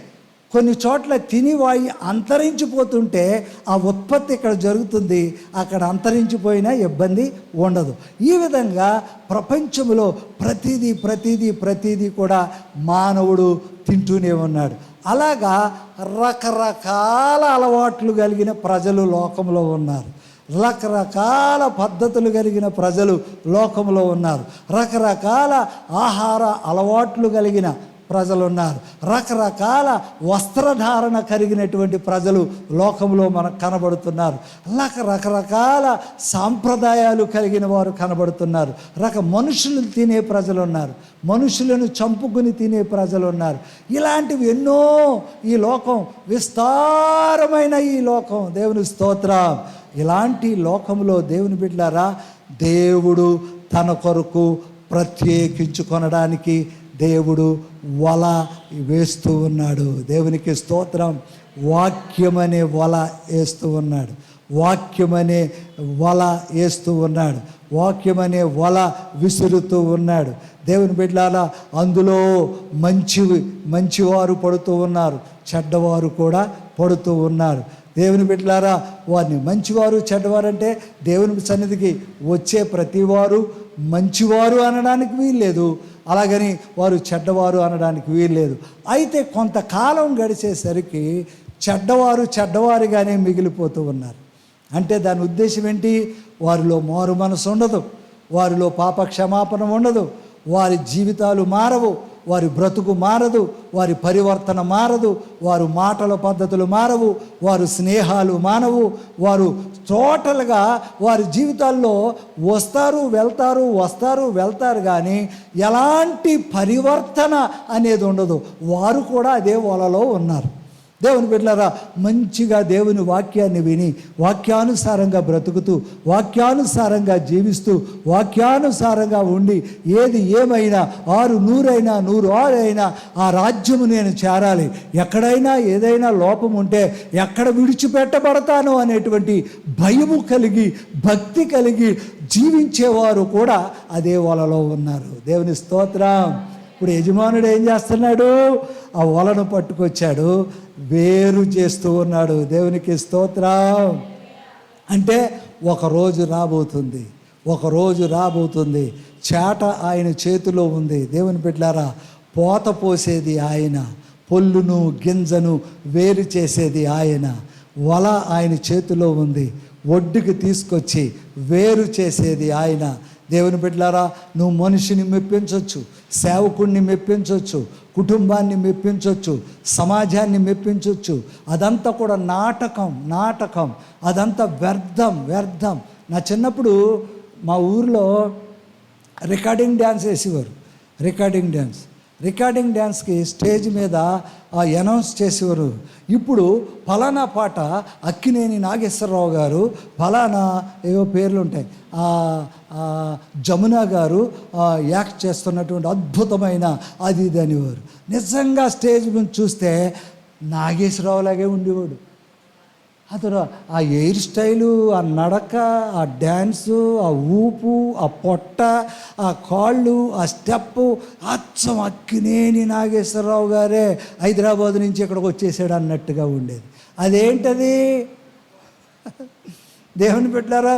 కొన్ని చోట్ల తిని వాయి అంతరించిపోతుంటే ఆ ఉత్పత్తి ఇక్కడ జరుగుతుంది, అక్కడ అంతరించిపోయినా ఇబ్బంది ఉండదు. ఈ విధంగా ప్రపంచంలో ప్రతిదీ కూడా మానవుడు తింటూనే ఉన్నాడు. అలాగా రకరకాల అలవాట్లు కలిగిన ప్రజలు లోకంలో ఉన్నారు, రకరకాల పద్ధతులు కలిగిన ప్రజలు లోకంలో ఉన్నారు, రకరకాల ఆహార అలవాట్లు కలిగిన ప్రజలు ఉన్నారు, రకరకాల వస్త్రధారణ కలిగినటువంటి ప్రజలు లోకంలో మనకు కనబడుతున్నారు, రకరకాల సాంప్రదాయాలు కలిగిన వారు కనబడుతున్నారు, మనుషులు తినే ప్రజలు ఉన్నారు, మనుషులను చంపుకుని తినే ప్రజలు ఉన్నారు. ఇలాంటివి ఎన్నో ఈ లోకం, విస్తారమైన ఈ లోకం, దేవుని స్తోత్రం. ఇలాంటి లోకంలో దేవుని బిడ్డలారా, దేవుడు తన కొరకు ప్రత్యేకించుకొనడానికి దేవుడు వల వేస్తూ ఉన్నాడు. దేవునికి స్తోత్రం. వాక్యమనే వల వేస్తూ ఉన్నాడు, వాక్యమనే వల వేస్తూ ఉన్నాడు, వాక్యమనే వల విసురుతూ ఉన్నాడు. దేవుని బిడ్డలారా, అందులో మంచివారు పడుతూ ఉన్నారు, చెడ్డవారు కూడా పడుతూ ఉన్నారు. దేవుని బిడ్డలారా, వారిని మంచివారు చెడ్డవారు అంటే దేవుని సన్నిధికి వచ్చే ప్రతివారు మంచివారు అనడానికి వీల్లేదు, అలాగని వారు చెడ్డవారు అనడానికి వీల్లేదు. అయితే కొంతకాలం గడిచేసరికి చెడ్డవారుగానే మిగిలిపోతూ ఉన్నారు. అంటే దాని ఉద్దేశం ఏంటి? వారిలో మారు మనసు ఉండదు, వారిలో పాప క్షమాపణ ఉండదు, వారి జీవితాలు మారవు, వారి బ్రతుకు మారదు, వారి పరివర్తన మారదు, వారు మాటల పద్ధతులు మారవు, వారు స్నేహాలు మానవు, వారు టోటల్గా వారి జీవితాల్లో వస్తారు వెళ్తారు కానీ ఎలాంటి పరివర్తన అనేది ఉండదు. వారు కూడా అదే వలలో ఉన్నారు. దేవుని బిడ్డలారా, మంచిగా దేవుని వాక్యాన్ని విని వాక్యానుసారంగా బ్రతుకుతూ వాక్యానుసారంగా జీవిస్తూ వాక్యానుసారంగా ఉండి ఏది ఏమైనా 6 100 106 ఆ రాజ్యము నేను చేరాలి, ఎక్కడైనా ఏదైనా లోపం ఉంటే ఎక్కడ విడిచిపెట్టబడతాను అనేటువంటి భయము కలిగి భక్తి కలిగి జీవించేవారు కూడా అదే వలలో ఉన్నారు. దేవుని స్తోత్రం. ఇప్పుడు యజమానుడు ఏం చేస్తున్నాడు? ఆ వలను పట్టుకొచ్చాడు, వేరు చేస్తూ ఉన్నాడు. దేవునికి స్తోత్రం. అంటే ఒకరోజు రాబోతుంది. చేట ఆయన చేతిలో ఉంది. దేవుని బిడ్డలారా, పోత పోసేది ఆయన, పొల్లును గింజను వేరు చేసేది ఆయన. వల ఆయన చేతిలో ఉంది, ఒడ్డుకి తీసుకొచ్చి వేరు చేసేది ఆయన. దేవుని బిడ్డలారా, నువ్వు మనిషిని మెప్పించవచ్చు, సేవకుడిని మెప్పించవచ్చు, కుటుంబాన్ని మెప్పించవచ్చు, సమాజాన్ని మెప్పించవచ్చు. అదంతా కూడా నాటకం, అదంతా వ్యర్థం. నా చిన్నప్పుడు మా ఊరిలో రికార్డింగ్ డ్యాన్స్ వేసేవారు. రికార్డింగ్ డ్యాన్స్కి స్టేజ్ మీద అనౌన్స్ చేసేవారు. ఇప్పుడు ఫలానా పాట అక్కినేని నాగేశ్వరరావు గారు, ఫలానా ఏవో పేర్లు ఉంటాయి, జమున గారు యాక్ట్ చేస్తున్నటువంటి అద్భుతమైన అది ఇది అనేవారు. నిజంగా స్టేజ్ నుంచి చూస్తే నాగేశ్వరరావు లాగే ఉండేవాడు. అతను ఆ హెయిర్ స్టైలు, ఆ నడక, ఆ డ్యాన్సు, ఆ ఊపు, ఆ పొట్ట, ఆ కాళ్ళు, ఆ స్టెప్పు అచ్చం అక్కినేని నాగేశ్వరరావు గారే హైదరాబాద్ నుంచి ఇక్కడికి వచ్చేసాడు అన్నట్టుగా ఉండేది. అదేంటది? దేవుని బిడ్డలారా,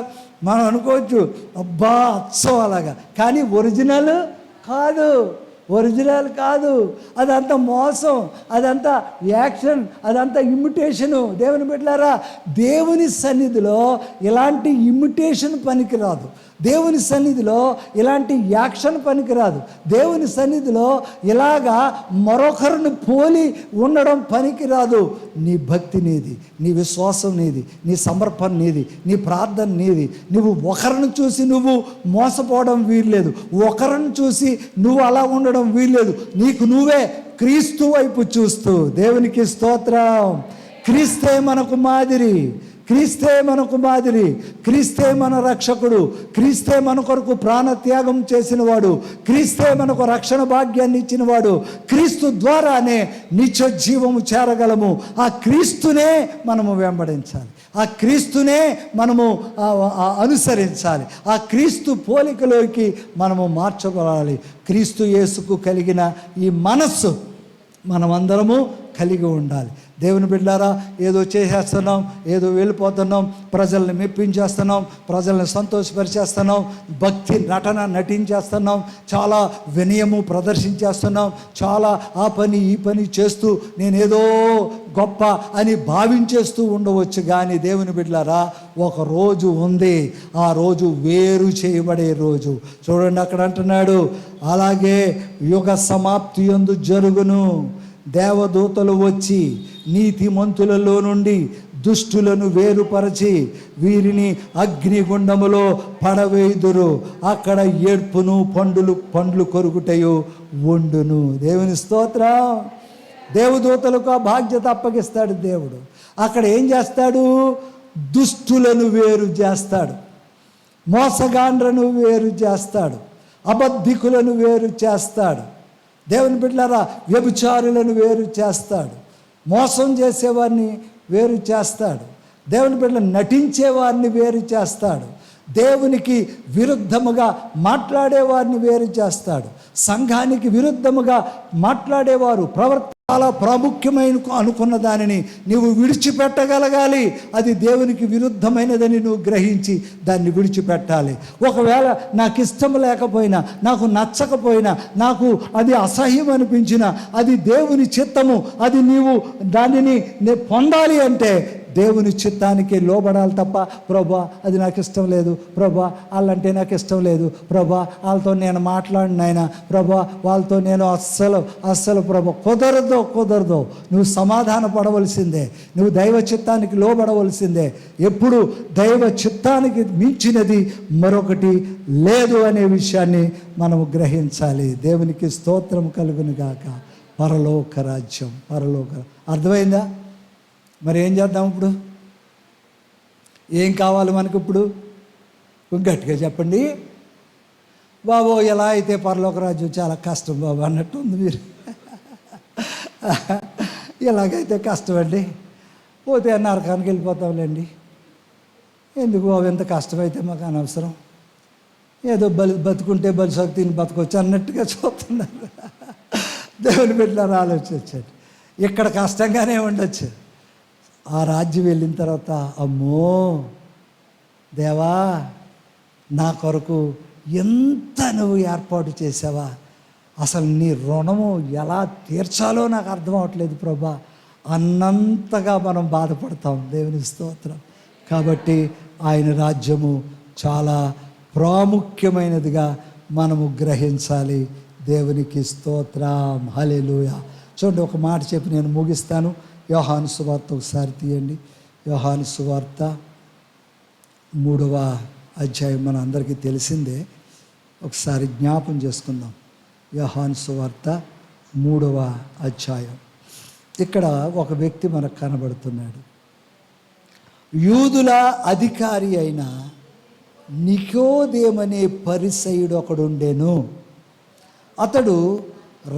మనం అనుకోవచ్చు అబ్బా అచ్చం అలాగా, కానీ ఒరిజినల్ కాదు. అదంతా మోసం, అదంతా యాక్షన్, అదంతా ఇమిటేషను. దేవుని బిడ్డలారా, దేవుని సన్నిధిలో ఇలాంటి ఇమిటేషన్ పనికిరాదు. దేవుని సన్నిధిలో ఇలాంటి యాక్షన్ పనికిరాదు. దేవుని సన్నిధిలో ఇలాగా మరొకరిని పోలి ఉండడం పనికిరాదు. నీ భక్తి నీది, నీ విశ్వాసం నీది, నీ సమర్పణ నీది, నీ ప్రార్థన నీది. నువ్వు ఒకరిని చూసి నువ్వు మోసపోవడం వీల్లేదు, ఒకరిని చూసి నువ్వు అలా ఉండడం వీల్లేదు. నీకు నువ్వే క్రీస్తు వైపు చూస్తూ, దేవునికి స్తోత్రం. క్రీస్తే మనకు మాదిరి, క్రీస్తే మన రక్షకుడు, క్రీస్తే మన కొరకు ప్రాణత్యాగం చేసినవాడు, క్రీస్తే మనకు రక్షణ భాగ్యాన్ని ఇచ్చినవాడు. క్రీస్తు ద్వారానే నిత్య జీవము చేరగలము. ఆ క్రీస్తునే మనము వెంబడించాలి, ఆ క్రీస్తునే మనము అనుసరించాలి, ఆ క్రీస్తు పోలికలోకి మనము మార్చబడాలి. క్రీస్తు యేసుకు కలిగిన ఈ మనస్సు మనమందరము కలిగి ఉండాలి. దేవుని బిడ్డలారా, ఏదో చేసేస్తున్నాం, ఏదో వెళ్ళిపోతున్నాం, ప్రజల్ని మెప్పించేస్తున్నాం, ప్రజల్ని సంతోషపరిచేస్తున్నాం, భక్తి నటించేస్తున్నాం, చాలా వినయము ప్రదర్శించేస్తున్నాం, చాలా ఆ పని ఈ పని చేస్తూ నేనేదో గొప్ప అని భావించేస్తూ ఉండవచ్చు. కానీ దేవుని బిడ్డలారా, ఒక రోజు ఉంది, ఆ రోజు వేరు చేయబడే రోజు. చూడండి, అక్కడ అంటున్నాడు, అలాగే యుగ సమాప్తి యందు జరుగును, దేవదూతలు వచ్చి నీతిమంతులలో నుండి దుష్టులను వేరుపరచి వీరిని అగ్నిగుండములో పడవేయుదురు, అక్కడ ఏడ్పును పండ్లు కొరుకుటయు వండును. దేవుని స్తోత్రం. దేవదూతలకు ఆ బాధ్యత అప్పగిస్తాడు దేవుడు. అక్కడ ఏం చేస్తాడు? దుష్టులను వేరు చేస్తాడు, మోసగాండ్రను వేరు చేస్తాడు, అబద్ధికులను వేరు చేస్తాడు. దేవుని బిడ్డలారా, వ్యభిచారులను వేరు చేస్తాడు, మోసం చేసేవారిని వేరు చేస్తాడు, దేవుని బిడ్డలు నటించేవారిని వేరు చేస్తాడు, దేవునికి విరుద్ధముగా మాట్లాడేవారిని వేరు చేస్తాడు, సంఘానికి విరుద్ధముగా మాట్లాడేవారు చాలా ప్రాముఖ్యమైన అనుకున్న దానిని నీవు విడిచిపెట్టగలగాలి. అది దేవునికి విరుద్ధమైనదని నువ్వు గ్రహించి దాన్ని విడిచిపెట్టాలి. ఒకవేళ నాకు ఇష్టం లేకపోయినా, నాకు నచ్చకపోయినా, నాకు అది అసహ్యం అనిపించినా, అది దేవుని చిత్తము, అది నీవు దానిని పొందాలి అంటే దేవుని చిత్తానికి లోబడాలి తప్ప, ప్రభా అది నాకు ఇష్టం లేదు, ప్రభా వాళ్ళంటే నాకు ఇష్టం లేదు, ప్రభా వాళ్ళతో నేను మాట్లాడిన ఆయన, ప్రభా వాళ్ళతో నేను అస్సలు ప్రభా కుదరదు. నువ్వు సమాధాన పడవలసిందే, నువ్వు దైవ చిత్తానికి లోబడవలసిందే. ఎప్పుడు దైవ చిత్తానికి మించినది మరొకటి లేదు అనే విషయాన్ని మనము గ్రహించాలి. దేవునికి స్తోత్రం కలుగును గాక. పరలోక రాజ్యం, అర్థమైందా? మరి ఏం చేద్దాం ఇప్పుడు? ఏం కావాలి మనకి ఇప్పుడు? గట్టిగా చెప్పండి బాబు. ఎలా అయితే పరలోక రాజ్యం చాలా కష్టం బాబు అన్నట్టు ఉంది మీరు. ఎలాగైతే కష్టం అండి, పోతే నరకానికి వెళ్ళిపోతాంలేండి. ఎందుకు బాబు ఎంత కష్టమైతే మాకు అనవసరం, ఏదో బతుకుంటే బలిసక్తిని బతకొచ్చు అన్నట్టుగా చూస్తున్నారు. దేవుని బిడ్డలారా ఆలోచించండి. ఇక్కడ కష్టంగానే ఉండొచ్చు, ఆ రాజ్యం వెళ్ళిన తర్వాత అమ్మో దేవా నా కొరకు ఎంత నువ్వు ఏర్పాటు చేసావా, అసలు నీ రుణము ఎలా తీర్చాలో నాకు అర్థం అవట్లేదు ప్రభా అన్నంతగా మనం బాధపడతాం. దేవుని స్తోత్రం. కాబట్టి ఆయన రాజ్యము చాలా ప్రాముఖ్యమైనదిగా మనము గ్రహించాలి. దేవునికి స్తోత్రం. హల్లెలూయా. చూడండి, ఒక మాట చెప్పి నేను ముగిస్తాను. యోహాను సువార్త ఒకసారి తీయండి. యోహాను సువార్త 3వ అధ్యాయం మన అందరికీ తెలిసిందే, ఒకసారి జ్ఞాపం చేసుకుందాం. యోహాను సువార్త 3వ అధ్యాయం. ఇక్కడ ఒక వ్యక్తి మనకు కనబడుతున్నాడు. యూదుల అధికారి అయిన నికోదేమనే పరిసయ్యుడు ఒకడుండెను. అతడు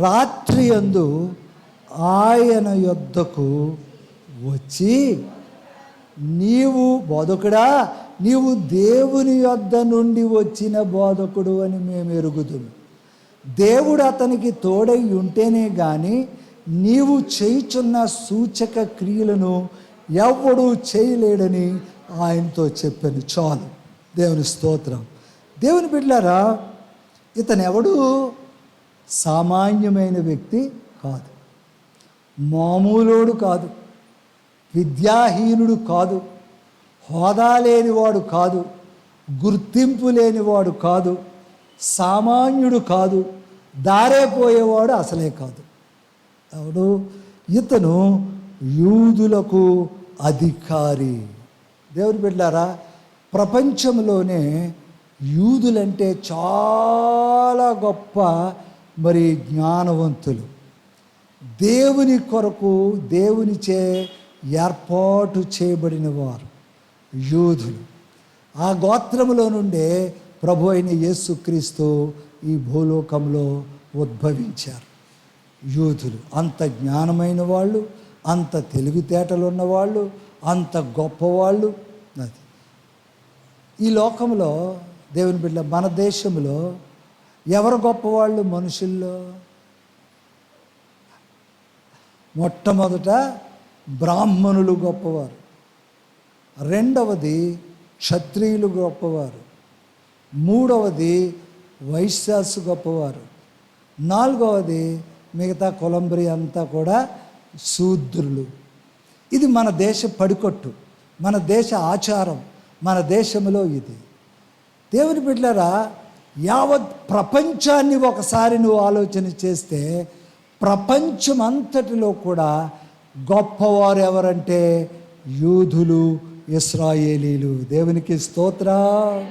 రాత్రియందు ఆయన యొద్దకు వచ్చి, నీవు బోధకుడా, నీవు దేవుని యొద్ద నుండి వచ్చిన బోధకుడు అని మేము ఎరుగుదుము. దేవుడు అతనికి తోడై ఉంటేనే కానీ నీవు చేయుచున్న సూచక క్రియలను ఎవడు చేయలేడని ఆయనతో చెప్పాను. చాలు. దేవుని స్తోత్రం. దేవుని బిడ్డలారా, ఇతను ఎవడు సామాన్యమైన వ్యక్తి కాదు, మామూలోడు కాదు, విద్యాహీనుడు కాదు, హోదా లేనివాడు కాదు, గుర్తింపు లేనివాడు కాదు, సామాన్యుడు కాదు, దారేపోయేవాడు అసలే కాదు. ఎవడు? ఇతను యూదులకు అధికారి. దేవుని బిడ్డలారా, ప్రపంచంలోనే యూదులంటే చాలా గొప్ప జ్ఞానవంతులు, దేవుని కొరకు దేవునిచే ఏర్పాటు చేయబడిన వారు యూదులు. ఆ గోత్రములో నుండే ప్రభు అయిన యేసుక్రీస్తు ఈ భూలోకంలో ఉద్భవించారు. యూదులు అంత జ్ఞానమైన వాళ్ళు, అంత తెలివితేటలు ఉన్నవాళ్ళు, అంత గొప్పవాళ్ళు. అది ఈ లోకంలో దేవుని బిడ్డ, మన దేశంలో ఎవరు గొప్పవాళ్ళు మనుషుల్లో? మొట్టమొదట బ్రాహ్మణులు గొప్పవారు, రెండవది క్షత్రియులు గొప్పవారు, మూడవది వైశ్యాసు గొప్పవారు, నాలుగవది మిగతా కొలంబరి అంతా కూడా శూద్రులు. ఇది మన దేశ పడికొట్టు, మన దేశ ఆచారం, మన దేశంలో ఇది. దేవుని బిడ్డలారా, యావత్ ప్రపంచాన్ని ఒకసారి నువ్వు ఆలోచన చేస్తే ప్రపంచం అంతటిలో కూడా గొప్పవారు ఎవరంటే యూదులు, ఇశ్రాయేలీలు. దేవునికి స్తోత్రం.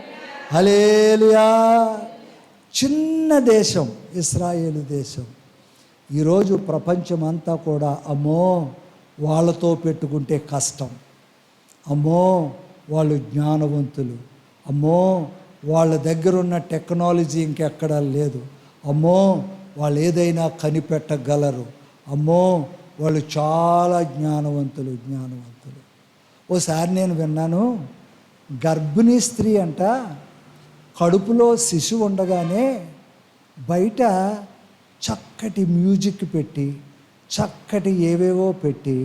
హల్లెలూయా. చిన్న దేశం ఇశ్రాయేలు దేశం. ఈరోజు ప్రపంచం అంతా కూడా అమ్మో వాళ్ళతో పెట్టుకుంటే కష్టం, అమ్మో వాళ్ళు జ్ఞానవంతులు, అమ్మో వాళ్ళ దగ్గర ఉన్న టెక్నాలజీ ఇంకెక్కడా లేదు, అమ్మో వాళ్ళు ఏదైనా కనిపెట్టగలరు, అమ్మో వాళ్ళు చాలా జ్ఞానవంతులు. ఓసారి నేను విన్నాను, గర్భిణీ స్త్రీ అంట కడుపులో శిశువు ఉండగానే బయట చక్కటి మ్యూజిక్ పెట్టి, చక్కటి ఏవేవో పెట్టి,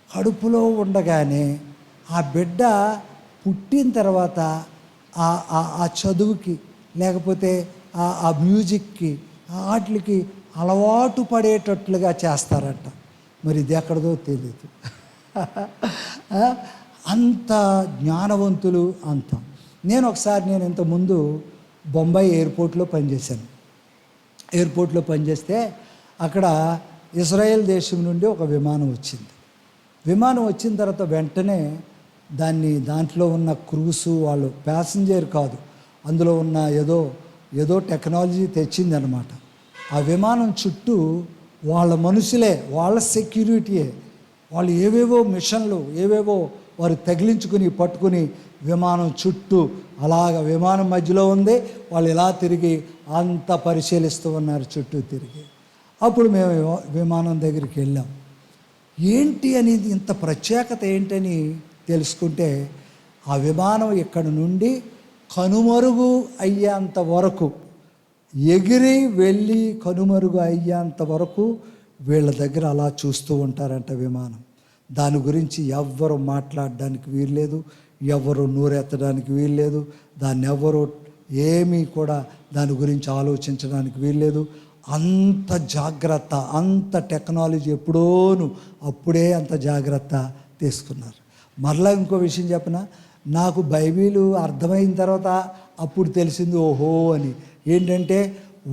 కడుపులో ఉండగానే ఆ బిడ్డ పుట్టిన తర్వాత ఆ చదువుకి లేకపోతే ఆ మ్యూజిక్కి వాటికి అలవాటు పడేటట్లుగా చేస్తారట. మరి ఇది ఎక్కడదో తెలియదు. అంత జ్ఞానవంతులు అంత. నేను ఇంతకుముందు బొంబాయి ఎయిర్పోర్ట్లో పనిచేశాను. ఎయిర్పోర్ట్లో పనిచేస్తే అక్కడ ఇజ్రాయెల్ దేశం నుండి ఒక విమానం వచ్చింది. విమానం వచ్చిన తర్వాత వెంటనే దాంట్లో ఉన్న క్రూసు వాళ్ళు, ప్యాసింజర్ కాదు, అందులో ఉన్న ఏదో టెక్నాలజీ తెచ్చిందనమాట. ఆ విమానం చుట్టూ వాళ్ళ మనుషులే, వాళ్ళ సెక్యూరిటీయే వాళ్ళు ఏవేవో మిషన్లు ఏవేవో వారు తగిలించుకుని పట్టుకుని విమానం చుట్టూ అలాగ విమానం మధ్యలో ఉంది, వాళ్ళు ఇలా తిరిగి అంతా పరిశీలిస్తూ ఉన్నారు చుట్టూ తిరిగి. అప్పుడు మేము విమానం దగ్గరికి వెళ్ళాం. ఏంటి అనేది ఇంత ప్రత్యేకత ఏంటని తెలుసుకుంటే, ఆ విమానం ఇక్కడ నుండి కనుమరుగు అయ్యేంత వరకు, ఎగిరి వెళ్ళి కనుమరుగు అయ్యేంత వరకు వీళ్ళ దగ్గర అలా చూస్తూ ఉంటారంట విమానం. దాని గురించి ఎవ్వరు మాట్లాడడానికి వీల్లేదు, ఎవరు నోరెత్తడానికి వీల్లేదు, దాన్ని ఎవరు ఏమీ కూడా దాని గురించి ఆలోచించడానికి వీల్లేదు. అంత జాగ్రత్త, అంత టెక్నాలజీ అప్పుడే అంత జాగ్రత్త తీసుకున్నారు. మరలా ఇంకో విషయం చెప్పిన, నాకు బైబిలు అర్థమైన తర్వాత అప్పుడు తెలిసింది ఓహో అని. ఏంటంటే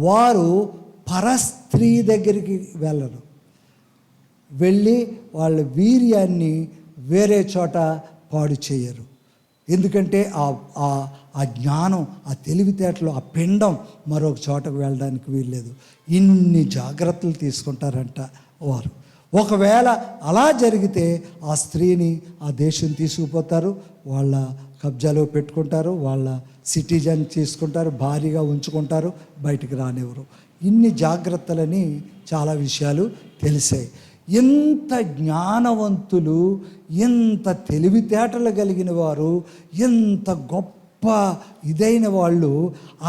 వారు పరస్త్రీ దగ్గరికి వెళ్ళరు, వెళ్ళి వాళ్ళ వీర్యాన్ని వేరే చోట పాడు చేయరు. ఎందుకంటే ఆ జ్ఞానం, ఆ తెలివితేటలు, ఆ పిండం మరొక చోటకు వెళ్ళడానికి వీల్లేదు. ఇన్ని జాగ్రత్తలు తీసుకుంటారంట వారు. ఒకవేళ అలా జరిగితే ఆ స్త్రీని ఆ దేశం తీసుకుపోతారు, వాళ్ళ కబ్జాలో పెట్టుకుంటారు, వాళ్ళ సిటిజన్ తీసుకుంటారు, భారీగా ఉంచుకుంటారు, బయటికి రానివ్వరు. ఇన్ని జాగ్రత్తలని చాలా విషయాలు తెలిసాయి. ఎంత జ్ఞానవంతులు, ఎంత తెలివితేటలు కలిగిన వారు, ఎంత గొప్ప ఇదైన వాళ్ళు,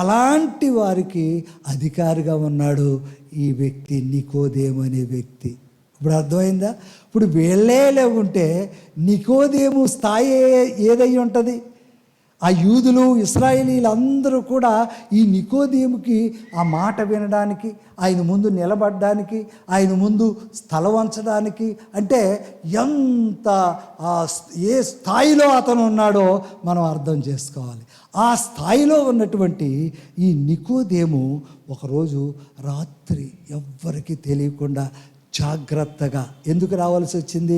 అలాంటి వారికి అధికారిగా ఉన్నాడు ఈ వ్యక్తి, నికోదేము అనే వ్యక్తి. ఇప్పుడు అర్థమైందా? ఇప్పుడు వీళ్ళే లేకుంటే నికోదేము స్థాయి ఏదై ఉంటుంది? ఆ యూదులు, ఇశ్రాయేలీలు అందరూ కూడా ఈ నికోదేముకి ఆ మాట వినడానికి, ఆయన ముందు నిలబడడానికి, ఆయన ముందు స్థల వంచడానికి, అంటే ఎంత ఏ స్థాయిలో అతను ఉన్నాడో మనం అర్థం చేసుకోవాలి. ఆ స్థాయిలో ఉన్నటువంటి ఈ నికోదేము ఒకరోజు రాత్రి ఎవ్వరికీ తెలియకుండా జాగ్రత్తగా ఎందుకు రావాల్సి వచ్చింది?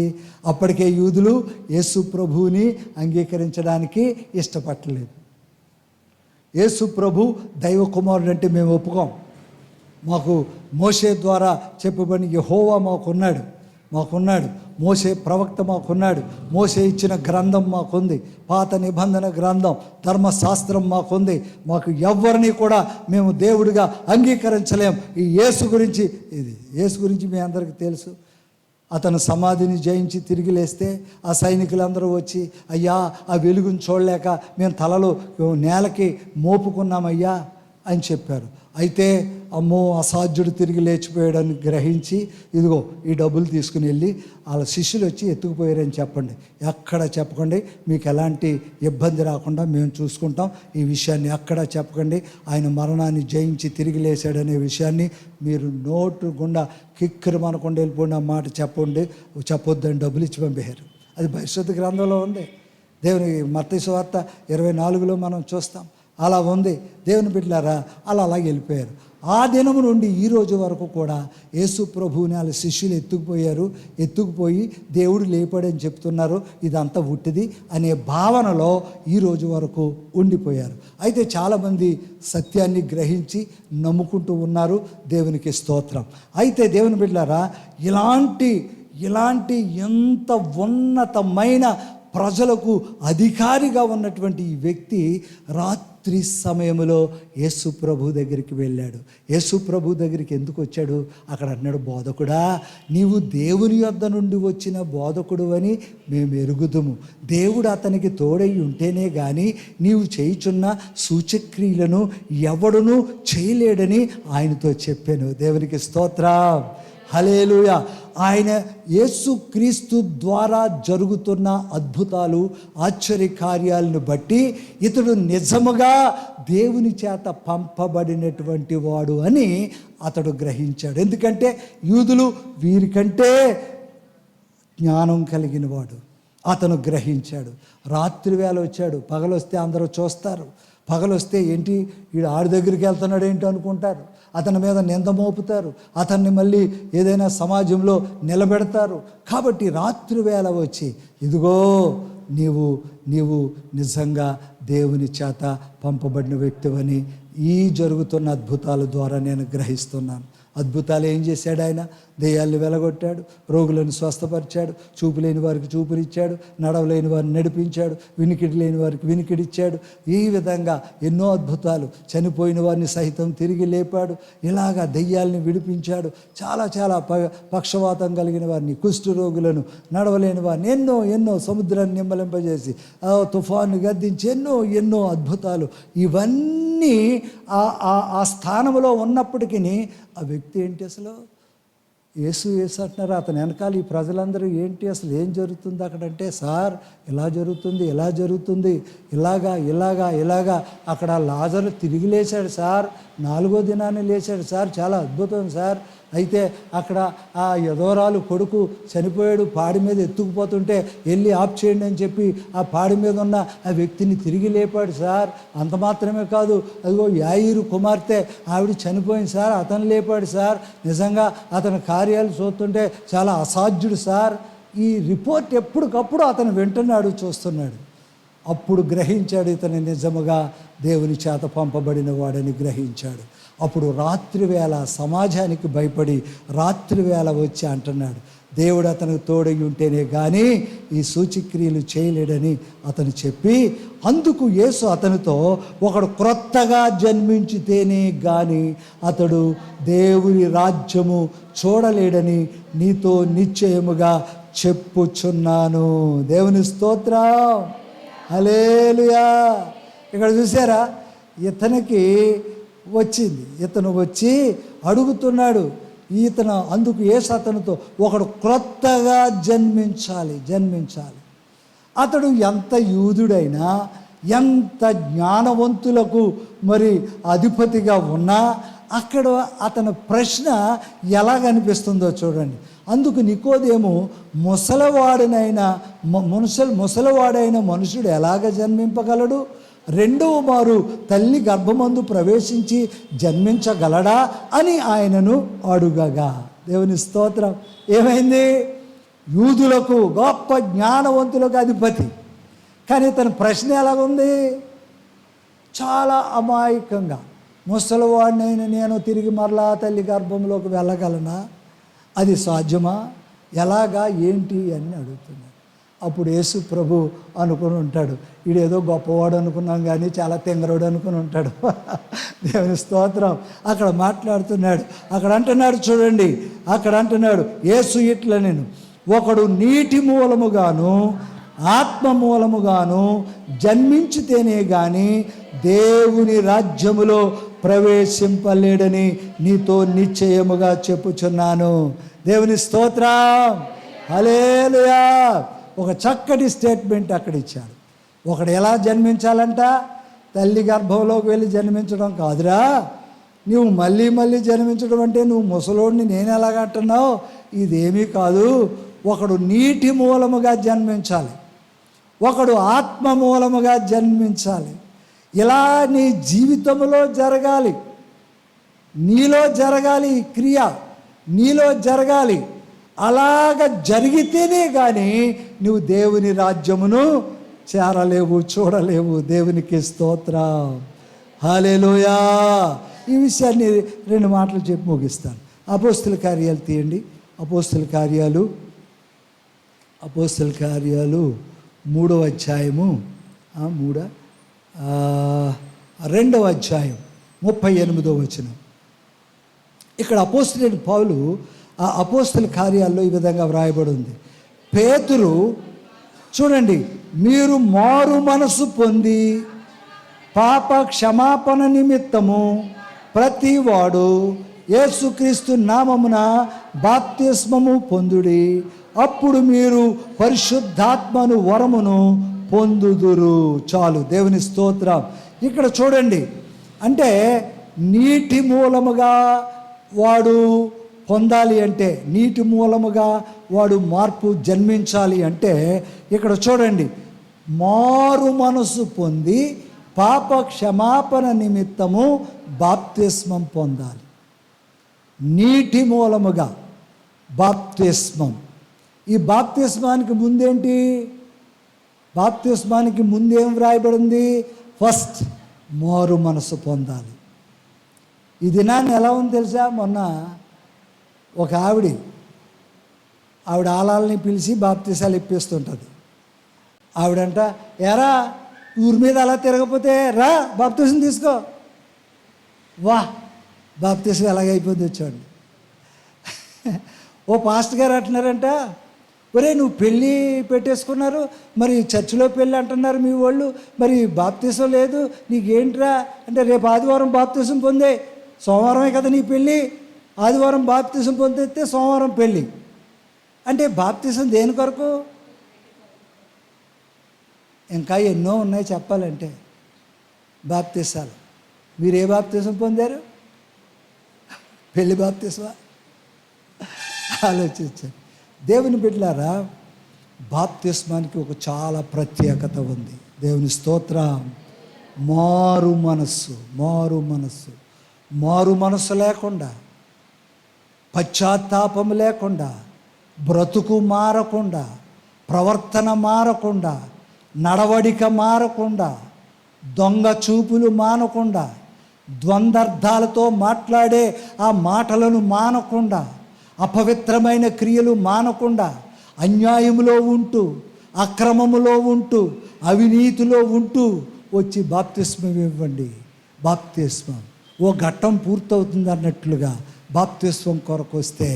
అప్పటికే యూదులు యేసు ప్రభువుని అంగీకరించడానికి ఇష్టపడలేదు. యేసు ప్రభు దైవ కుమారుడు అంటే మేము ఒప్పుకోం. మాకు మోషే ద్వారా చెప్పబడిన యెహోవా మాకున్నాడు, మోషే ప్రవక్త మాకున్నాడు, మోషే ఇచ్చిన గ్రంథం మాకుంది, పాత నిబంధన గ్రంథం, ధర్మశాస్త్రం మాకుంది. మాకు ఎవరిని కూడా మేము దేవుడిగా అంగీకరించలేం. ఈ యేసు గురించి మీ అందరికీ తెలుసు. అతను సమాధిని జయించి తిరిగి లేస్తే ఆ సైనికులందరూ వచ్చి, అయ్యా ఆ వెలుగును చూడలేక మేము తలలు నేలకి మోపుకున్నామయ్యా అని చెప్పారు. అయితే అమ్మో అసాధ్యుడు తిరిగి లేచిపోయాడని గ్రహించి, ఇదిగో ఈ డబ్బులు తీసుకుని వెళ్ళి వాళ్ళ శిష్యులు వచ్చి ఎత్తుకుపోయారని చెప్పండి. ఎక్కడ చెప్పకండి, మీకు ఎలాంటి ఇబ్బంది రాకుండా మేము చూసుకుంటాం. ఈ విషయాన్ని ఎక్కడా చెప్పకండి. ఆయన మరణాన్ని జయించి తిరిగి లేచాడనే విషయాన్ని మీరు నోటు గుండా కిక్కిరి మనకుండా వెళ్ళిపోయిన మాట చెప్పొద్దని డబ్బులు ఇచ్చి పంపారు. అది పరిశుద్ధ గ్రంథంలో ఉంది. దేవుని మత్తయి సువార్త 24లో మనం చూస్తాం. అలా ఉంది. దేవుని బిడ్డలారా, అలాగే వెళ్ళిపోయారు. ఆ దినము నుండి ఈ రోజు వరకు కూడా యేసు ప్రభువుని వాళ్ళ శిష్యులు ఎత్తుకుపోయి దేవుడు లేపాడని చెప్తున్నారు. ఇదంతా ఉట్టిది అనే భావనలో ఈ రోజు వరకు ఉండిపోయారు. అయితే చాలామంది సత్యాన్ని గ్రహించి నమ్ముకుంటూ ఉన్నారు. దేవునికి స్తోత్రం. అయితే దేవుని బిడ్డలారా, ఇలాంటి ఎంత ఉన్నతమైన ప్రజలకు అధికారిగా ఉన్నటువంటి ఈ వ్యక్తి రాత్రి సమయంలో యేసు ప్రభు దగ్గరికి వెళ్ళాడు. యేసు ప్రభు దగ్గరికి ఎందుకు వచ్చాడు? అక్కడ అన్నాడు, బోధకుడా, నీవు దేవుని యొద్ద నుండి వచ్చిన బోధకుడు అని మేము ఎరుగుదుము. దేవుడు అతనికి తోడై ఉంటేనే కానీ నీవు చేయుచున్న సూచక్రియలను ఎవడునూ చేయలేడని ఆయనతో చెప్పాను. దేవునికి స్తోత్రం, హల్లెలూయా. ఆయన యేసుక్రీస్తు ద్వారా జరుగుతున్న అద్భుతాలు, ఆశ్చర్య కార్యాలను బట్టి ఇతడు నిజముగా దేవుని చేత పంపబడినటువంటి వాడు అని అతడు గ్రహించాడు. ఎందుకంటే యూదులు వీరికంటే జ్ఞానం కలిగిన వాడు అతను గ్రహించాడు. రాత్రి వేళ వచ్చాడు. పగలొస్తే అందరూ చూస్తారు. పగలొస్తే ఏంటి వీడు ఆడి దగ్గరికి వెళ్తున్నాడు ఏంటి అనుకుంటారు. అతని మీద నింద మోపుతారు. అతన్ని మళ్ళీ ఏదైనా సమాజంలో నిలబెడతారు. కాబట్టి రాత్రి వేళ వచ్చి, ఇదిగో నీవు నిజంగా దేవుని చేత పంపబడిన వ్యక్తివని ఈ జరుగుతున్న అద్భుతాల ద్వారా నేను గ్రహిస్తున్నాను. అద్భుతాలు ఏం చేశాడు ఆయన? దెయ్యాలను వెలగొట్టాడు, రోగులను స్వస్థపరిచాడు, చూపు లేని వారికి చూపునిచ్చాడు, నడవలేని వారిని నడిపించాడు, వినికిడి లేని వారికి వినికిడిచ్చాడు. ఈ విధంగా ఎన్నో అద్భుతాలు, చనిపోయిన వారిని సహితం తిరిగి లేపాడు, ఇలాగా దెయ్యాలని విడిపించాడు. చాలా చాలా పక్షవాతం కలిగిన వారిని, కుష్టు రోగులను, నడవలేని వారిని ఎన్నో సముద్రాన్ని నిమ్మలింపజేసి తుఫాను గద్దించి ఎన్నో అద్భుతాలు. ఇవన్నీ ఆ స్థానంలో ఉన్నప్పటికీ ఆ వ్యక్తి ఏంటి అసలు? యేసు అంటున్నారు. అతని వెనకాల ఈ ప్రజలందరూ ఏంటి అసలు ఏం జరుగుతుంది అక్కడంటే, సార్ ఇలా జరుగుతుంది ఇలాగా అక్కడ లాజరు తిరిగి లేచాడు సార్, 4వ దినాన్ని లేచాడు సార్, చాలా అద్భుతం సార్. అయితే అక్కడ ఆ యదోరాలు కొడుకు చనిపోయాడు, పాడి మీద ఎత్తుకుపోతుంటే వెళ్ళి ఆఫ్ చేయండి అని చెప్పి ఆ పాడి మీద ఉన్న ఆ వ్యక్తిని తిరిగి లేపాడు సార్. అంత మాత్రమే కాదు, అదిగో యాయిరు కుమార్తె ఆవిడ చనిపోయింది సార్, అతను లేపాడు సార్. నిజంగా అతని కార్యాలు చూస్తుంటే చాలా అసాధ్యుడు సార్. ఈ రిపోర్ట్ ఎప్పటికప్పుడు అతను వింటున్నాడు, చూస్తున్నాడు. అప్పుడు గ్రహించాడు ఇతను నిజముగా దేవుని చేత పంపబడిన వాడని గ్రహించాడు. అప్పుడు రాత్రివేళ సమాజానికి భయపడి రాత్రివేళ వచ్చి అంటున్నాడు, దేవుడు అతనికి తోడై ఉంటేనే కానీ ఈ సూచక్రియలు చేయలేడని అతను చెప్పి, అందుకు యేసు అతనితో, ఒకడు క్రొత్తగా జన్మించితేనే కానీ అతడు దేవుని రాజ్యము చూడలేడని నీతో నిశ్చయముగా చెప్పుచున్నాను. దేవుని స్తోత్రం, హల్లెలూయా. ఇక్కడ చూసారా, ఇతనికి వచ్చింది, ఇతను వచ్చి అడుగుతున్నాడు. అందుకు యేసు అతనితో, ఒకడు క్రొత్తగా జన్మించాలి. అతడు ఎంత యూదుడైనా, ఎంత జ్ఞానవంతులకు మరి అధిపతిగా ఉన్నా అక్కడ అతని ప్రశ్న ఎలాగనిపిస్తుందో చూడండి. అందుకు నికోదేము, ముసలివాడైన మనుషుడు ఎలాగ జన్మింపగలడు? 2వ మారు తల్లి గర్భమందు ప్రవేశించి జన్మించగలడా అని ఆయనను అడుగగా, దేవుని స్తోత్రం. ఏమైంది? యూదులకు గొప్ప జ్ఞానవంతులకు అధిపతి, కానీ తన ప్రశ్న ఎలాగుంది? చాలా అమాయకంగా, ముసలివాడినైన నేను తిరిగి మరలా తల్లి గర్భంలోకి వెళ్ళగలనా? అది సాధ్యమా? ఎలాగా ఏంటి అని అడుగుతున్నాడు. అప్పుడు యేసు ప్రభు అనుకుని ఉంటాడు, వీడేదో గొప్పవాడు అనుకున్నాం కానీ చాలా తెంగరోడు అనుకుని ఉంటాడు. దేవుని స్తోత్రం. అక్కడ మాట్లాడుతున్నాడు, అక్కడ అంటున్నాడు చూడండి, అక్కడ అంటున్నాడు యేసు ఇట్లా, నేను ఒకడు నీటి మూలముగాను ఆత్మ మూలముగాను జన్మించితేనే కానీ దేవుని రాజ్యములో ప్రవేశింపలేడని నీతో నిశ్చయముగా చెప్పుచున్నాను. దేవుని స్తోత్రం, హల్లెలూయా. ఒక చక్కటి స్టేట్మెంట్ అక్కడ ఇచ్చాడు. ఒకడు ఎలా జన్మించాలంట? తల్లి గర్భంలోకి వెళ్ళి జన్మించడం కాదురా, నువ్వు మళ్ళీ జన్మించడం అంటే నువ్వు ముసలోడిని నేను ఎలాగంటున్నావు, ఇదేమీ కాదు. ఒకడు నీటి మూలముగా జన్మించాలి, ఒకడు ఆత్మ మూలముగా జన్మించాలి. ఇలా నీ జీవితంలో జరగాలి, నీలో జరగాలి, ఈ క్రియ నీలో జరగాలి. అలాగ జరిగితేనే కానీ నువ్వు దేవుని రాజ్యమును చేరలేవు, చూడలేవు. దేవునికి స్తోత్రం, హల్లెలూయా. ఈ విషయాన్ని 2 మాటలు చెప్పి ముగిస్తాను. అపోస్తల కార్యాలు తీయండి. అపోస్తల కార్యాలు 3వ అధ్యాయము, 2వ అధ్యాయం 38వ వచనం. ఇక్కడ అపోస్తలుడైన పౌలు ఆ అపోస్తల కార్యాల్లో ఈ విధంగా వ్రాయబడి ఉంది. పేతురు చూడండి, మీరు మారు మనసు పొంది పాప క్షమాపణ నిమిత్తము ప్రతివాడు యేసుక్రీస్తు నామమున బాప్తిస్మము పొందుడి, అప్పుడు మీరు పరిశుద్ధాత్మను వరమును పొందుదురు. చాలు, దేవుని స్తోత్రం. ఇక్కడ చూడండి, అంటే నీటి మూలముగా వాడు పొందాలి అంటే, నీటి మూలముగా వాడు మార్పు జన్మించాలి అంటే, ఇక్కడ చూడండి, మారు మనసు పొంది పాప క్షమాపణ నిమిత్తము బాప్తిస్మం పొందాలి. నీటి మూలముగా బాప్తిస్మం. ఈ బాప్తిస్మానికి ముందేంటి? బాప్తిస్మానికి ముందేం వ్రాయబడింది? ఫస్ట్ మారు మనసు పొందాలి. ఈ దినాన్ని ఎలా ఉంది తెలుసా? మొన్న ఒక ఆవిడ ఆలాలని పిలిచి బాప్తీసాలు ఇప్పిస్తుంటుంది. ఆవిడంట, ఎరా ఊరి మీద అలా తిరగకపోతే రా బాప్తీసం తీసుకో. వా, బాప్తీసం ఎలాగైపోయింది వచ్చాడు. ఓ పాస్టర్ గారు అంటున్నారంట, ఒరే నువ్వు పెళ్ళి పెట్టేసుకున్నారు, మరి చర్చిలో పెళ్ళి అంటున్నారు మీ వాళ్ళు, మరి బాప్తీసం లేదు నీకేంట్రా అంటే, రేపు ఆదివారం బాప్తీసం పొందే, సోమవారమే కదా నీ పెళ్ళి, ఆదివారం బాప్తీసం పొందితే సోమవారం పెళ్ళి అంటే బాప్తీసం దేని కొరకు? ఇంకా ఎన్నో ఉన్నాయి చెప్పాలంటే బాప్తీసాలు. మీరు ఏ బాప్తీసం పొందారు? పెళ్లి బాప్తీసమా? ఆలోచించండి. దేవుని బిడ్డలారా, బాప్తిస్మానికి ఒక చాలా ప్రత్యేకత ఉంది. దేవుని స్తోత్రం. మారు మనస్సు, మారు మనస్సు, మారు మనస్సు లేకుండా, పశ్చాత్తాపం లేకుండా, బ్రతుకు మారకుండా, ప్రవర్తన మారకుండా, నడవడిక మారకుండా, దొంగ చూపులు మానకుండా, ద్వంద్వార్థాలతో మాట్లాడే ఆ మాటలను మానకుండా, అపవిత్రమైన క్రియలు మానకుండా, అన్యాయములో ఉంటూ, అక్రమములో ఉంటూ, అవినీతిలో ఉంటూ వచ్చి బాప్తిస్మం ఇవ్వండి. బాప్తిస్మం ఓ ఘట్టం పూర్తవుతుంది అన్నట్లుగా బాప్తిస్మం కొరకు వస్తే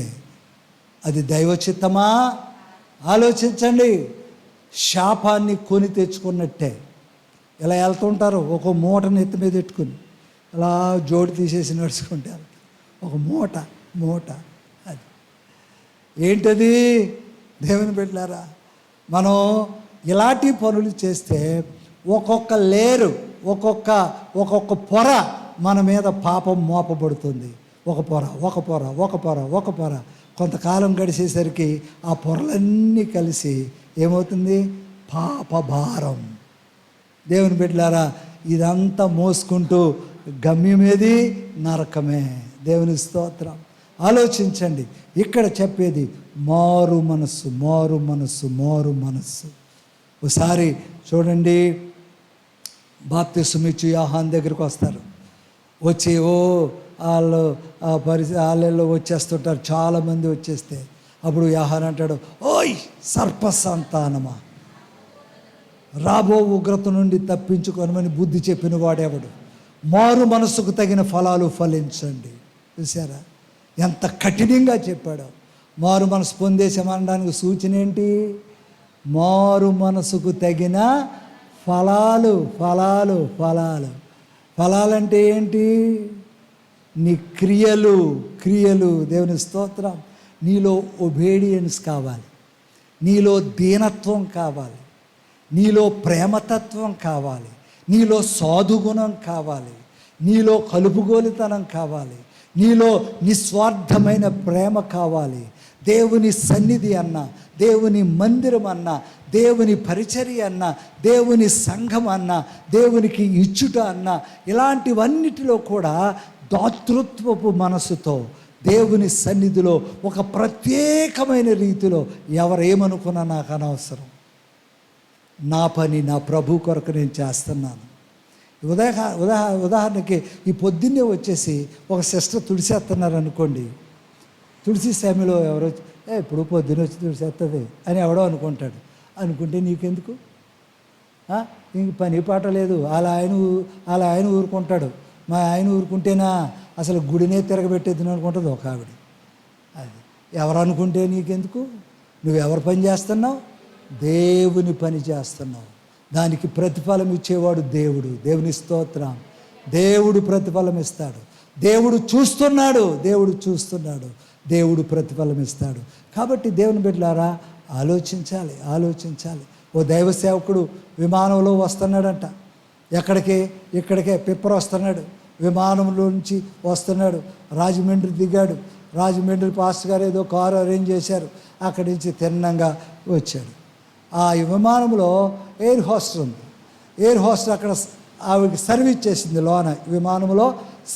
అది దైవచిత్తమా? ఆలోచించండి. శాపాన్ని కొని తెచ్చుకున్నట్టే. ఇలా వెళ్తుంటారు, ఒక మూటను ఎత్తి మీద పెట్టుకుని అలా జోడి తీసేసి నడుచుకుంటారు. ఒక మూట అది ఏంటది? దేవుని బిడ్డలారా, మనం ఇలాంటి పనులు చేస్తే ఒక్కొక్క లేరు, ఒక్కొక్క పొర మన మీద పాపం మోపబడుతుంది. ఒక పొర కొంతకాలం గడిచేసరికి ఆ పొరలన్నీ కలిసి ఏమవుతుంది? పాపభారం. దేవుని బిడ్డలారా, ఇదంతా మోసుకుంటూ గమ్యమేది? నరకమే. దేవుని స్తోత్రం. ఆలోచించండి. ఇక్కడ చెప్పేది మారు మనస్సు, మారు మనస్సు, మారు మనస్సు. ఒకసారి చూడండి, బాప్తిస్మం ఇచ్చి యోహాను దగ్గరికి వస్తారు. వచ్చి వాళ్ళలో వచ్చేస్తుంటారు, చాలామంది వచ్చేస్తే అప్పుడు యోహాను అంటాడు, ఓయ్ సర్ప సంతానమా, రాబో ఉగ్రత నుండి తప్పించుకొనమని బుద్ధి చెప్పిన వాడేవాడు, మారు మనసుకు తగిన ఫలాలు ఫలించండి. చూసారా ఎంత కఠినంగా చెప్పాడో. మారు మనసు పొందేసామనడానికి సూచన ఏంటి? మారు మనసుకు తగిన ఫలాలు. ఫలాలంటే ఏంటి? నీ క్రియలు. దేవుని స్తోత్రం. నీలో ఒబేడియన్స్ కావాలి, నీలో దీనత్వం కావాలి, నీలో ప్రేమతత్వం కావాలి, నీలో సాధుగుణం కావాలి, నీలో కలుపుగోలుతనం కావాలి, నీలో నిస్వార్థమైన ప్రేమ కావాలి. దేవుని సన్నిధి అన్న, దేవుని మందిరం అన్న, దేవుని పరిచర్య అన్న, దేవుని సంఘం అన్న, దేవునికి ఇచ్చుట అన్న, ఇలాంటివన్నిటిలో కూడా దాతృత్వపు మనసుతో దేవుని సన్నిధిలో ఒక ప్రత్యేకమైన రీతిలో ఎవరేమనుకున్నా నాకు అనవసరం, నా పని నా ప్రభు కొరకు నేను చేస్తున్నాను. ఉదాహరణకి ఈ పొద్దున్నే వచ్చేసి ఒక సిస్టర్ తుడిసేస్తున్నారు అనుకోండి. తుడిసి సమయంలో ఎవరో ఇప్పుడు పొద్దున్న వచ్చి తుడిసేస్తుంది అని ఎవడో అనుకుంటాడు. అనుకుంటే నీకెందుకు? ఇంక పని పాట లేదు. అలా ఆయన ఊరుకుంటాడు. మా ఆయన ఊరుకుంటేనా అసలు గుడినే తిరగబెట్టేది అనుకుంటుంది ఒక ఆవిడ. అది ఎవరు అనుకుంటే నీకెందుకు? నువ్వెవరు పని చేస్తున్నావు? దేవుని పని చేస్తున్నావు. దానికి ప్రతిఫలం ఇచ్చేవాడు దేవుడు. దేవుని స్తోత్రం. దేవుడు ప్రతిఫలం ఇస్తాడు. దేవుడు చూస్తున్నాడు. దేవుడు ప్రతిఫలం ఇస్తాడు. కాబట్టి దేవుని బిడ్డలారా, ఆలోచించాలి. ఓ దైవ సేవకుడు విమానంలో వస్తున్నాడంట. ఇక్కడికే పిప్పర్ వస్తున్నాడు. విమానంలో నుంచి వస్తున్నాడు. రాజమండ్రి దిగాడు. రాజమండ్రి పాస్టర్ గారు ఏదో కారు అరేంజ్ చేశారు. అక్కడి నుంచి తిన్నంగా వచ్చాడు. ఆ విమానంలో ఎయిర్ హోస్టర్ ఉంది. ఎయిర్ హోస్టర్ అక్కడ ఆవిడకి సర్వీస్ చేసింది. లోన విమానంలో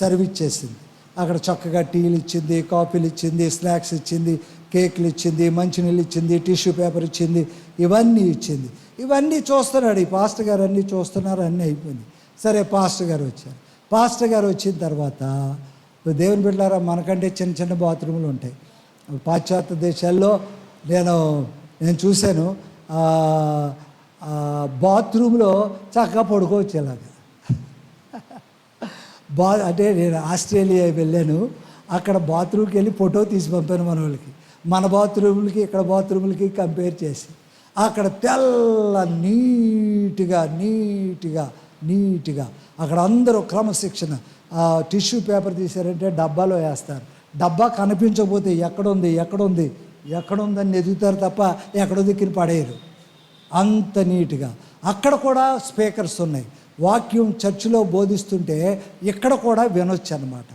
సర్వీస్ చేసింది. అక్కడ చక్కగా టీలు ఇచ్చింది, కాఫీలు ఇచ్చింది, స్నాక్స్ ఇచ్చింది, కేకులు ఇచ్చింది, మంచినీళ్ళు ఇచ్చింది, టిష్యూ పేపర్ ఇచ్చింది, ఇవన్నీ ఇచ్చింది. ఇవన్నీ చూస్తున్నాడు ఈ పాస్టర్ గారు. అన్నీ చూస్తున్నారు. అన్నీ అయిపోయింది. సరే పాస్టర్ గారు వచ్చారు. పాస్టర్ గారు వచ్చిన తర్వాత దేవుని బిడ్డలారా, మనకంటే చిన్న చిన్న బాత్రూములు ఉంటాయి. పాశ్చాత్య దేశాల్లో నేను చూశాను, బాత్రూంలో చక్కగా పడుకోవచ్చు ఇలాగా. అంటే నేను ఆస్ట్రేలియా వెళ్ళాను, అక్కడ బాత్రూమ్కి వెళ్ళి ఫోటో తీసి పంపాను మన వాళ్ళకి, మన బాత్రూములకి ఇక్కడ బాత్రూములకి కంపేర్ చేసి. అక్కడ తెల్ల నీట్గా అక్కడ అందరూ క్రమశిక్షణ. టిష్యూ పేపర్ తీశారంటే డబ్బాలో వేస్తారు. డబ్బా కనిపించకపోతే ఎక్కడుందని ఎదుగుతారు తప్ప ఎక్కడో దిక్కుని పడేయరు. అంత నీట్గా. అక్కడ కూడా స్పీకర్స్ ఉన్నాయి. వాక్యం చర్చిలో బోధిస్తుంటే ఇక్కడ కూడా వినొచ్చు అన్నమాట.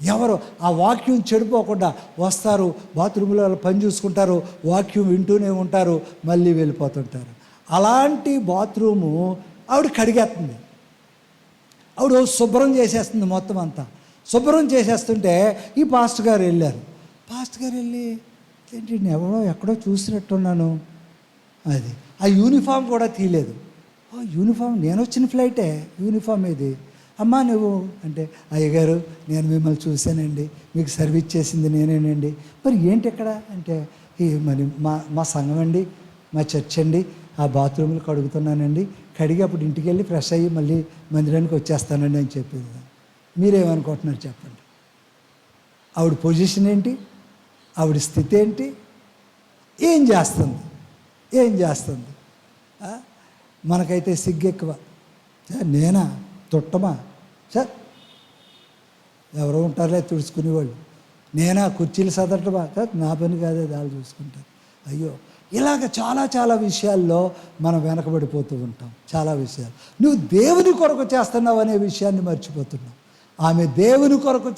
ఎవరు ఆ వాక్యం చెడిపోకుండా వస్తారు, బాత్రూంలో పని చూసుకుంటారు, వాక్యం వింటూనే ఉంటారు, మళ్ళీ వెళ్ళిపోతుంటారు. అలాంటి బాత్రూము ఆవిడ కడిగేస్తుంది, ఆవిడ శుభ్రం చేసేస్తుంది. మొత్తం అంతా శుభ్రం చేసేస్తుంటే ఈ పాస్టర్ గారు వెళ్ళారు. పాస్టర్ గారు వెళ్ళి, ఏంటి ఎక్కడో చూసినట్టున్నాను, అది ఆ యూనిఫామ్ కూడా తీయలేదు. యూనిఫామ్ నేను వచ్చిన ఫ్లైటే, యూనిఫామ్ ఇది అమ్మా నువ్వు అంటే, అయ్యగారు నేను మిమ్మల్ని చూశానండి, మీకు సర్వీస్ చేసింది నేనేనండి. మరి ఏంటి ఎక్కడ అంటే, మరి మా సంఘం అండి, మా చర్చ్ అండి, ఆ బాత్రూములు కడుగుతున్నానండి, కడిగి అప్పుడు ఇంటికి వెళ్ళి ఫ్రెష్ అయ్యి మళ్ళీ మందిరానికి వచ్చేస్తానండి అని చెప్పింది. మీరేమనుకుంటున్నారు చెప్పండి? ఆవిడ పొజిషన్ ఏంటి, ఆవిడ స్థితి ఏంటి, ఏం చేస్తుంది? మనకైతే సిగ్గు ఎక్కువ. నేనా తుట్టమా సార్, ఎవరో ఉంటారులే తుడుచుకునేవాళ్ళు, నేనా కుర్చీలు సదరటమా సార్, నా పని కాదే, దాన్ని చూసుకుంటారు. అయ్యో, ఇలాగ చాలా విషయాల్లో మనం వెనకబడిపోతూ ఉంటాం. చాలా విషయాలు నువ్వు దేవుని కొరకు చేస్తున్నావు అనే విషయాన్ని మర్చిపోతున్నావు. ఆమె దేవుని కొరకు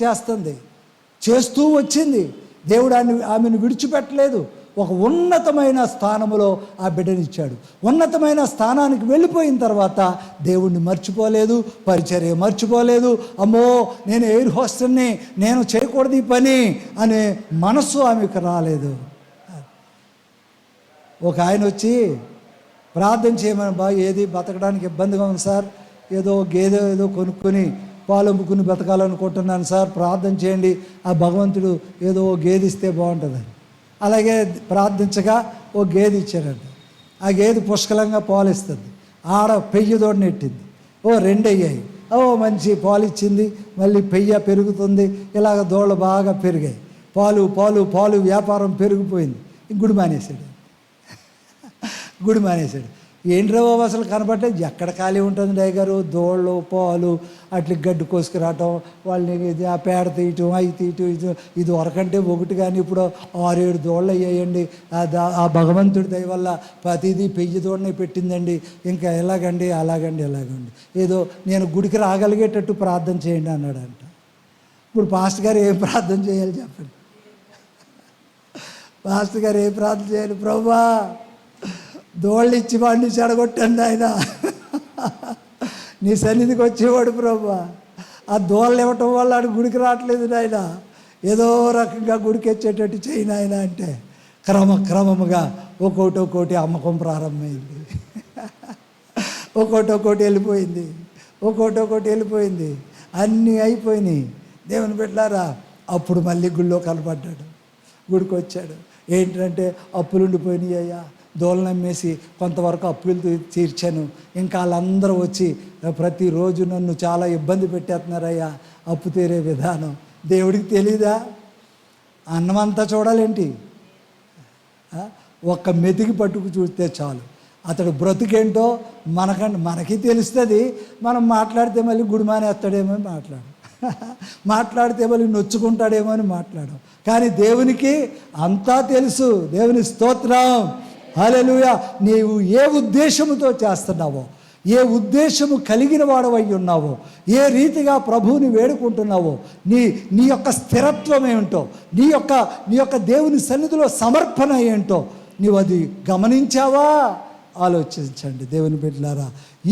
చేస్తూ వచ్చింది. దేవుడు ఆమెను విడిచిపెట్టలేదు. ఒక ఉన్నతమైన స్థానంలో ఆ బిడ్డనిచ్చాడు. ఉన్నతమైన స్థానానికి వెళ్ళిపోయిన తర్వాత దేవుణ్ణి మర్చిపోలేదు, పరిచర్య మర్చిపోలేదు. అమ్మో నేను ఎయిర్ హోస్టల్ని, నేను చేయకూడదు ఈ పని అనే మనస్సు ఆమెకు రాలేదు. ఒక ఆయన వచ్చి ప్రార్థన చేయమని, ఏది బతకడానికి ఇబ్బందిగా ఉంది సార్, గేదె కొనుక్కొని పాలు అమ్ముకుని బతకాలనుకుంటున్నాను సార్, ప్రార్థన చేయండి, ఆ భగవంతుడు గేదె ఇస్తే బాగుంటుందని. అలాగే ప్రార్థించగా ఓ గేదె ఇచ్చారంట. ఆ గేదె పుష్కలంగా పాలు ఇస్తుంది. ఆడ పెయ్యి తోడు నెట్టింది, 2 అయ్యాయి. మంచి పాలు ఇచ్చింది, మళ్ళీ పెయ్య పెరుగుతుంది. ఇలాగ దోళ్ళు బాగా పెరిగాయి. పాలు వ్యాపారం పెరిగిపోయింది. గుడి మానేశాడు. ఏంట్రా బాబు అసలు కనబట్టే, ఎక్కడ ఖాళీ ఉంటుంది అయ్యగారు, దోళ్ళు పాలు అట్లా గడ్డి కోసుకురావటం, వాళ్ళని ఆ పేడ తీయటం, అవి తీయటం, ఇది వరకంటే ఒకటి, కానీ ఇప్పుడు 6-7 దోళ్ళు అయ్యాయండి. ఆ భగవంతుడి దయ వల్ల ప్రతిదీ పెయ్యి దోడనే పెట్టిందండి. ఇంకా ఎలాగండి, అలాగండి. నేను గుడికి రాగలిగేటట్టు ప్రార్థన చేయండి అన్నాడంట. ఇప్పుడు పాస్టర్ గారు ఏం ప్రార్థన చేయాలి చెప్పండి? పాస్టర్ గారు ఏం ప్రార్థన చేయాలి? ప్రభువా దోళ్ళు ఇచ్చి వాడిని చెడగొట్టండి ఆయన, నీ సన్నిధికి వచ్చేవాడు ప్రభువా, ఆ దోళ్ళు ఇవ్వటం వల్ల ఆడు గుడికి రావట్లేదు నాయన, ఏదో రకంగా గుడికి వచ్చేటట్టు చేయను ఆయన అంటే క్రమముగా ఒక్కోటి అమ్మకం ప్రారంభమైంది. ఒక్కోటి వెళ్ళిపోయింది. అన్నీ అయిపోయినాయి. దేవుని బిడ్డలారా, అప్పుడు మళ్ళీ గుళ్ళో కనపడ్డాడు. గుడికి వచ్చాడు. ఏంటంటే అప్పులు ఉండిపోయినాయి అయ్యా, దోళ్ళను అమ్మేసి కొంతవరకు అప్పులు తీర్చాను, ఇంకా వాళ్ళందరూ వచ్చి ప్రతిరోజు నన్ను చాలా ఇబ్బంది పెట్టేస్తున్నారయ్యా, అప్పు తీరే విధానం దేవుడికి తెలీదా? అన్నమంతా చూడాలేంటి? ఒక్క మెతికి పట్టుకు చూస్తే చాలు, అతడు బ్రతుకేంటో మనకి తెలుస్తుంది. మనం మాట్లాడితే మళ్ళీ గుడిమానేస్తాడేమో మాట్లాడితే మళ్ళీ నొచ్చుకుంటాడేమో అని మాట్లాడం. కానీ దేవునికి అంతా తెలుసు. దేవుని స్తోత్రం, హల్లెలూయా. నీవు ఏ ఉద్దేశముతో చేస్తున్నావో, ఏ ఉద్దేశము కలిగిన వాడవై ఉన్నావో, ఏ రీతిగా ప్రభువుని వేడుకుంటున్నావో, నీ యొక్క స్థిరత్వం ఏమిటో, నీ యొక్క దేవుని సన్నిధిలో సమర్పణ ఏంటో నీవు అది గమనించావా? ఆలోచించండి దేవుని బిడ్డలారా.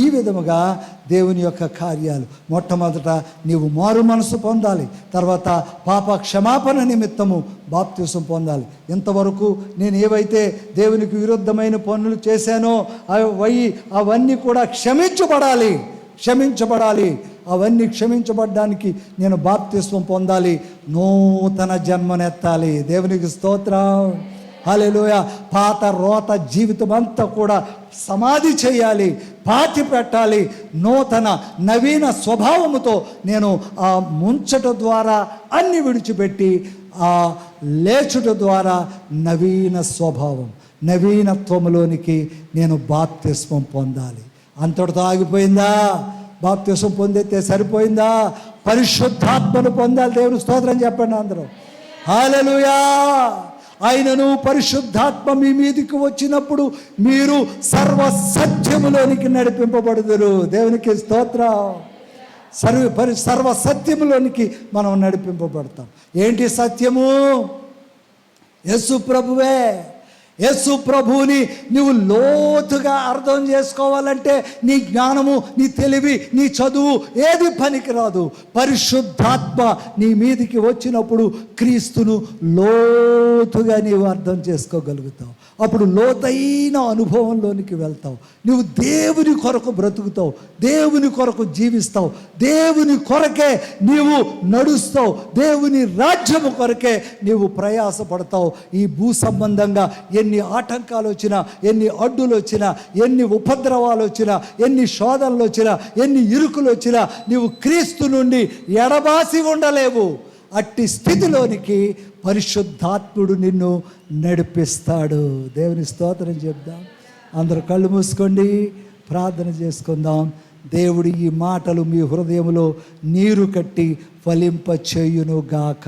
ఈ విధముగా దేవుని యొక్క కార్యాలు, మొట్టమొదట నీవు మారు మనసు పొందాలి, తర్వాత పాప క్షమాపణ నిమిత్తము బాప్తిసం పొందాలి. ఇంతవరకు నేను ఏవైతే దేవునికి విరుద్ధమైన పనులు చేశానో అవన్నీ కూడా క్షమించబడాలి. అవన్నీ క్షమించబడ్డానికి నేను బాప్తిస్మం పొందాలి, నూతన జన్మనెత్తాలి. దేవునికి స్తోత్రం, హల్లెలూయా. పాత రోత జీవితం అంతా కూడా సమాధి చేయాలి, పాతి పెట్టాలి. నవీన స్వభావముతో నేను ఆ ముంచట ద్వారా అన్ని విడిచిపెట్టి ఆ లేచుట ద్వారా నవీన స్వభావం, నవీనత్వములోనికి నేను బాప్తిస్మం పొందాలి. అంతటితో ఆగిపోయిందా? బాప్తిస్మం పొందితే సరిపోయిందా? పరిశుద్ధాత్మను పొందాలి. దేవుని స్తోత్రం చెప్పండి అందరూ, హల్లెలూయా. ఆయనను పరిశుద్ధాత్మ మీ మీదికి వచ్చినప్పుడు మీరు సర్వసత్యములోనికి నడిపింపబడుదురు. దేవునికి స్తోత్రం. సర్వసత్యములోనికి మనం నడిపింపబడతాం. ఏంటి సత్యము? యేసు ప్రభువే. యేసు ప్రభువుని నువ్వు లోతుగా అర్థం చేసుకోవాలంటే నీ జ్ఞానము, నీ తెలివి, నీ చదువు ఏది పనికిరాదు. పరిశుద్ధాత్మ నీ మీదికి వచ్చినప్పుడు క్రీస్తును లోతుగా నీవు అర్థం చేసుకోగలుగుతావు. అప్పుడు లోతైన అనుభవంలోనికి వెళ్తావు. నువ్వు దేవుని కొరకు బ్రతుకుతావు, దేవుని కొరకు జీవిస్తావు, దేవుని కొరకే నీవు నడుస్తావు, దేవుని రాజ్యము కొరకే నీవు ప్రయాసపడతావు. ఈ భూ సంబంధంగా ఎన్ని ఆటంకాలు వచ్చినా, ఎన్ని అడ్డులు వచ్చినా, ఎన్ని ఉపద్రవాలు వచ్చినా, ఎన్ని శోధనలు వచ్చినా, ఎన్ని ఇరుకులు వచ్చినా నీవు క్రీస్తు నుండి ఎడబాసి ఉండలేవు. అట్టి స్థితిలోనికి పరిశుద్ధాత్ముడు నిన్ను నడిపిస్తాడు. దేవుని స్తోత్రం చెప్దాం. అందరూ కళ్ళు మూసుకోండి, ప్రార్థన చేసుకుందాం. దేవుడు ఈ మాటలు మీ హృదయంలో నీరు కట్టి ఫలింప చేయును గాక.